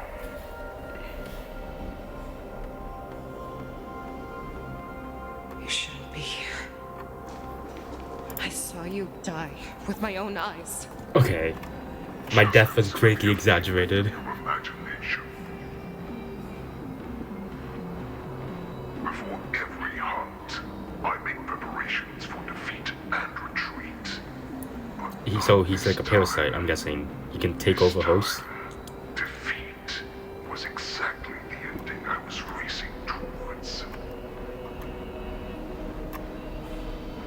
You shouldn't be here. I saw you die with my own eyes.
Okay. My death was greatly exaggerated.
Imagination. Before every hunt, I make preparations for defeat and retreat.
So he's like a parasite, I'm guessing. He can take over hosts.
Defeat was exactly the ending I was racing towards.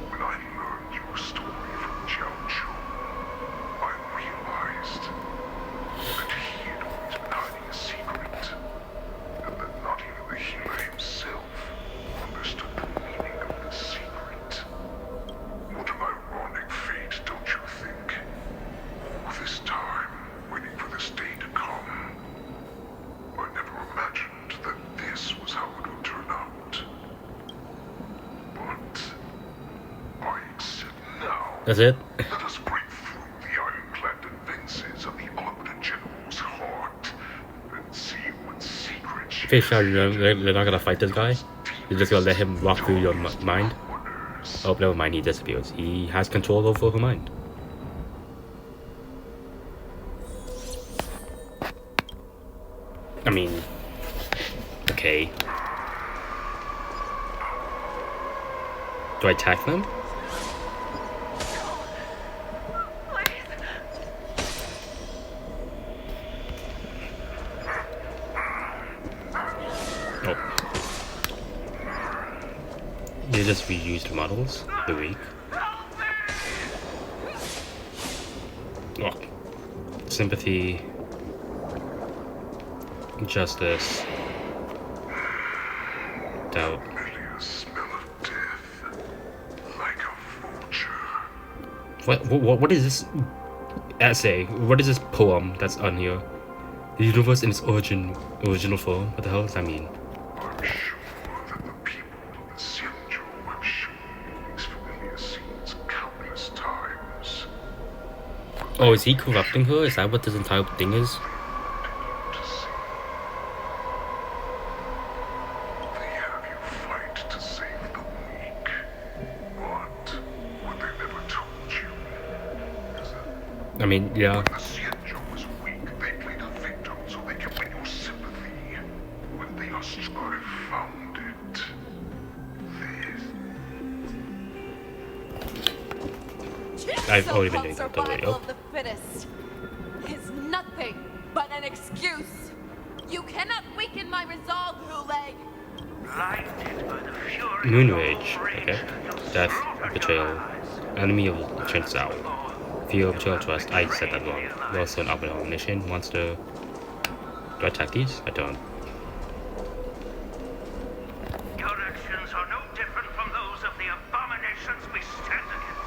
When I learned your story from Jiao, I realized that he had always been hiding a secret, and that not even the healer himself understood the meaning of the secret. What an ironic fate, don't you think? All this time, waiting for this day to come. I never imagined that this was how it would turn out. But I accept now.
That's it?
Let us break through the ironclad defenses of the Omnipotent General's heart and see what secret she
Fish out, they're not gonna fight this guy? You're just gonna let him walk through your mind? Oh, never mind, he disappears. He has control over her mind. I mean, okay. Do I attack them? Oh. They just reused models? The weak. Oh. Sympathy. Justice. Doubt. What is this essay? What is this poem that's on here? The universe in its original form? What the hell does that mean?
I'm sure that the people of the Xianzhou have shown these familiar scenes countless times.
Oh, is he corrupting her? Is that what this entire thing is?
They have you fight to save the weak. But what they never told you is that
I mean, yeah.
when the Xianzhou was weak, they played a victim so they can win your sympathy. When they are strong, I found it.
I've already been doing that,
Survival
don't worry.
of the fittest is nothing but an excuse. You cannot weaken my resolve, Hule.
Moon Rage, okay. Death, Betrayal, Enemy of Chen Sao. Fear of Betrayal, Trust, I said that wrong. Also an Abomination, Monster. Do I attack these? I don't.
Your actions are no different from those of the abominations we stand against.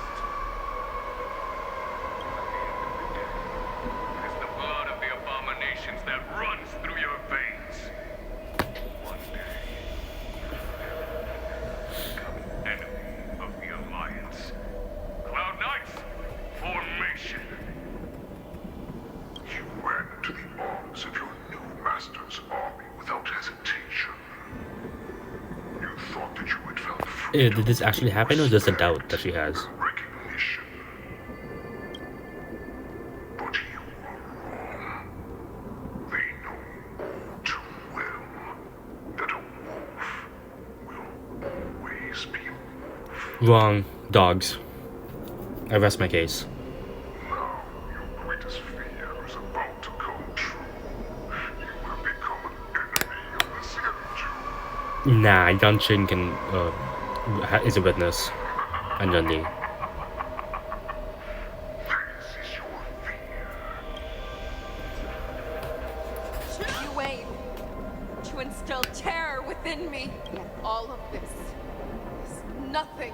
It is the blood of the abominations that runs through your veins. One day, enemy of the Alliance. Cloud Knights, formation.
You ran into the arms of your new master's army without hesitation. You thought that you had found freedom.
Did this actually happen or just a doubt that she has?
Recognition. But you are wrong. They know all too well that a wolf will always be a wolf.
Wrong. Dogs. I rest my case.
Now your greatest fear is about to come true. You have become an enemy of the Xianzhou.
Nah, Yanshin can, is a witness. And Yunli.
You aim to instill terror within me. Yet all of this is nothing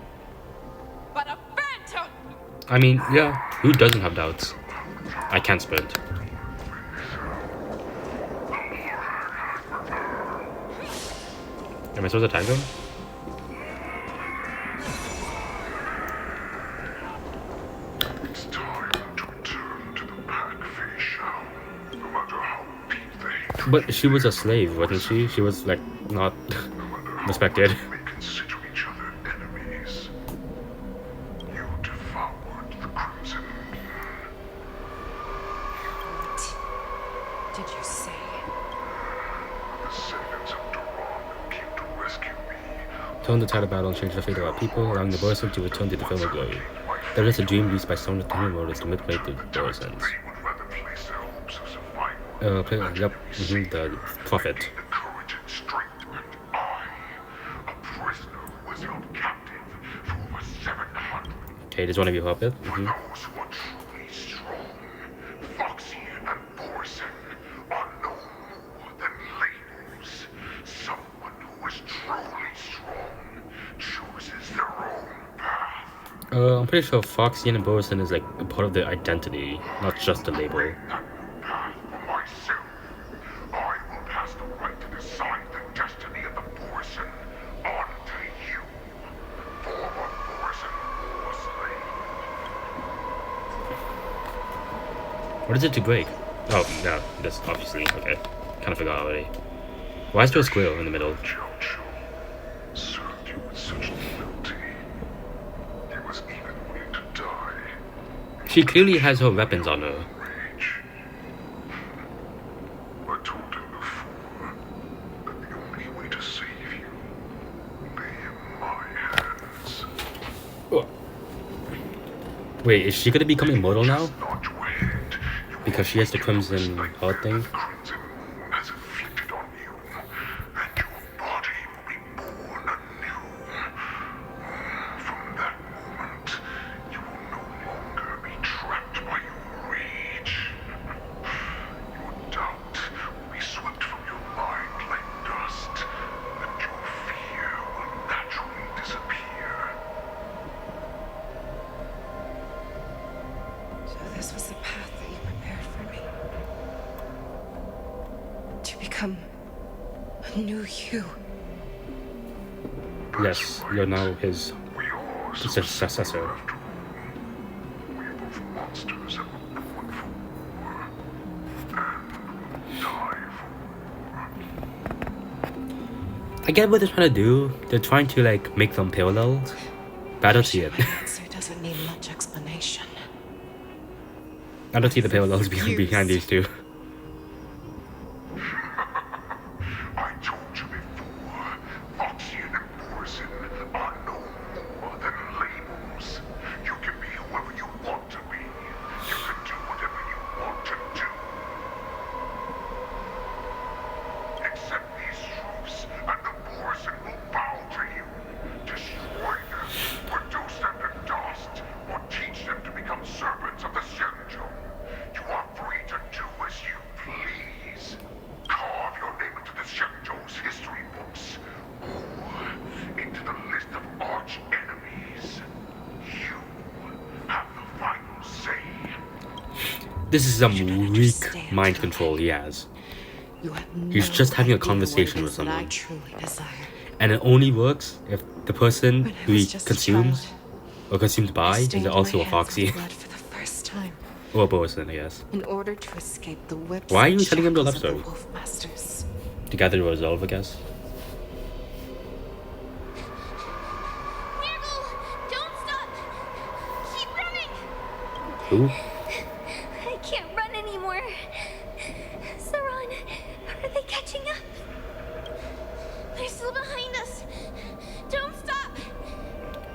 but a phantom.
I mean, yeah, who doesn't have doubts? I can't sprint. Am I supposed to tag them?
It's time to return to the pack, Fei Shao. No matter how deep the hate
But she was a slave, wasn't she? She was, like, not respected.
may consider each other enemies. You devoured the Crimson Moon. You
Turn the tide of battle and change the fate of our people, allowing the Borisans to return to the film of glory. That is a dream used by some entertainment to manipulate the Borisans. The prophet. Okay, this one of you help it. I'm pretty sure Foxian and Borisin is like a part of their identity, not just a label. What is it to break? Oh, no, this obviously, okay. Kind of forgot already. Why is there a squirrel in the middle? She clearly has her weapons on her. Wait, is she gonna become immortal now? Because she has the Crimson Heart thing? Yes, you're now his successor. I get what they're trying to do. They're trying to like make them parallels, but I don't see it.
Answer doesn't need much explanation.
I don't see the parallels behind these two. This is some weak mind control he has. He's just having a conversation with someone. And it only works if the person who he consumes or consumed by is also a Foxy. Or a Borisin, I guess.
In order to escape the whips.
Why are you telling him to left side? To gather the resolve, I guess. Who?
I can't run anymore. Saran, are they catching up? They're still behind us. Don't stop.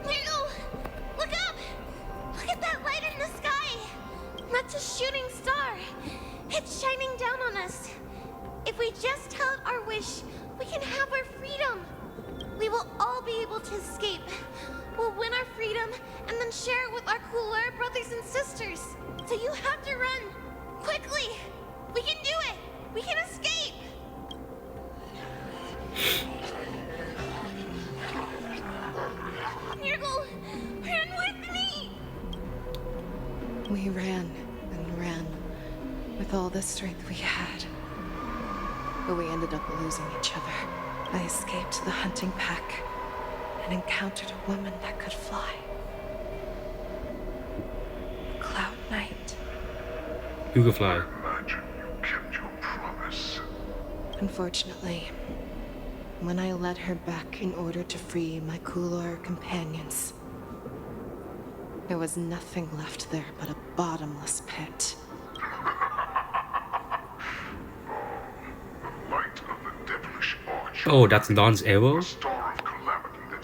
Niggle, look up. Look at that light in the sky. That's a shooting star. It's shining down on us. If we just tell it our wish, we can have our freedom. We will all be able to escape. We'll win our freedom and then share it with our cooler brothers and sisters. So you have to run. Quickly. We can do it. We can escape. Nurgle, run with me.
We ran and ran with all the strength we had. But we ended up losing each other. I escaped the hunting pack and encountered a woman that could fly. Cloud Knight.
Who could fly?
Imagine you kept your promise.
Unfortunately, when I led her back in order to free my Kulor companions, there was nothing left there but a bottomless pit.
Oh, that's Dawn's arrow?
Star of calamity that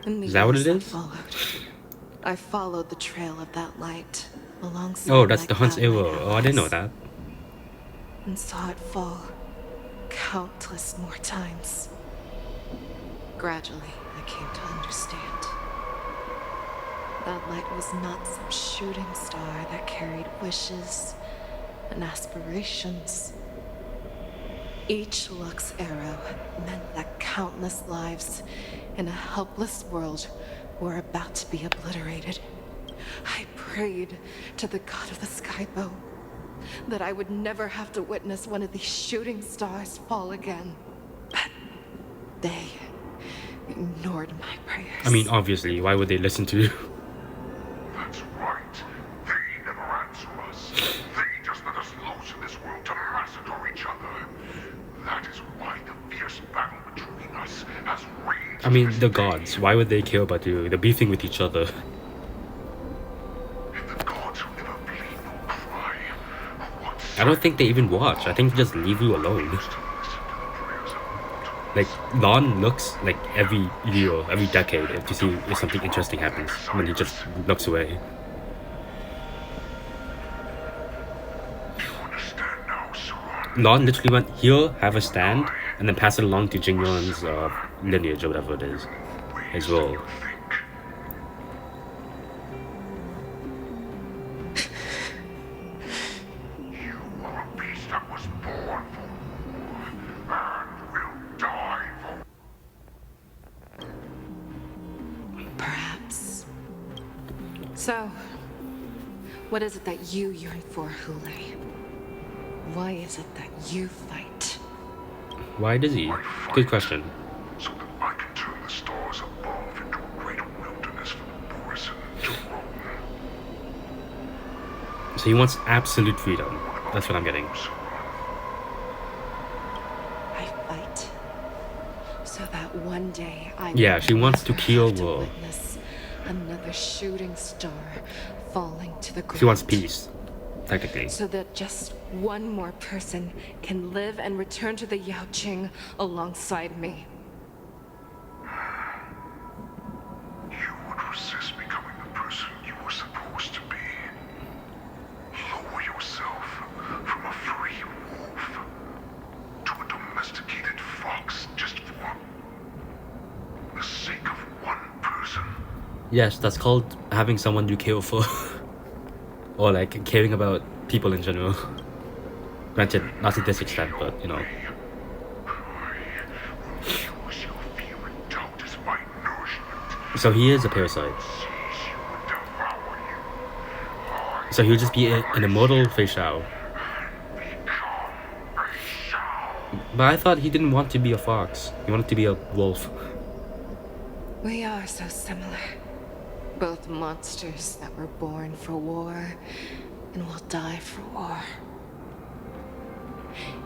In the
Is that what it
years
is?
followed, I followed the trail of that light alongside
Oh, that's
my
the hunt's
cloud knight
arrow. Oh, I didn't know
allies,
that.
and saw it fall countless more times. Gradually, I came to understand. That light was not some shooting star that carried wishes and aspirations. Each Lux arrow meant that countless lives in a helpless world were about to be obliterated. I prayed to the god of the skybow that I would never have to witness one of these shooting stars fall again. But they ignored my prayers.
I mean, obviously, why would they listen to you?
That's right. They never answer us. They just let us loose in this world to massacre each other. That is why the fierce battle between us has raged.
I mean, the gods. Why would they care about you? They're beefing with each other. I don't think they even watch. I think they just leave you alone. Like, Lon looks like every year, every decade to see if something interesting happens. And then he just looks away. Lon literally went, here, have a stand, and then pass it along to Jingyuan's lineage or whatever it is, as well.
Perhaps. So, what is it that you yearn for, Hule? Why is it that you fight?
Why does he? Good question.
So that I can turn the stars above into a great wilderness for the Borisin to roam.
So he wants absolute freedom. That's what I'm getting.
I fight so that one day I
Yeah, she wants to kill
have to
Will.
witness another shooting star falling to the ground.
She wants peace, technically.
So that just one more person can live and return to the Yaoqing alongside me.
You would resist becoming the person you were supposed to be. Lower yourself from a free wolf to a domesticated fox just for the sake of one person.
Yes, that's called having someone you care for. Or like caring about people in general. Granted, not to this extent, but you know. So he is a parasite. So he'll just be an immortal Fei Shao. But I thought he didn't want to be a fox. He wanted to be a wolf.
We are so similar. Both monsters that were born for war and will die for war.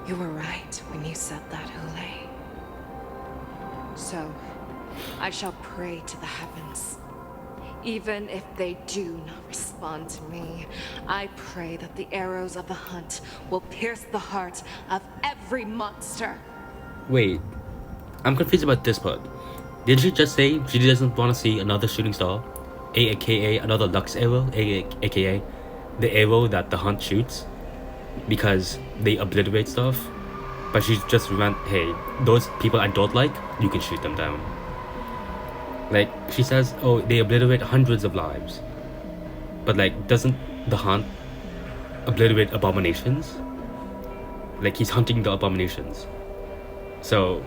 You were right when you said that, Hule. So, I shall pray to the heavens. Even if they do not respond to me, I pray that the arrows of the hunt will pierce the heart of every monster.
Wait, I'm confused about this part. Did she just say she doesn't want to see another shooting star? AKA another Lux arrow? AKA the arrow that the hunt shoots? Because they obliterate stuff? But she just went, hey, those people I don't like, you can shoot them down. Like, she says, oh, they obliterate hundreds of lives. But like, doesn't the hunt obliterate abominations? Like, he's hunting the abominations. So,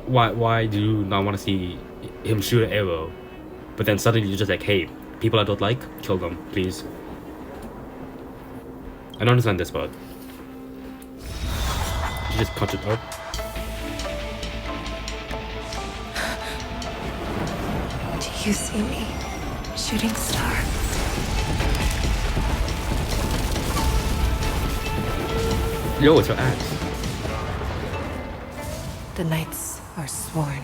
why do you not want to see him shoot an arrow? But then suddenly you're just like, hey, people I don't like, kill them, please. I don't understand this part. You just punch it up.
Do you see me, shooting star?
Yo, it's her axe.
The knights are sworn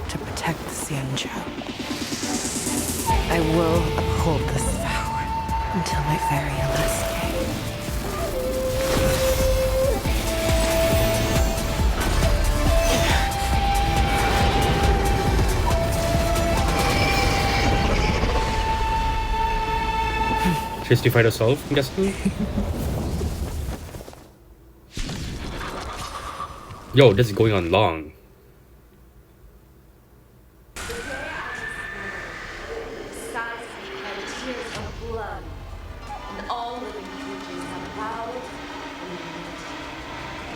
to protect the Xianzhou. I will uphold this vow until my very last day.
Street Fighter Solve, I'm guessing? Yo, this is going on long.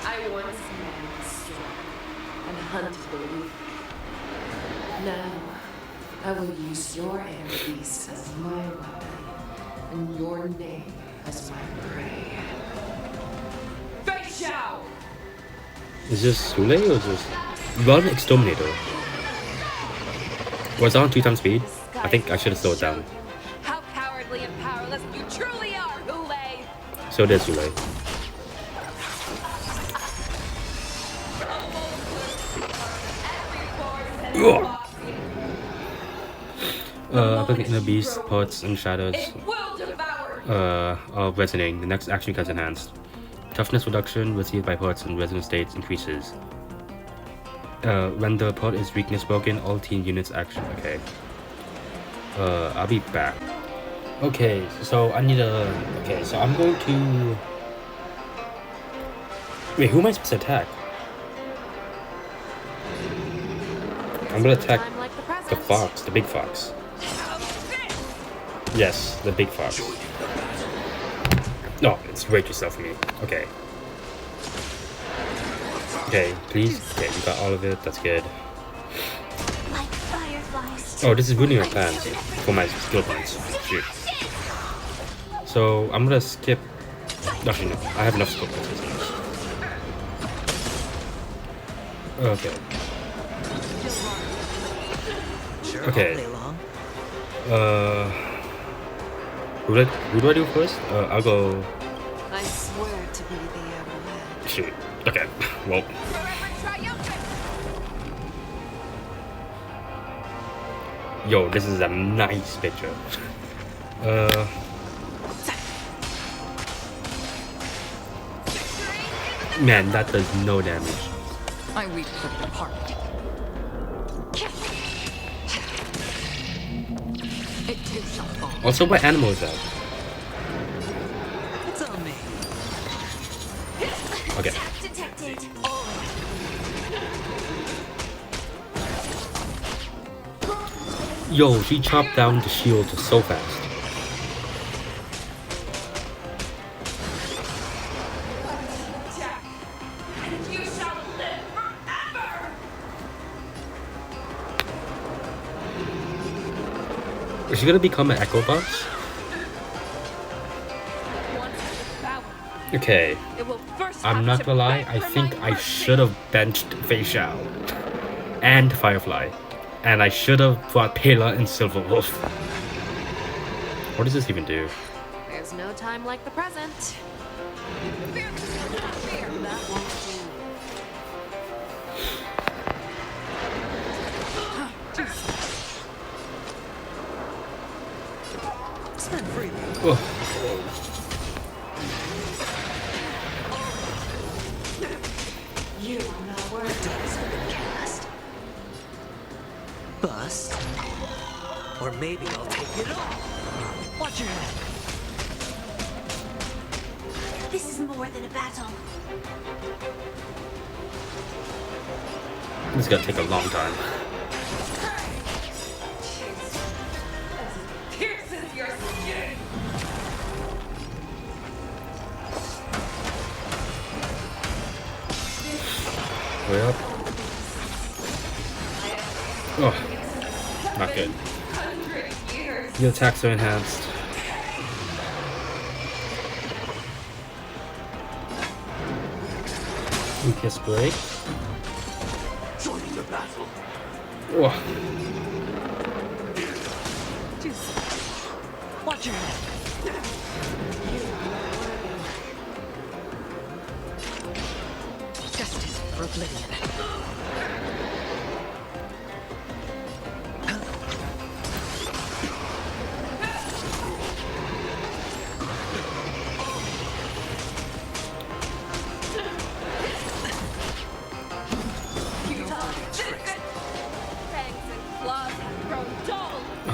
I once ran strong and hunted the weak. Now, I will use your air beast as my weapon, and your name as my prey. Fei Xiao!
Is this Sule or is this... Got an Exterminator. Was that on 2 times speed? I think I should have slowed it down.
How cowardly and powerless you truly are, Hule!
So there's Sule. Putting in the beast, parts, and shadows are resonating. The next action gets enhanced. Toughness reduction received by parts and resonant states increases. When the part is weakness broken, all team units action. Okay. I'll be back. Okay, so I need a... Okay, so I'm going to... Wait, who am I supposed to attack? I'm gonna attack the fox, the big fox. Yes, the big fox. No, it's way too slow for me. Okay. Okay, please. Okay, you got all of it. That's good. Oh, this is ruining my plans for my skill points. Shoot. So I'm gonna skip. Actually, no. I have enough skill points. Okay. Okay. Who do I do first? I'll go.
I swear to be the arrowhead.
Shoot. Okay. Well. Yo, this is a nice picture. Man, that does no damage.
I reach for the apart. It too shall fall.
Also, what animal is that?
It's on me.
Okay.
Detected.
Yo, she chopped down the shield so fast.
You shall live forever!
Is she gonna become an Echo Box? Okay. I'm not gonna lie, I think I should have benched Fei Xiao and Firefly. And I should have brought Pela and Silverwolf. What does this even do?
There's no time like the present. Fear that won't do.
Spend freely.
Oh.
You are not worth dice have been cast. Bust. Or maybe I'll take it all. Watch your head.
This is more than a battle.
This is gonna take a long time.
Pierces your skin.
Way up. Oh, not good. Your attacks are enhanced. Weakness break.
Join the battle.
Oh.
Watch your head. Justice for oblivion.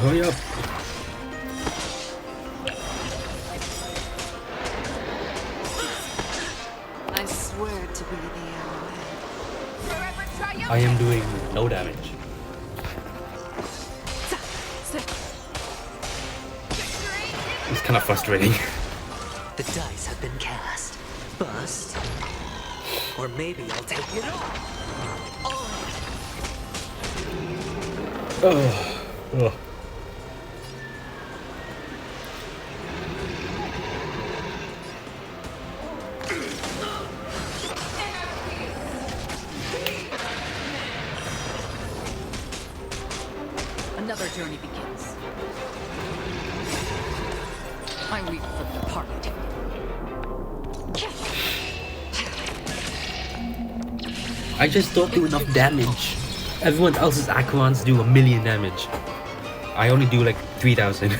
Hurry up.
swear to be the arrowhead.
I am doing no damage. It's kind of frustrating.
The dice have been cast. Bust. Or maybe I'll take it all.
Oh.
Another journey begins. I weep for the departed.
I just don't do enough damage. Everyone else's Acherons do 1,000,000 damage. I only do like 3,000.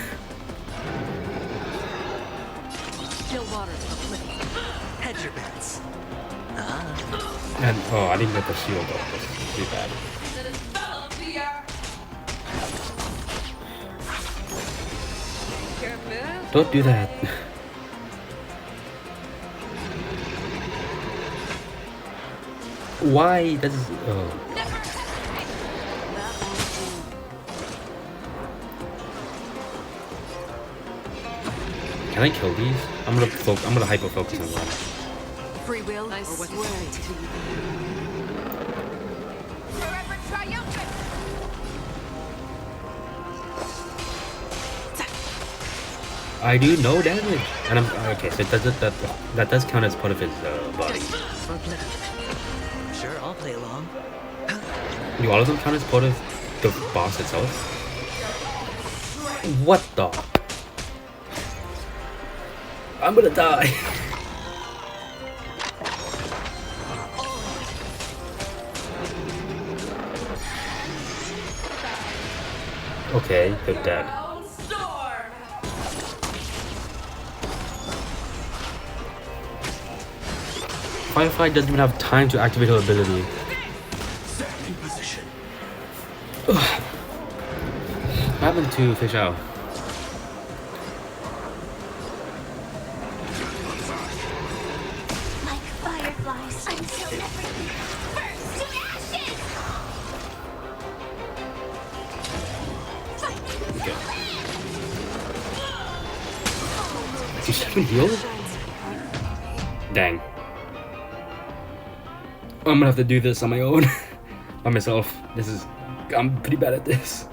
Still waters for flip.
Hedge your bets.
And oh, I didn't get the shield though. That's too bad. Don't do that. Why? That's oh. Can I kill these? I'm gonna hyper focus on one.
Free will, I swear to you.
Forever triumphant!
I do no damage, and I'm okay. So that does count as part of his body.
Sure, I'll play along.
Do all of them count as part of the boss itself? What the? I'm gonna die. Okay, they're dead. Firefly doesn't even have time to activate her ability. What happened to Fish Out?
Like fireflies, until everything burns to ashes!
Is she even healed? Dang. I'm gonna have to do this on my own. By myself. I'm pretty bad at this.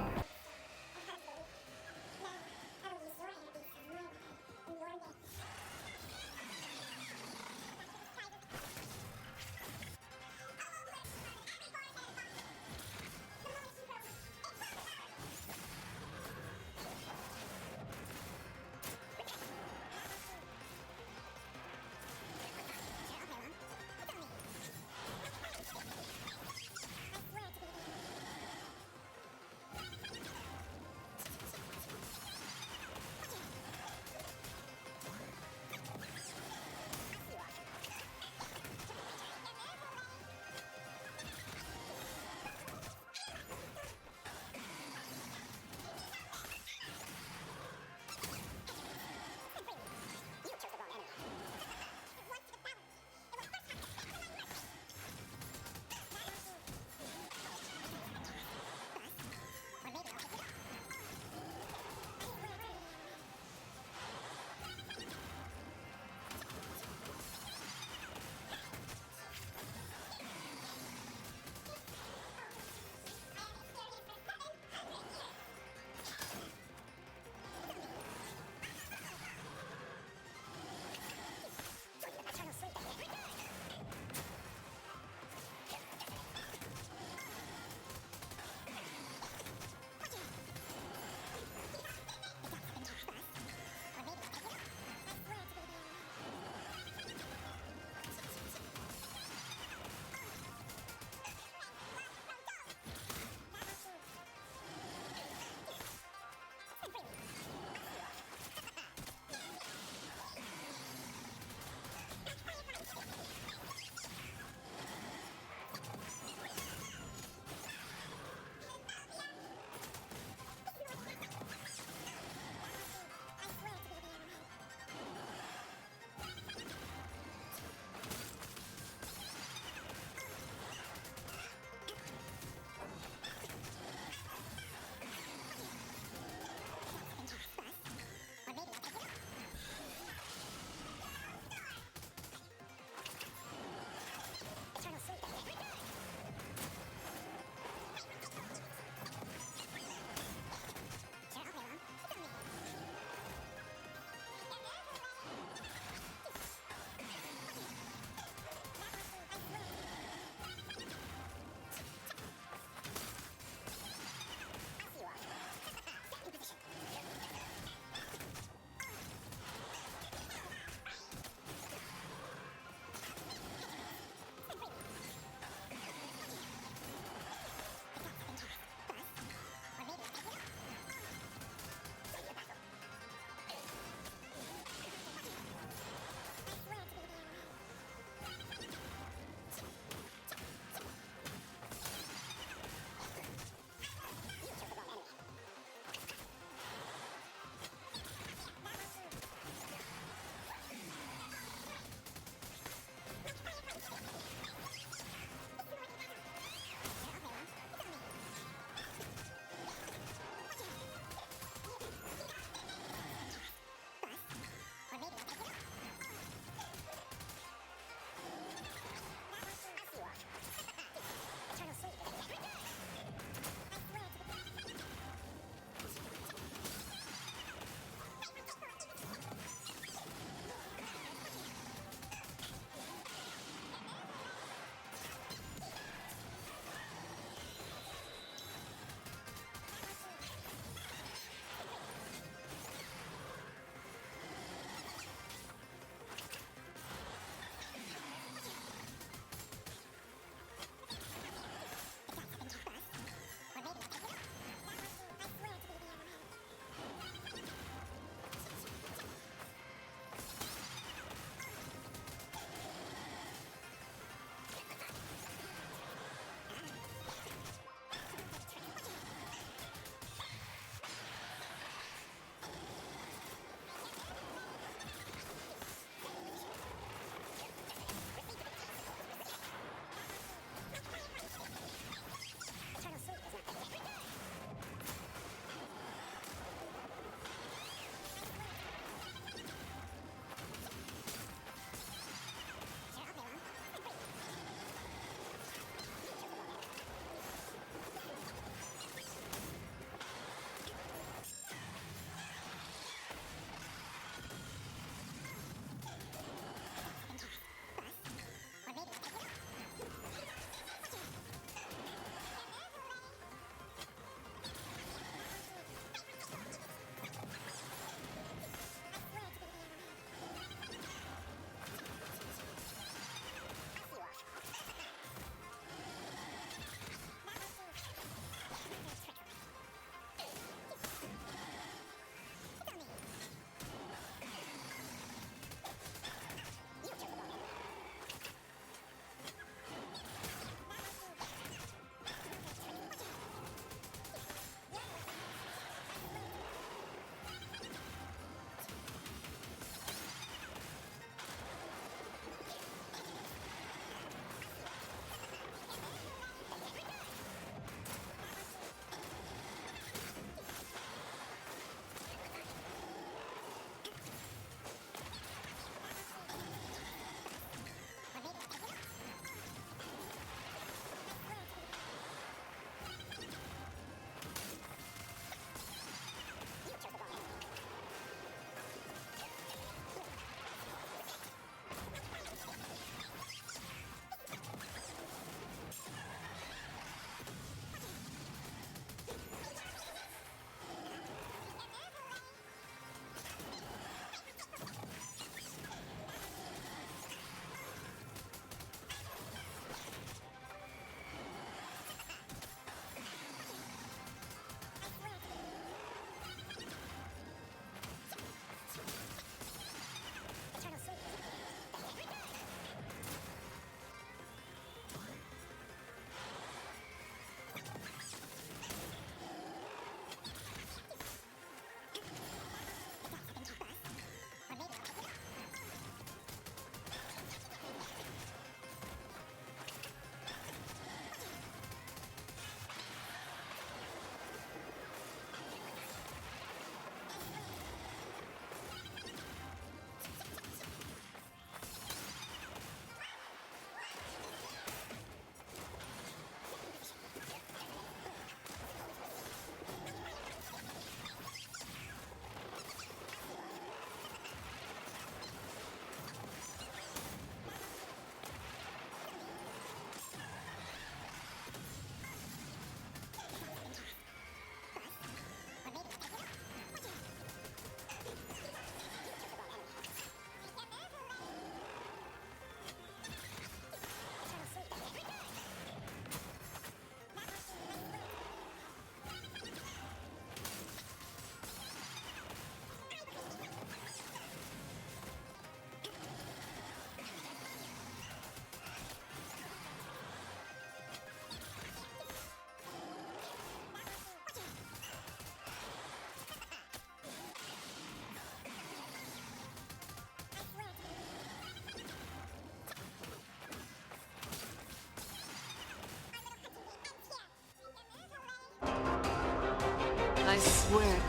swear,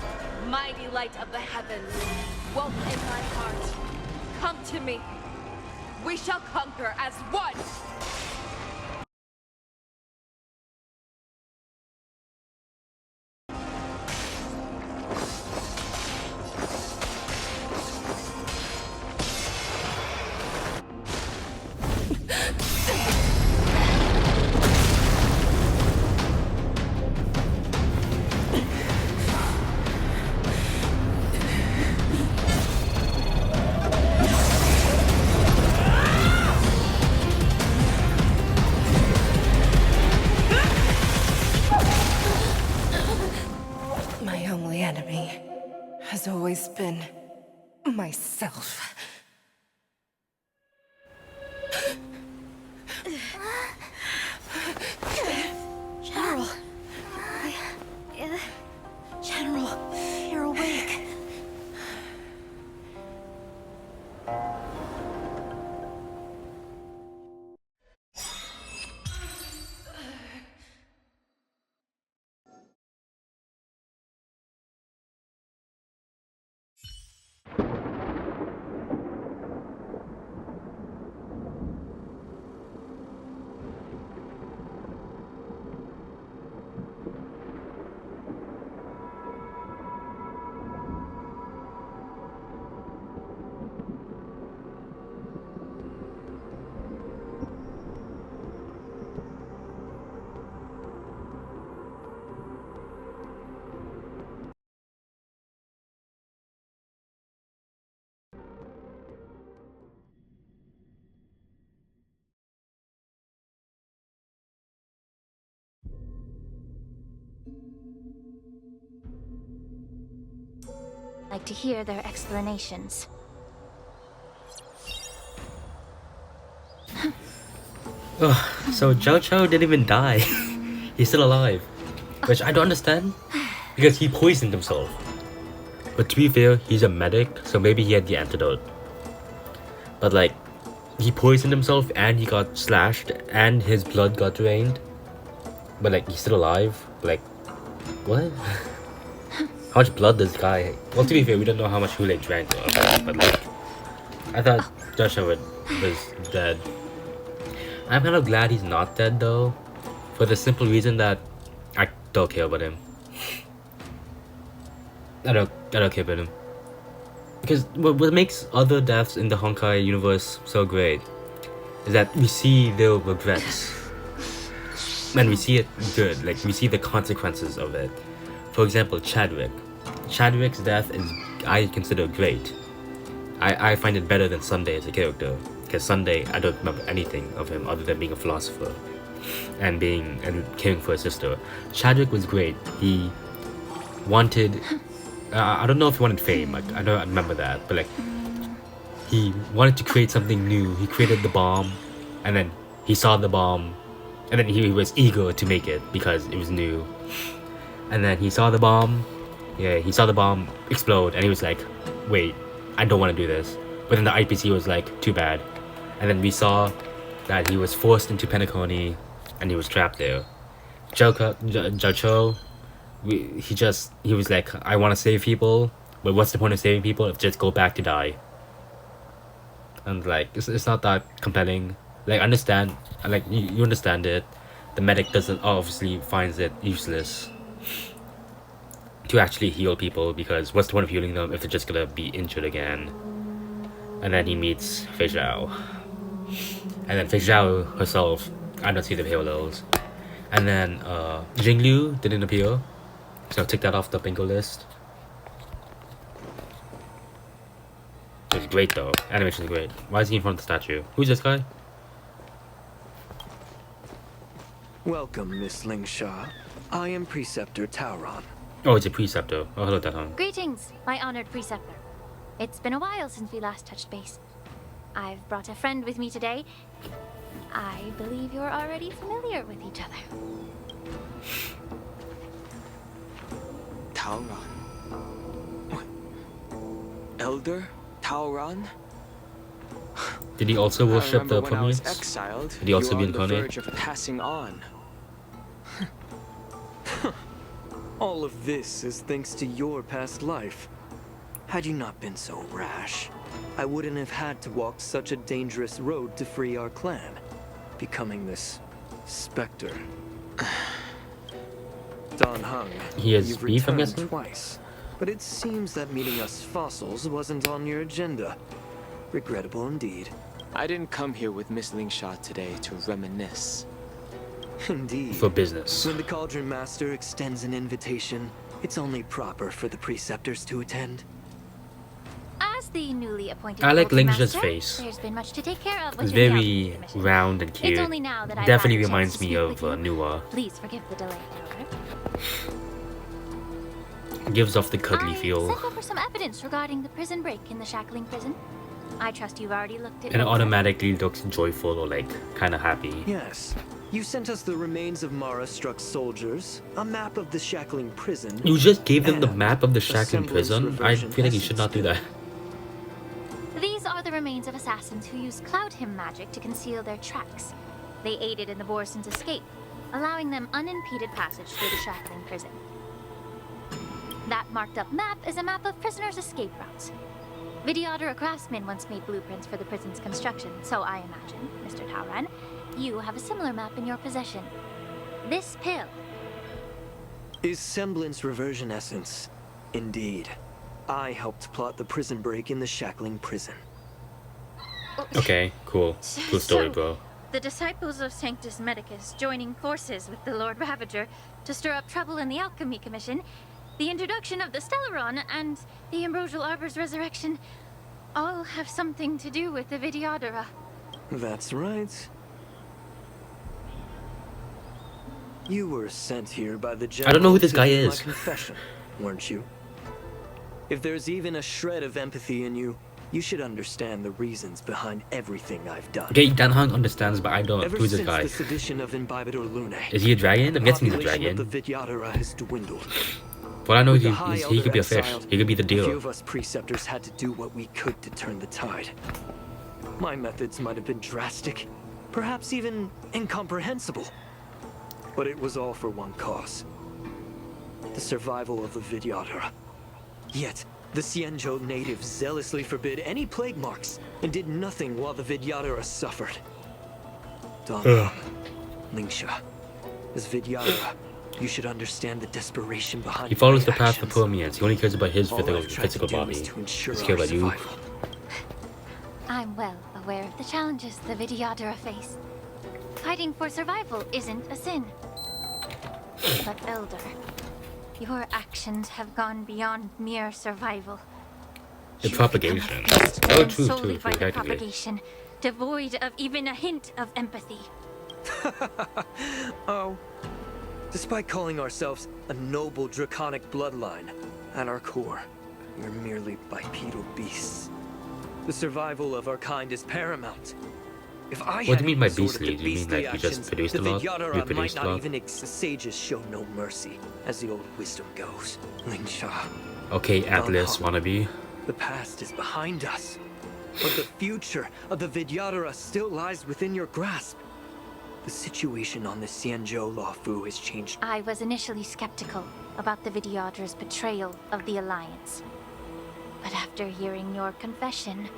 mighty light of the heavens, woke in my heart. Come to me. We shall conquer as one!
My only enemy has always been myself.
General. General, you're awake.
Like to hear their explanations.
Ugh, so Zhao Chao didn't even die. He's still alive. Which I don't understand. Because he poisoned himself. But to be fair, he's a medic, so maybe he had the antidote. But like, he poisoned himself and he got slashed and his blood got drained. But like, he's still alive. Like, what? How much blood does this guy? Well, to be fair, we don't know how much Hule drank, but like, I thought Joshua was dead. I'm kind of glad he's not dead though, for the simple reason that I don't care about him. I don't care about him. Because what makes other deaths in the Honkai universe so great is that we see their regrets. And we see it good, like we see the consequences of it. For example, Chadwick. Chadwick's death is, I consider, great. I find it better than Sunday as a character. Because Sunday, I don't remember anything of him other than being a philosopher. And caring for his sister. Chadwick was great. He wanted... I don't know if he wanted fame, like, I don't remember that. But like, he wanted to create something new. He created the bomb. And then he saw the bomb. And then he was eager to make it because it was new. And then he saw the bomb. Yeah, he saw the bomb explode and he was like, wait, I don't want to do this. But then the IPC was like, too bad. And then we saw that he was forced into Penacony and he was trapped there. Zhao Chou, he was like, I want to save people, but what's the point of saving people if just go back to die? And like, it's not that compelling. Like, understand, like, you understand it. The medic doesn't, obviously finds it useless to actually heal people, because what's the point of healing them if they're just gonna be injured again? And then he meets Fei Zhao. And then Fei Zhao herself, I don't see the parallels. And then Jingliu didn't appear, so take that off the bingo list. It's great though, animation is great. Why is he in front of the statue? Who's this guy?
Welcome, Miss Lingsha. I am Preceptor Tauron.
Oh, it's a preceptor. Oh, hello, Tathong.
Greetings, my honored preceptor. It's been a while since we last touched base. I've brought a friend with me today. I believe you're already familiar with each other.
Tauron? What? Elder Tauron?
Did he also worship the
when I was
Prometheus?
exiled,
Did he also
you
be
were on the
incarnate?
verge of passing on.
All of this is thanks to your past life. Had you not been so rash, I wouldn't have had to walk such a dangerous road to free our clan, becoming this specter. Don Hung,
He has
you've
beef, I'm
returned
guessing?
twice, but it seems that meeting us fossils wasn't on your agenda. Regrettable indeed.
I didn't come here with Miss Lingsha today to reminisce.
Indeed.
For business.
When the Cauldron Master extends an invitation, it's only proper for the preceptors to attend.
As the newly appointed
I like
Cauldron
Lingsha's
Master,
face.
there's been much to take care of
It's
within the
very
Alchemy Commission.
round and cute.
It's only now that I've
Definitely
had a chance
reminds
to
me
speak
of
with you.
Nua.
Please forgive the delay, however.
Gives off the cuddly
I
feel.
sent over some evidence regarding the prison break in the Shackling prison. I trust you've already looked at
And it
it.
automatically looks joyful or like kind of happy.
Yes. You sent us the remains of Mara-struck soldiers, a map of the Shackling prison.
You just gave them the
and
map of the
a
Shackling
semblance
prison? I
reversion
feel like you should not do that.
These are the remains of assassins who used Cloud Hymn magic to conceal their tracks. They aided in the Borison's escape, allowing them unimpeded passage through the Shackling prison. That marked up map is a map of prisoners' escape routes. Vidyadhara craftsmen once made blueprints for the prison's construction, so I imagine, Mr. Tauran, you have a similar map in your possession. This pill.
Is semblance reversion essence. Indeed. I helped plot the prison break in the Shackling prison.
Okay, cool. Cool story, bro.
The disciples of Sanctus Medicus joining forces with the Lord Ravager to stir up trouble in the Alchemy Commission, the introduction of the Stellaron, and the Ambrosial Arbor's resurrection all have something to do with the Vidyadhara.
That's right. You were sent here by the general.
I don't know who this
to
guy
hear my
is.
confession, weren't you? If there's even a shred of empathy in you, you should understand the reasons behind everything I've done.
Okay, Dan Hung understands, but I don't.
Ever
Who's this
since
guy?
the sedition of Imbibitor Lunae,
Is he a dragon? I'm guessing he's a
population
dragon.
of the Vidyadhara has dwindled.
For all I know,
With
he,
the High
he could be a
Elder
fish.
exiled,
He could be the
A few
deal.
of us preceptors had to do what we could to turn the tide. My methods might have been drastic, perhaps even incomprehensible. But it was all for one cause. The survival of the Vidyadhara. Yet, the Xianzhou natives zealously forbid any plague marks and did nothing while the Vidyadhara suffered. Don Lingsha, as Vidyadhara, you should understand the desperation behind
He follows
my
the path of
actions.
Permians. He only cares about his
All I've tried to
physical
do
body.
is to ensure
He's care
our
about you.
survival.
I'm well aware of the challenges the Vidyadhara face. Fighting for survival isn't a sin. But Elder, your actions have gone beyond mere survival.
The propagation. Oh,
Driven
true,
solely
true,
by the
technically.
propagation, devoid of even a hint of empathy.
Oh. Despite calling ourselves a noble draconic bloodline, at our core, we're merely bipedal beasts. The survival of our kind is paramount. If I
What do you mean by
hadn't resorted
beastly?
to
Do you mean
beastly
like you just
actions,
produced
the
a lot?
Vidyadhara
You
might
produced a
not
lot?
even the sages show no mercy, as the old wisdom goes. Lingsha.
Okay, Atlas
Don Hung,
wannabe.
The past is behind us, but the future of the Vidyadhara still lies within your grasp. The situation on the Xianzhou Luofu has changed.
I was initially skeptical about the Vidyadhara's betrayal of the Alliance. But after hearing your confession,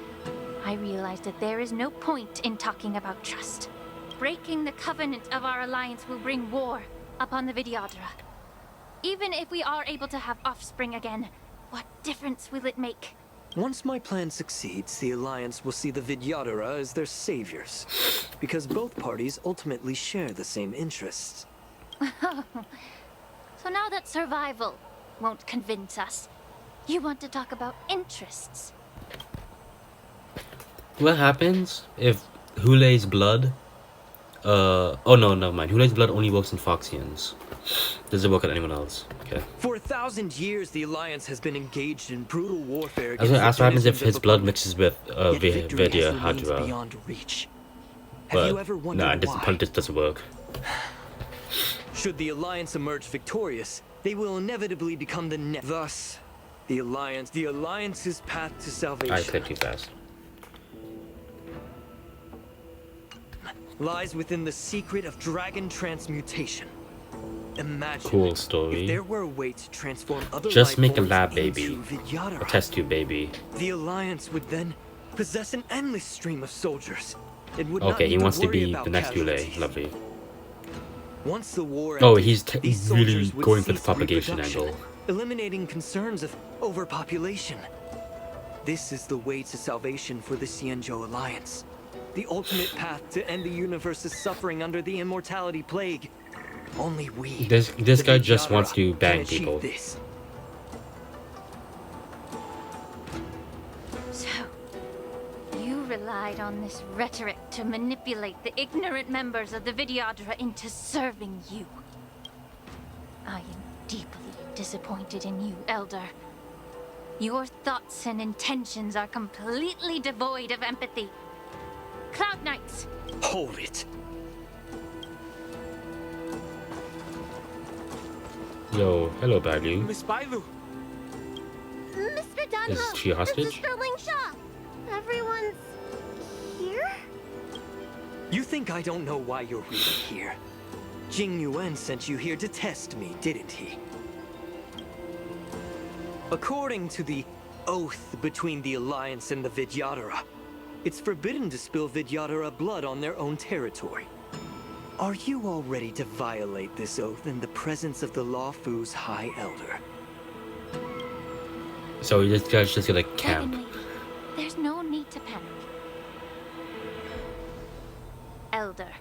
I realized that there is no point in talking about trust. Breaking the covenant of our alliance will bring war upon the Vidyadhara. Even if we are able to have offspring again, what difference will it make?
Once my plan succeeds, the Alliance will see the Vidyadhara as their saviors, because both parties ultimately share the same interests.
So now that survival won't convince us, you want to talk about interests.
What happens if Hulei's blood? Oh no, never mind. Hulei's blood only works in Foxians. Does it work on anyone else? Okay.
For 1,000 years, the Alliance has been engaged in brutal warfare.
I was gonna ask what happens if
denizens
his
of
blood
Abundance.
mixes with
Yet victory has remained
Vidyadhara.
beyond reach. Have you ever
But
wondered
nah, this
why?
apparently this doesn't work.
Should the Alliance emerge victorious, they will inevitably become the next. Thus, the Alliance's path to salvation.
I clicked too fast.
Lies within the secret of dragon transmutation. Imagine
Cool story.
if there were a way to transform other
Just
life
make a
forms
lab
into
baby. A
Vidyadhara.
test tube baby.
The Alliance would then possess an endless stream of soldiers. It would
Okay,
not
he
need
wants to
worry
be
about
the next Yule.
casualties.
Lovely.
Once the war
Oh,
ended,
he's
these
really
soldiers would
going for the
cease
propagation
reproduction,
angle.
eliminating concerns of overpopulation. This is the way to salvation for the Xianzhou Alliance. The ultimate path to end the universe's suffering under the immortality plague. Only we.
This
the
guy just
Vidyadhara,
wants to
can
bang
achieve
people.
This.
So, you relied on this rhetoric to manipulate the ignorant members of the Vidyadhara into serving you. I am deeply disappointed in you, Elder. Your thoughts and intentions are completely devoid of empathy. Cloud Knights!
Hold it.
Yo, hello, Bailu.
Miss Bailu.
Mr. Dunham,
Is she a
this is
hostage?
Sterling Shaw. Everyone's here?
You think I don't know why you're really here? Jing Yuan sent you here to test me, didn't he? According to the oath between the Alliance and the Vidyadhara, it's forbidden to spill Vidyadhara blood on their own territory. Are you all ready to violate this oath in the presence of the Luofu's High Elder?
So this guy's just gonna camp.
Heavenly, there's no need to panic. Elder.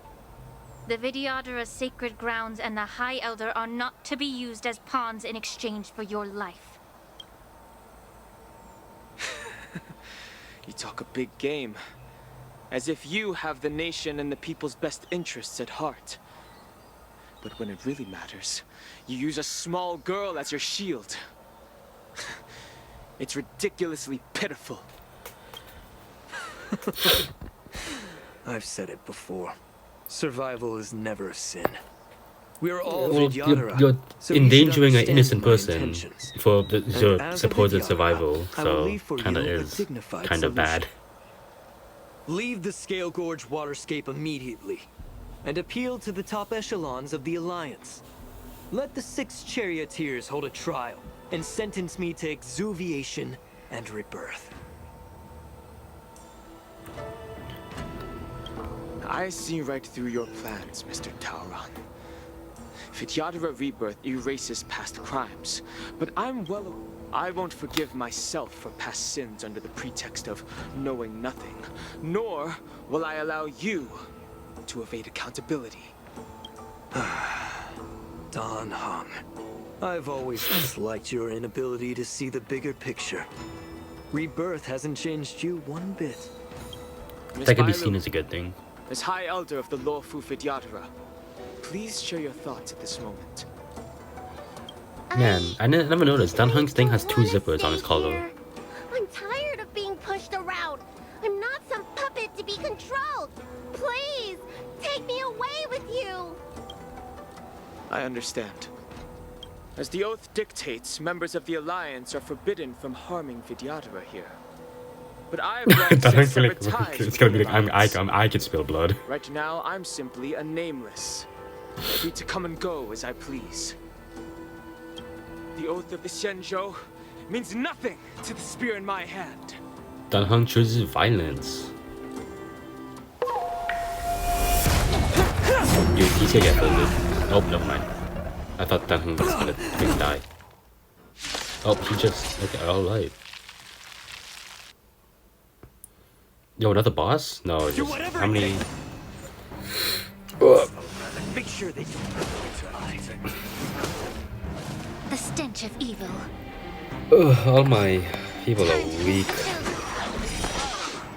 The Vidyadhara's sacred grounds and the High Elder are not to be used as pawns in exchange for your life.
You talk a big game. As if you have the nation and the people's best interests at heart. But when it really matters, you use a small girl as your shield. It's ridiculously pitiful.
I've said it before. Survival is never a sin. We're all
Well,
Vidyadhara,
you're
so you should
endangering an
understand
innocent
my
person
intentions.
for
And
your
as a
supposed
Vidyadhara,
survival,
I will
so
leave for
kinda
you a
is
dignified
kinda bad.
Leave the Scale Gorge waterscape immediately, and appeal to the top echelons of the Alliance. Let the 6 charioteers hold a trial, and sentence me to exuviation and rebirth.
I see right through your plans, Mr. Tauron. Vidyadhara rebirth erases past crimes, but I won't forgive myself for past sins under the pretext of knowing nothing, nor will I allow you to evade accountability.
Dan Heng, I've always disliked your inability to see the bigger picture. Rebirth hasn't changed you one bit.
That could be seen as a good thing.
As High Elder of the Luofu Vidyadhara, please share your thoughts at this moment.
Man, I never noticed. Dan Heng's thing has 2 zippers on his collar.
I'm tired of being pushed around. I'm not some puppet to be controlled. Please, take me away with you.
I understand. As the oath dictates, members of the Alliance are forbidden from harming Vidyadhara here. But I've long
Dan
since
Heng's
severed
like,
ties
it's
with
gonna
the
be like,
Alliance.
I can spill blood.
Right now, I'm simply a nameless, free to come and go as I please. The oath of the Xianzhou means nothing to the spear in my hand.
Dan Heng chooses violence. Dude, he's gonna get folded. Oh, never mind. I thought Dan Heng was gonna die. Oh, he just... Okay, alright. Yo, another boss? No, just... How many...
Make sure they don't.
The stench of evil.
Ugh, all my people are weak.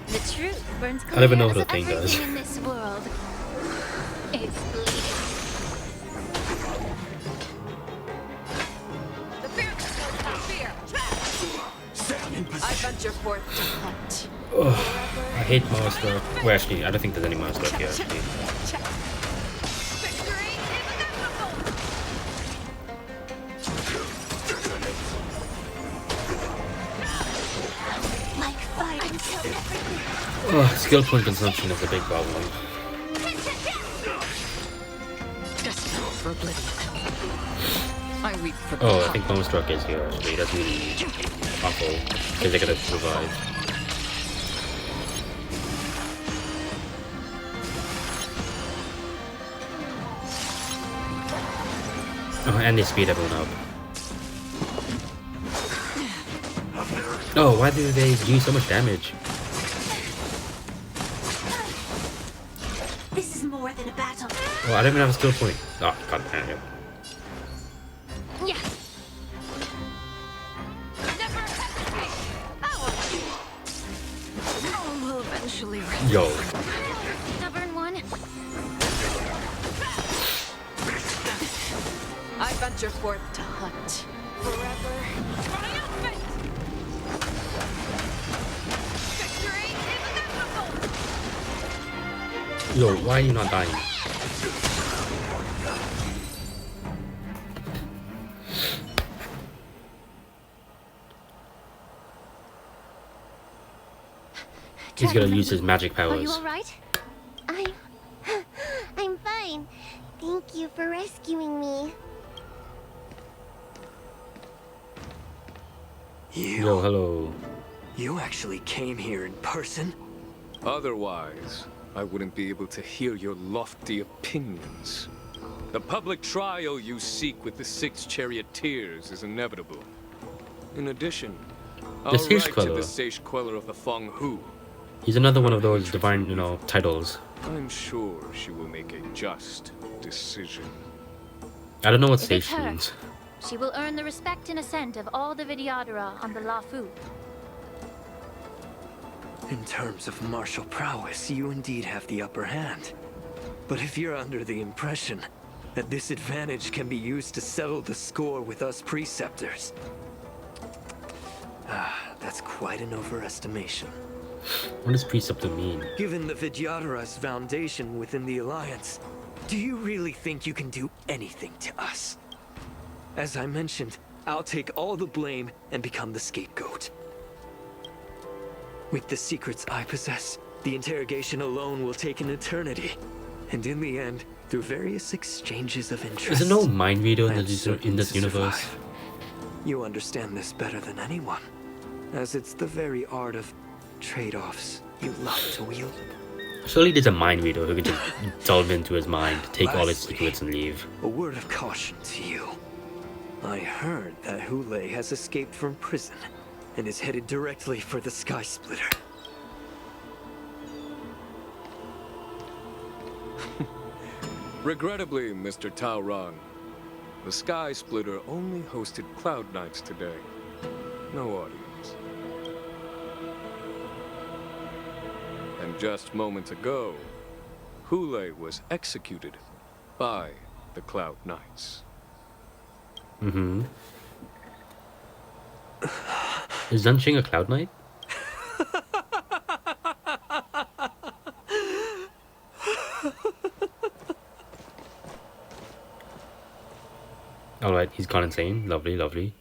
The truth burns
I don't even know
clear
what the
as
thing does.
everything in this world is bleeding.
The bear knows about fear. I venture forth to hunt.
Ugh, I hate monster. Well, actually, I don't think there's any monster here, actually.
Like fire until everything.
Ugh, skill point consumption is a big problem.
for oblivion. I weep for the
Oh, I think Moonstruck is here actually. That's really awful. Because they're gonna survive. Oh, and they speed everyone up. Oh, why do they do so much damage?
This is more than a battle.
Oh, I don't even have a skill point. Oh, god damn it.
Yeah.
Oh, we'll eventually.
Yo.
Stubborn one.
I venture forth to hunt. Forever. Triumphant! Victory is inevitable!
Yo, why are you not dying? He's gonna use his magic
Are you
powers.
alright? I'm fine. Thank you for rescuing me.
Yo, hello.
You actually came here in person?
Otherwise, I wouldn't be able to hear your lofty opinions. The public trial you seek with the 6 charioteers is inevitable. In addition, I'll
Sage
write to
Queller.
the Sage Queller of the Feng Hu.
He's another one of those divine, titles.
I'm sure she will make a just decision.
I don't know what
If it's
sage
her,
means.
she will earn the respect and assent of all the Vidyadhara on the Lafu.
In terms of martial prowess, you indeed have the upper hand. But if you're under the impression that this advantage can be used to settle the score with us preceptors, that's quite an overestimation.
What does preceptor mean?
Given the Vidyadhara's foundation within the Alliance, do you really think you can do anything to us? As I mentioned, I'll take all the blame and become the scapegoat. With the secrets I possess, the interrogation alone will take an eternity. And in the end, through various exchanges of interest...
Is there no mind reader
I am
in this
certain to
universe?
survive. You understand this better than anyone, as it's the very art of trade-offs you love to wield.
Surely there's a mind reader who can just delve into his mind, take all his
Lastly,
secrets and leave.
A word of caution to you. I heard that Hule has escaped from prison and is headed directly for the Sky Splitter.
Regrettably, Mr. Taoran, the Sky Splitter only hosted Cloud Knights today. No audience. And just moments ago, Hule was executed by the Cloud Knights.
Mm-hmm. Is Zunqing a Cloud Knight? Alright, he's gone insane. Lovely, lovely.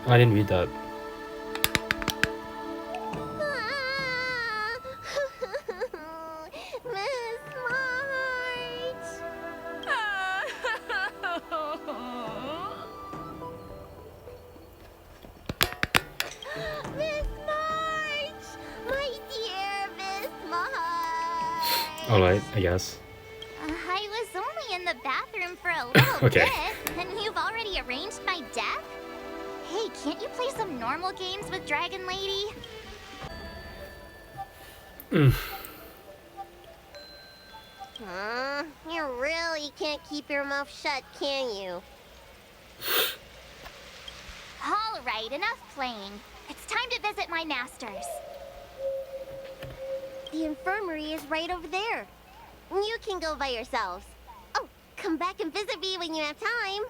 I didn't read that. Alright, I guess.
I was only in the bathroom for a little
Okay.
bit, and you've already arranged my death? Hey, can't you play some normal games with Dragon Lady? You really can't keep your mouth shut, can you? All right, enough playing. It's time to visit my masters. The infirmary is right over there. You can go by yourselves. Oh, come back and visit me when you have time.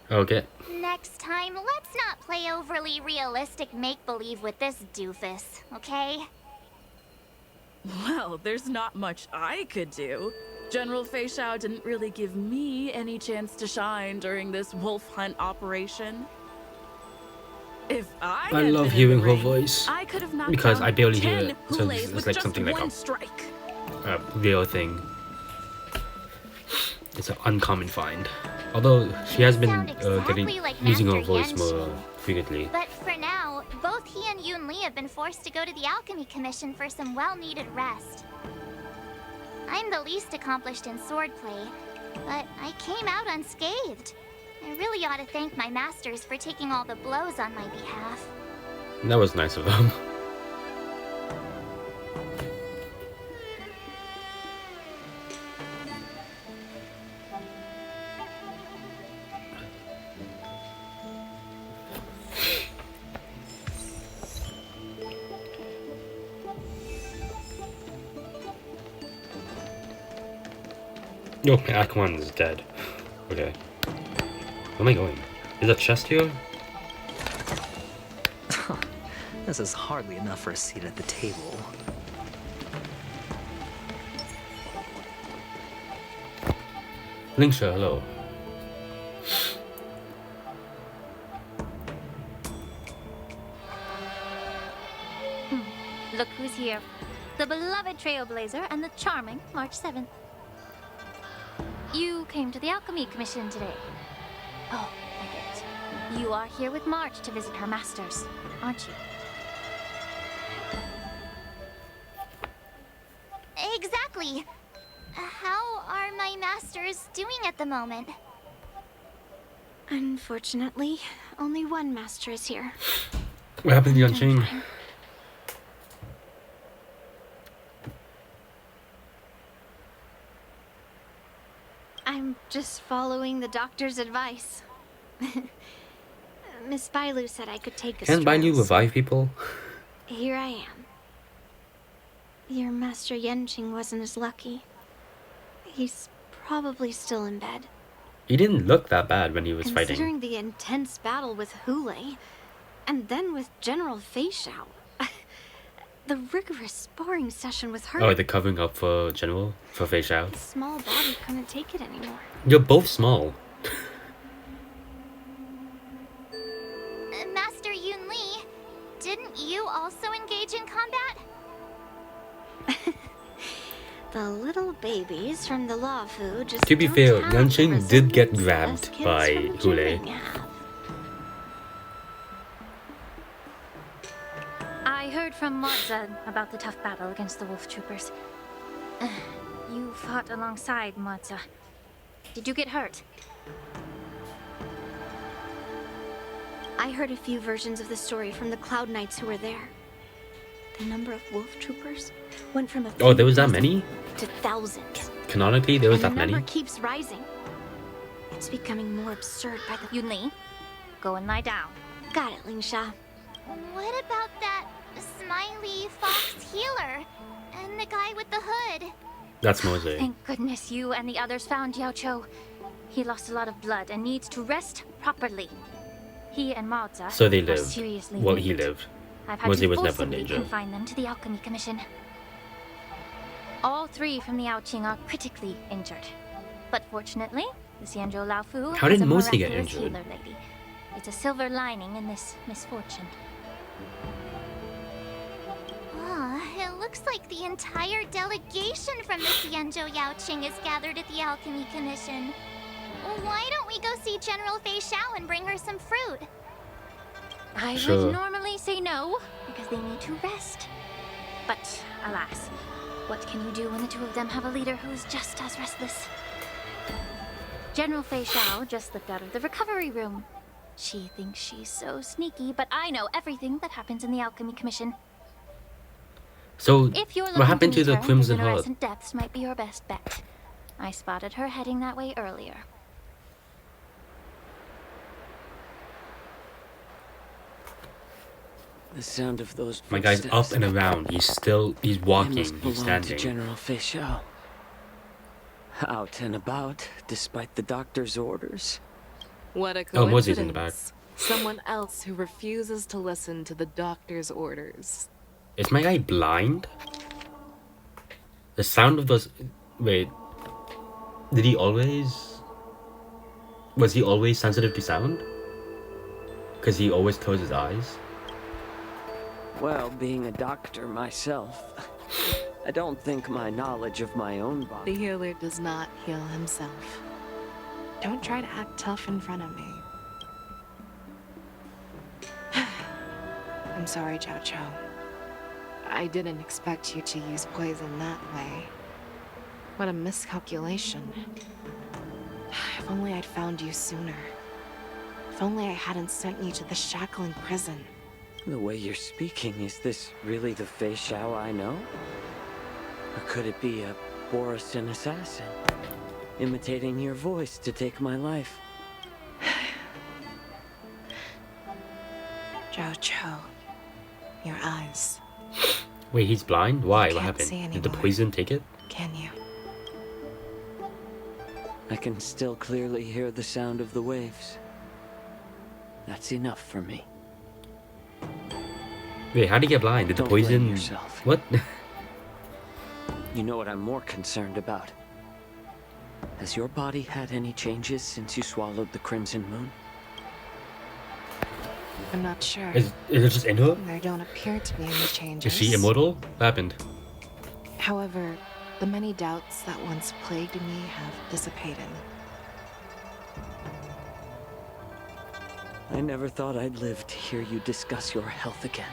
Okay.
Next time, let's not play overly realistic make-believe with this doofus, okay?
Well, there's not much I could do. General Fei Xiao didn't really give me any chance to shine during this wolf hunt operation. If I
love
been
hearing
in the
her
ring,
voice
I could have knocked
because
down
I barely hear
10
it, so
Hulays
it's
with
like
just
something like
one strike.
a real thing. It's an uncommon find. Although she has been
Exactly like
using her
Master
voice more
Yan-Qing.
frequently.
But for now, both he and Yun Li have been forced to go to the Alchemy Commission for some well-needed rest. I'm the least accomplished in swordplay, but I came out unscathed. I really ought to thank my masters for taking all the blows on my behalf.
That was nice of them. Yo, Act 1 is dead. Okay. Where am I going? Is a chest here?
This is hardly enough for a seat at the table.
Lingsha, hello.
Look who's here. The beloved Trailblazer and the charming March 7th. You came to the Alchemy Commission today. Oh, I get it. You are here with March to visit her masters, aren't you? Exactly. How are my masters doing at the moment?
Unfortunately, only one master is here.
What happened to Yanqing?
I'm just following the doctor's advice. Miss Bailu said I could take a
Can Bailu revive people?
Here I am. Your Master Yanqing wasn't as lucky. He's probably still in bed.
He didn't look that bad when he was fighting.
Considering the intense battle with Hule, and then with General Fei Xiao. The rigorous sparring session with her.
Oh, the covering up for General? For Fei Xiao?
His small body couldn't take it anymore.
You're both small.
Master Yun Li, didn't you also engage in combat?
The little babies from the Law Fu just
To be
don't
fair,
have
Yanqing
the
did get
resilience
grabbed
us kids
by
from
Hule.
Juming have.
I heard from Moza about the tough battle against the wolf troopers. You fought alongside Moza. Did you get hurt?
I heard a few versions of the story from the Cloud Knights who were there. The number of wolf troopers went from a
Oh, there was that many?
to thousands.
Canonically, there was
And
that
the
many?
number keeps rising. It's becoming more absurd by the...
Yun Li, go and lie down.
Got it, Lingsha.
What about that smiley fox healer? And the guy with the hood?
That's Mose.
Thank goodness you and the others found Yao Cho. He lost a lot of blood and needs to rest properly. He and Maoza
So they
are
lived.
seriously
Well, he
wounded.
lived.
I've had
Mose
to
was never in
forcibly
danger.
confine them to the Alchemy Commission. All three from the Yaoqing are critically injured. But fortunately, the Xianzhou Laofu
How
has
did
a
Mose get
miraculous
injured?
healer lady. It's a silver lining in this misfortune. It looks like the entire delegation from the Xianzhou Yaoqing is gathered at the Alchemy Commission. Why don't we go see General Fei Xiao and bring her some fruit? I
Sure.
would normally say no, because they need to rest. But alas, what can you do when the two of them have a leader who's just as restless? General Fei Xiao just slipped out of the recovery room. She thinks she's so sneaky, but I know everything that happens in the Alchemy Commission.
So,
If you're
what happened to
meet
the
her,
Crimson
the
Heart?
Iridescent Depths might be your best bet. I spotted her heading that way earlier.
The sound of those
My guy's
footsteps.
up and around. He's
They
walking,
must
he's
belong to
standing.
General Fei Xiao. Out and about, despite the doctor's orders.
What a
Oh,
coincidence.
Mozi's in the back.
Someone else who refuses to listen to the doctor's orders.
Is my guy blind? The sound of those... Wait. Did he always... Was he always sensitive to sound? Because he always closed his eyes?
Well, being a doctor myself, I don't think my knowledge of my own body...
The healer does not heal himself. Don't try to act tough in front of me. I'm sorry, Zhao Cho. I didn't expect you to use poison that way. What a miscalculation. If only I'd found you sooner. If only I hadn't sent you to the shackling prison.
The way you're speaking, is this really the Fei Xiao I know? Or could it be a Borisin assassin, imitating your voice to take my life?
Zhao Cho, your eyes.
Wait, he's blind? Why? What
Can't see
happened? Did the
anymore.
poison take it?
Can you?
I can still clearly hear the sound of the waves. That's enough for me.
Wait, how'd he get blind? Did the
Don't blame
poison...
yourself.
What?
You know what I'm more concerned about? Has your body had any changes since you swallowed the Crimson Moon?
I'm not sure.
Is it just in her?
There don't appear to be any changes.
Is she immortal? What happened?
However, the many doubts that once plagued me have dissipated.
I never thought I'd live to hear you discuss your health again.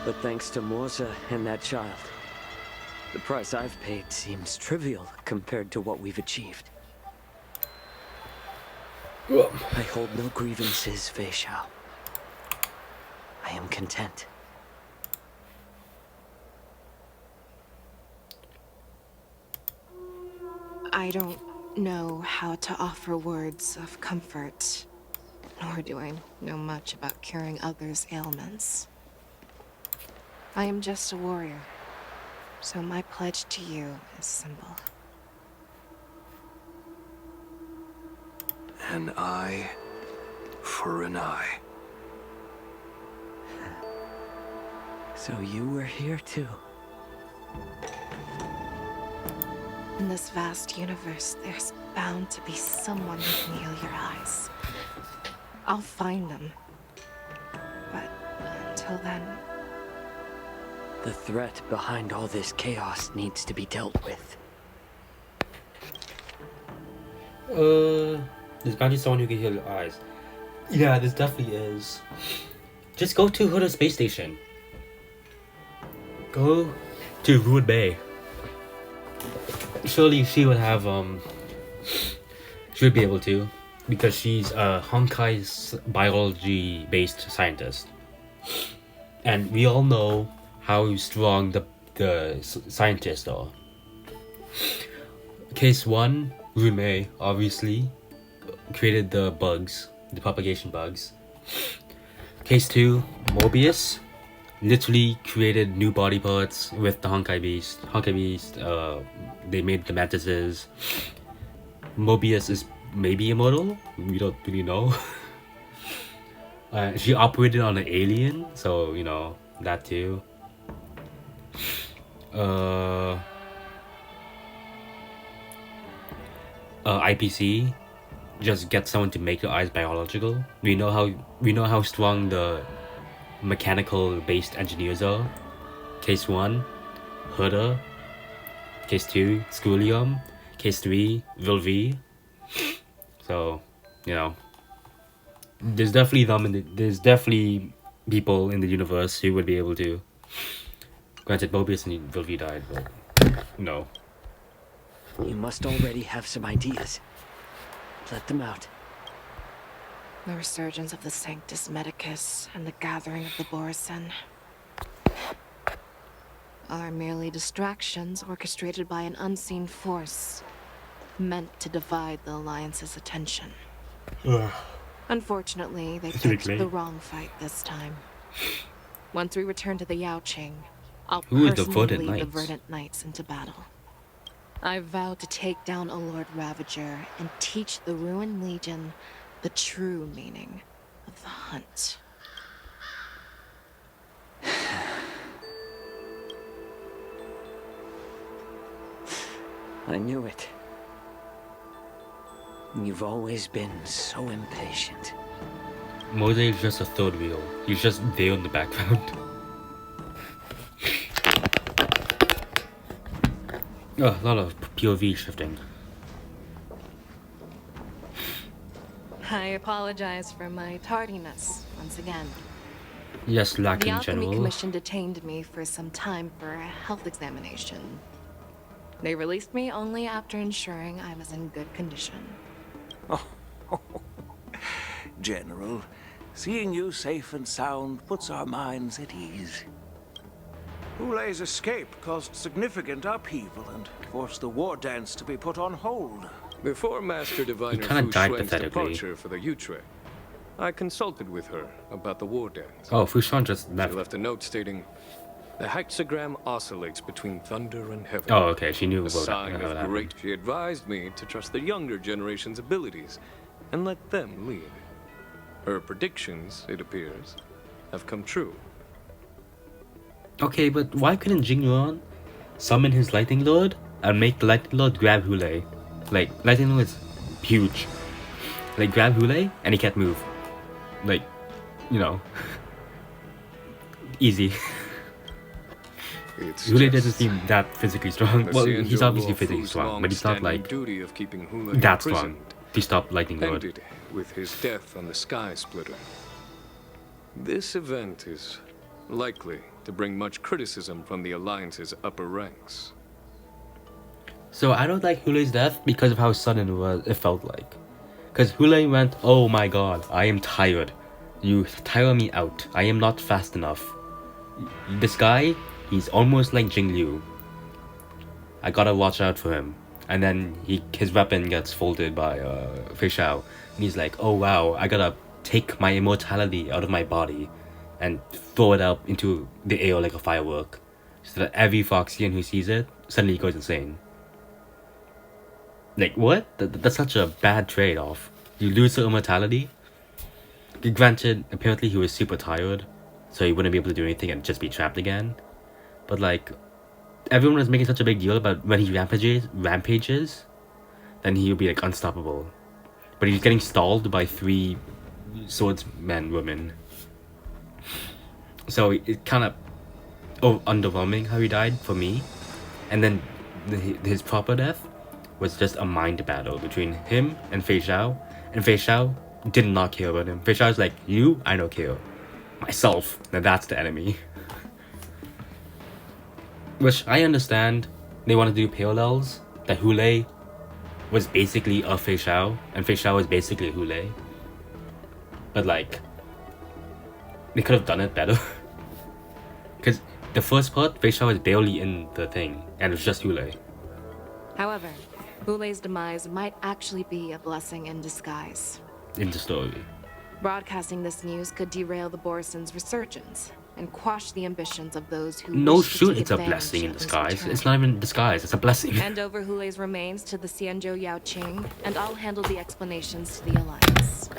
But thanks to Moza and that child, the price I've paid seems trivial compared to what we've achieved. I hold no grievances, Fei Xiao. I am content.
I don't know how to offer words of comfort, nor do I know much about curing others' ailments. I am just a warrior, so my pledge to you is simple.
An eye for an eye.
So you were here too.
In this vast universe, there's bound to be someone who can heal your eyes. I'll find them. But until then...
The threat behind all this chaos needs to be dealt with.
There's bound to be someone who can heal your eyes. Yeah, this definitely is. Just go to Huda Space Station. Go to Ruin Bay. Surely she would have, she would be able to. Because she's a Honkai biology-based scientist. And we all know how strong the scientists are. Case 1, Rume, obviously, created the bugs, the propagation bugs. Case 2, Mobius, literally created new body parts with the Honkai Beast. Honkai Beast, they made the mantises. Mobius is maybe immortal, we don't really know. She operated on an alien, so, you know, that too. IPC, just get someone to make your eyes biological. We know how strong the mechanical based engineers are. Case 1, Huda. Case 2, Schoolium. Case 3, Vilvi. So, you know, there's definitely people in the universe who would be able to. Granted, Mobius and Vilvi died, but no.
You must already have some ideas. Let them out.
The resurgence of the Sanctus Medicus and the gathering of the Borisin are merely distractions orchestrated by an unseen force meant to divide the Alliance's attention. Unfortunately, they picked the wrong fight this time. Once we return to the Yaoqing, I'll personally lead the Verdant Knights into battle. I vow to take down a Lord Ravager and teach the Ruined Legion the true meaning of the hunt.
I knew it. You've always been so impatient.
Mose is just a third wheel. He's just there in the background. Oh, a lot of POV shifting.
I apologize for my tardiness once again.
Yes,
The
lacking
Alchemy
general.
Commission detained me for some time for a health examination. They released me only after ensuring I was in good condition.
General, seeing you safe and sound puts our minds at ease. Hulei's escape caused significant upheaval and forced the war dance to be put on hold.
Before Master Diviner
kinda
Fu
died
Shuang's
pathetically.
departure for the Yutre, I consulted with her about the war dance.
Oh, Fu Shuang just left.
She left a note stating, "The hexagram oscillates between thunder and heaven."
Oh, okay, she knew
A
about
sign
that.
of great. She advised me to trust the younger generation's abilities and let them lead. Her predictions, it appears, have come true.
Okay, but why couldn't Jing Yuan summon his Lightning Lord and make the Lightning Lord grab Hulei? Like, Lightning Lord is huge. Like, grab Hulei and he can't move. Like, you know. Easy. Hulei doesn't seem that physically strong. Well, he's obviously physically strong, but he's not like
duty of keeping Hulei
that strong
imprisoned
to stop Lightning Lord.
ended with his death on the Sky Splitter. This event is likely to bring much criticism from the Alliance's upper ranks.
So I don't like Hulei's death because of how sudden it felt like. Because Hulei went, "Oh my god, I am tired. You tire me out. I am not fast enough. This guy, he's almost like Jing Liu. I gotta watch out for him." And then his weapon gets folded by Fei Xiao. And he's like, "Oh wow, I gotta take my immortality out of my body and throw it up into the air like a firework. So that every Foxian who sees it suddenly goes insane." Like, what? That's such a bad trade-off. You lose your immortality? Granted, apparently he was super tired, so he wouldn't be able to do anything and just be trapped again. But like, everyone was making such a big deal about when he rampages, then he'll be like unstoppable. But he's getting stalled by 3 swordsmen women. So it's kind of underwhelming how he died for me. And then his proper death was just a mind battle between him and Fei Xiao. And Fei Xiao did not care about him. Fei Xiao's like, "You, I don't care. Myself, now that's the enemy." Which I understand. They want to do parallels. That Hulei was basically a Fei Xiao, and Fei Xiao was basically Hulei. But like, they could have done it better. Because the first part, Fei Xiao was barely in the thing, and it was just Hulei.
However, Hulei's demise might actually be a blessing in disguise.
In the story.
Broadcasting this news could derail the Borison's resurgence and quash the ambitions of those who
No,
wish to
sure,
take
it's a
advantage
blessing in
of his
disguise.
return.
It's not even disguise, it's a blessing.
Hand over Hulei's remains to the Xianzhou Yaoqing, and I'll handle the explanations to the Alliance.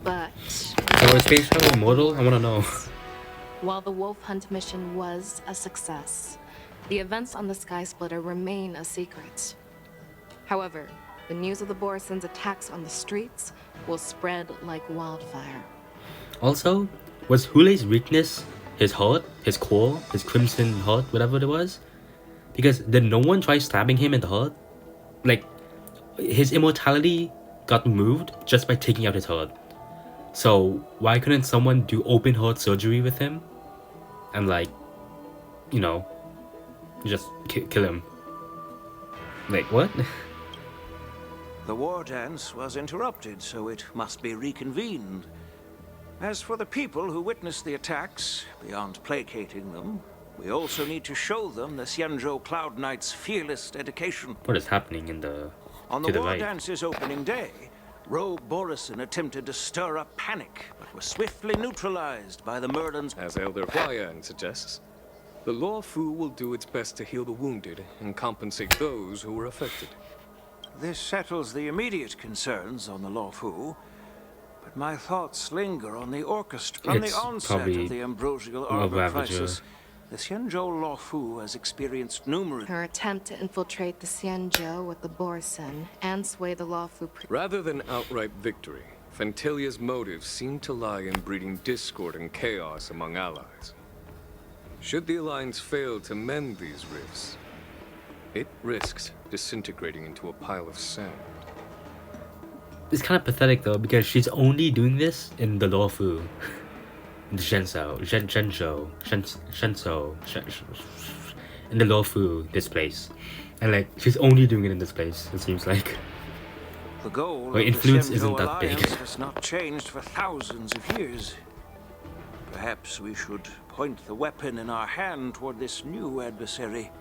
But
So is Fei Xiao immortal? I wanna know.
while the Wolf Hunt mission was a success, the events on the Sky Splitter remain a secret. However, the news of the Borison's attacks on the streets will spread like wildfire.
Also, was Hulei's weakness his heart, his core, his crimson heart, whatever it was? Because did no one try stabbing him in the heart? Like, his immortality got removed just by taking out his heart. So why couldn't someone do open heart surgery with him? And like, you know, just kill him. Like, what?
The war dance was interrupted, so it must be reconvened. As for the people who witnessed the attacks, beyond placating them, we also need to show them the Xianzhou Cloud Knight's fearless dedication.
What is happening in the
On
to
the
the
war
right?
dance's opening day, Rogue Borison attempted to stir up panic, but was swiftly neutralized by the Merlins.
As Elder Huayan suggests, the Law Fu will do its best to heal the wounded and compensate those who were affected.
This settles the immediate concerns on the Law Fu, but my thoughts linger on the orchestra. From
It's
the onset
probably
of the Ambrosial
a
Arbor
Ravager.
crisis, The Xianzhou Luofu has experienced numerous...
Her attempt to infiltrate the Xianzhou with the Borsen and sway the Luofu...
Rather than outright victory, Fentilia's motives seem to lie in breeding discord and chaos among allies. Should the Alliance fail to mend these rifts, it risks disintegrating into a pile of sand.
It's kind of pathetic though, because she's only doing this in the Luofu. In the Shenzhou, in the Luofu, this place. And like, she's only doing it in this place, it seems like.
The goal
her
of
influence
the
isn't
Xianzhou
that big.
Alliance has not changed for thousands of years. Perhaps we should point the weapon in our hand toward this new adversary.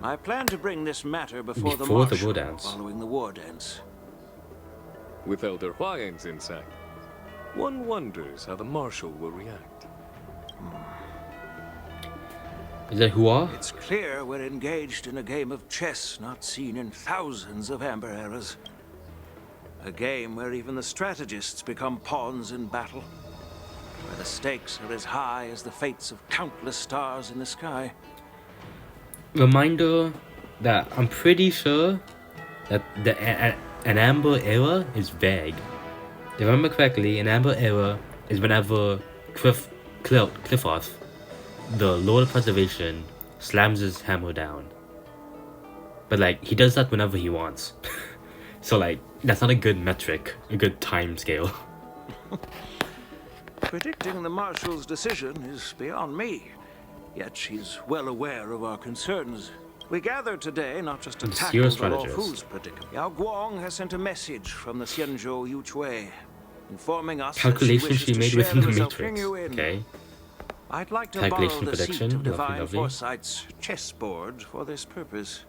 I plan to bring this matter before the Marshal
war dance.
following the war dance.
With Elder Huayan's insight, one wonders how the Marshal will react.
Is that Hua?
It's clear we're engaged in a game of chess not seen in thousands of Amber eras. A game where even the strategists become pawns in battle. Where the stakes are as high as the fates of countless stars in the sky.
Reminder that I'm pretty sure that an Amber era is vague. If I remember correctly, an Amber era is whenever Cliffoth, the Lord of Preservation, slams his hammer down. But like, he does that whenever he wants. So like, that's not a good metric, a good time scale.
Predicting the Marshal's decision is beyond me. Yet she's well aware of our concerns. We gathered today not just to tackle the Luofu's predicament. Yao Guang has sent a message from the Xianzhou Yuchui, informing us
Calculation
that
she made
wishes to
within
share
the
results
Matrix. Okay.
I'd like to
Calculation
borrow the seat
prediction.
of Divine
Lovely.
Foresight's chessboard for this purpose.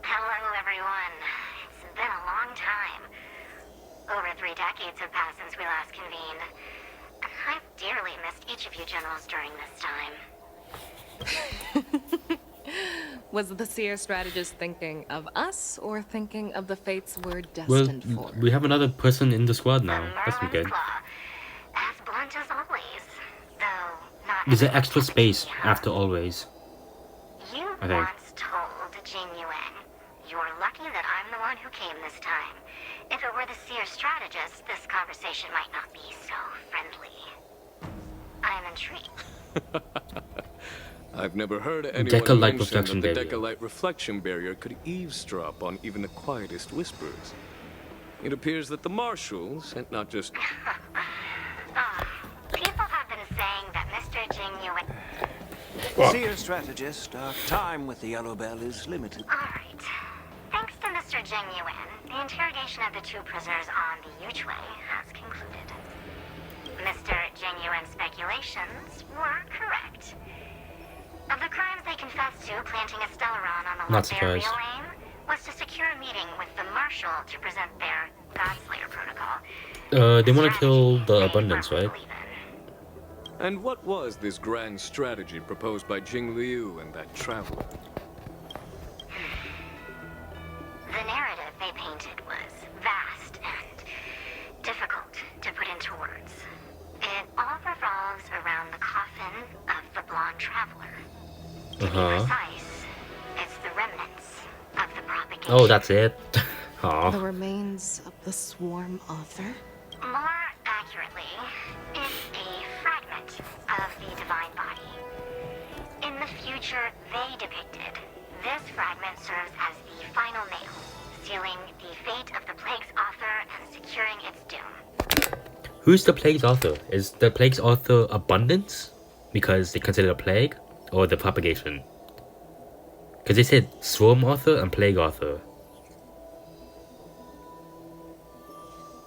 Hello, everyone. It's been a long time. Over 3 decades have passed since we last convened. I've dearly missed each of you generals during this time.
Was the seer strategist thinking of us or thinking of the fates we're destined for?
We have another person in the squad now. That's good.
As blunt as always, though not.
There's an extra space after always.
You
I think.
once told Jing Yuan, "You're lucky that I'm the one who came this time. If it were the seer strategist, this conversation might not be so friendly." I'm intrigued.
I've never heard anyone
Deca-light
mention
reflection
that the
barrier.
Deca-light reflection barrier could eavesdrop on even the quietest whispers. It appears that the Marshal sent not just...
People have been saying that Mr. Jing Yuan...
Seer strategist, our time with the Yellow Bell is limited.
Alright. Thanks to Mr. Jing Yuan, the interrogation of the 2 prisoners on the Yuchui has concluded. Mr. Jing Yuan's speculations were correct. Of the crimes they confessed to, planting a Stellaron on the
Not
their real
surprised.
aim was to secure a meeting with the Marshal to present their Godslayer protocol.
They want to kill the Abundance, right?
And what was this grand strategy proposed by Jing Liu and that traveler?
The narrative they painted was vast and difficult to put into words. It all revolves around the coffin of the blonde traveler. To be precise, it's the remnants of the propagation.
Oh, that's it.
The remains of the swarm author?
More accurately, it's a fragment of the divine body. In the future they depicted, this fragment serves as the final nail, sealing the fate of the plague's author and securing its doom.
Who's the plague's author? Is the plague's author Abundance? Because they consider it a plague? Or the propagation? Because they said swarm author and plague author.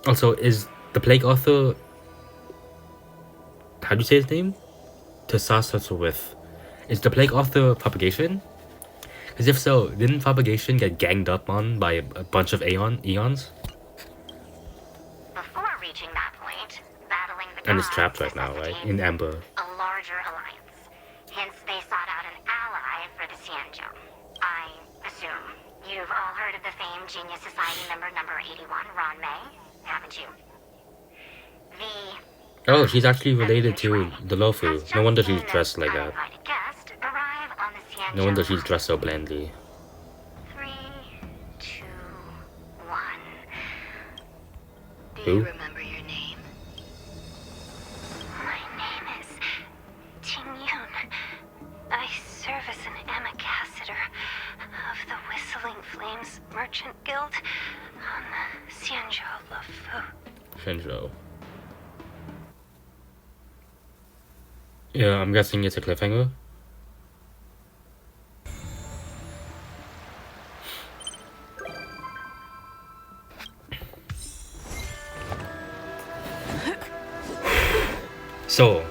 Also, is the plague author... How do you say his name? with. Is the plague author propagation? Because if so, didn't propagation get ganged up on by a bunch of eons?
Before reaching that point, battling the
And it's
gods
trapped right now, right? In Amber.
a larger alliance. Hence, they sought out an ally for the Xianzhou. I assume you've all heard of the famed
Genius Society member number 81, Ron May, haven't you?
Oh, she's actually related to the Lofu. No wonder she's dressed like that. No wonder she's dressed so blandly.
3, 2, 1. Do
Who?
you remember your name? My name is Ting Yun. I serve as an ambassador of the Whistling Flames Merchant Guild on the Xianzhou Lufu.
Shenzhou. Yeah, I'm guessing it's a cliffhanger. So,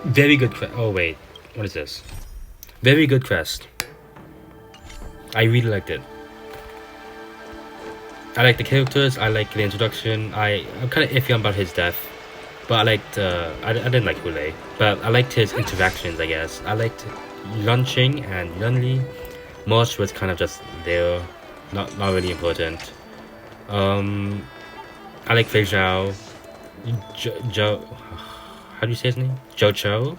very good quest. Oh wait, what is this? Very good quest. I really liked it. I like the characters, I like the introduction. I'm kind of iffy about his death. But I liked, I didn't like Hule, but I liked his interactions, I guess. I liked Yunqing and Yunli. Mosh was kind of just there, not really important. I like Fei Zhao. How do you say his name? Zhou Chou.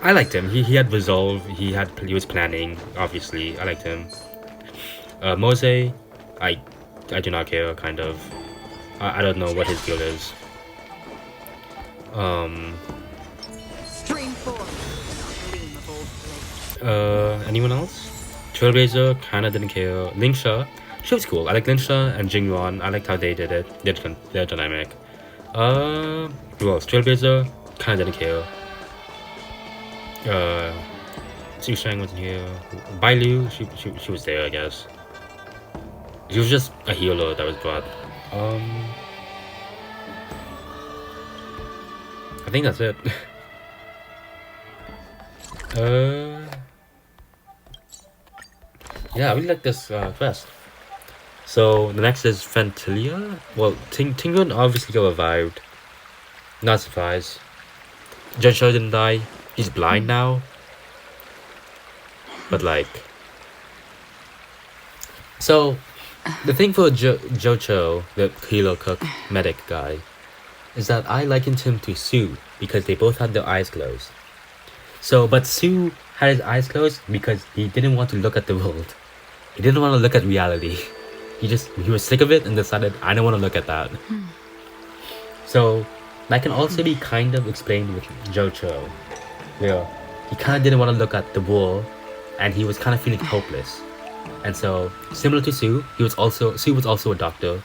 I liked him. He had resolve. He was planning. Obviously, I liked him. Mose, I do not care. Kind of. I don't know what his deal is. Anyone else? Trailblazer, kinda didn't care. Lingsha, she was cool. I like Lingsha and Jingyuan. I liked how they did it. They're dynamic. Who else? Trailblazer, kinda didn't care. Xu Shang wasn't here. Bai Liu, she was there, I guess. She was just a healer that was brought. I think that's it. Yeah, I really like this quest. So the next is Fentilia. Well, Tingyun obviously got revived. Not surprised. Zhou Chou didn't die. He's blind now. But like, so the thing for Zhou Chou, the healer cook medic guy, is that I likened him to Su because they both had their eyes closed. So, but Su had his eyes closed because he didn't want to look at the world. He didn't want to look at reality. He was sick of it and decided, I don't want to look at that. So that can also be kind of explained with Zhou Chou, where he kind of didn't want to look at the world and he was kind of feeling hopeless. And so, similar to Su was also a doctor.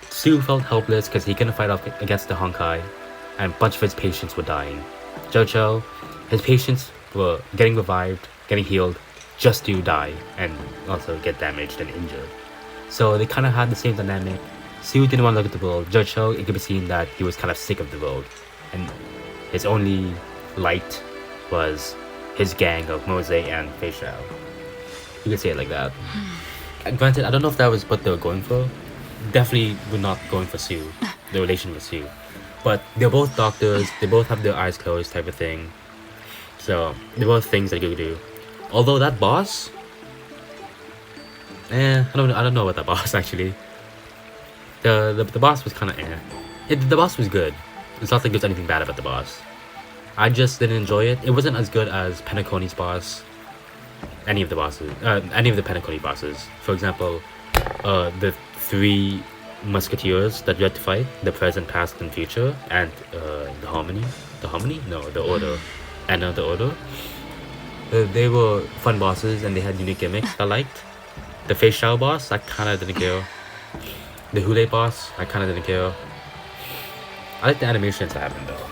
Su felt helpless because he couldn't fight off against the Honkai, and a bunch of his patients were dying. Zhou Chou, his patients were getting revived, getting healed, just to die, and also get damaged and injured. So they kind of had the same dynamic. Su didn't want to look at the world. Zhou Chou, it could be seen that he was kind of sick of the world, and his only light was his gang of Mose and Fei Zhao. You could say it like that. Granted, I don't know if that was what they were going for. Definitely were not going for Su, the relation with Su. But they're both doctors, they both have their eyes closed type of thing. So, they're both things that you could do. Although that boss... I don't know about that boss actually. The boss was kind of the boss was good. It's not like there's anything bad about the boss. I just didn't enjoy it. It wasn't as good as Penacony's boss. Any of the Penacony bosses. For example, the 3 musketeers that you had to fight, the present, past, and future, and the Harmony? The Harmony? No, the Order. And the Order. They were fun bosses and they had unique gimmicks I liked. The Fei Zhao boss, I kinda didn't care. The Hule boss, I kinda didn't care. I like the animations that happened though.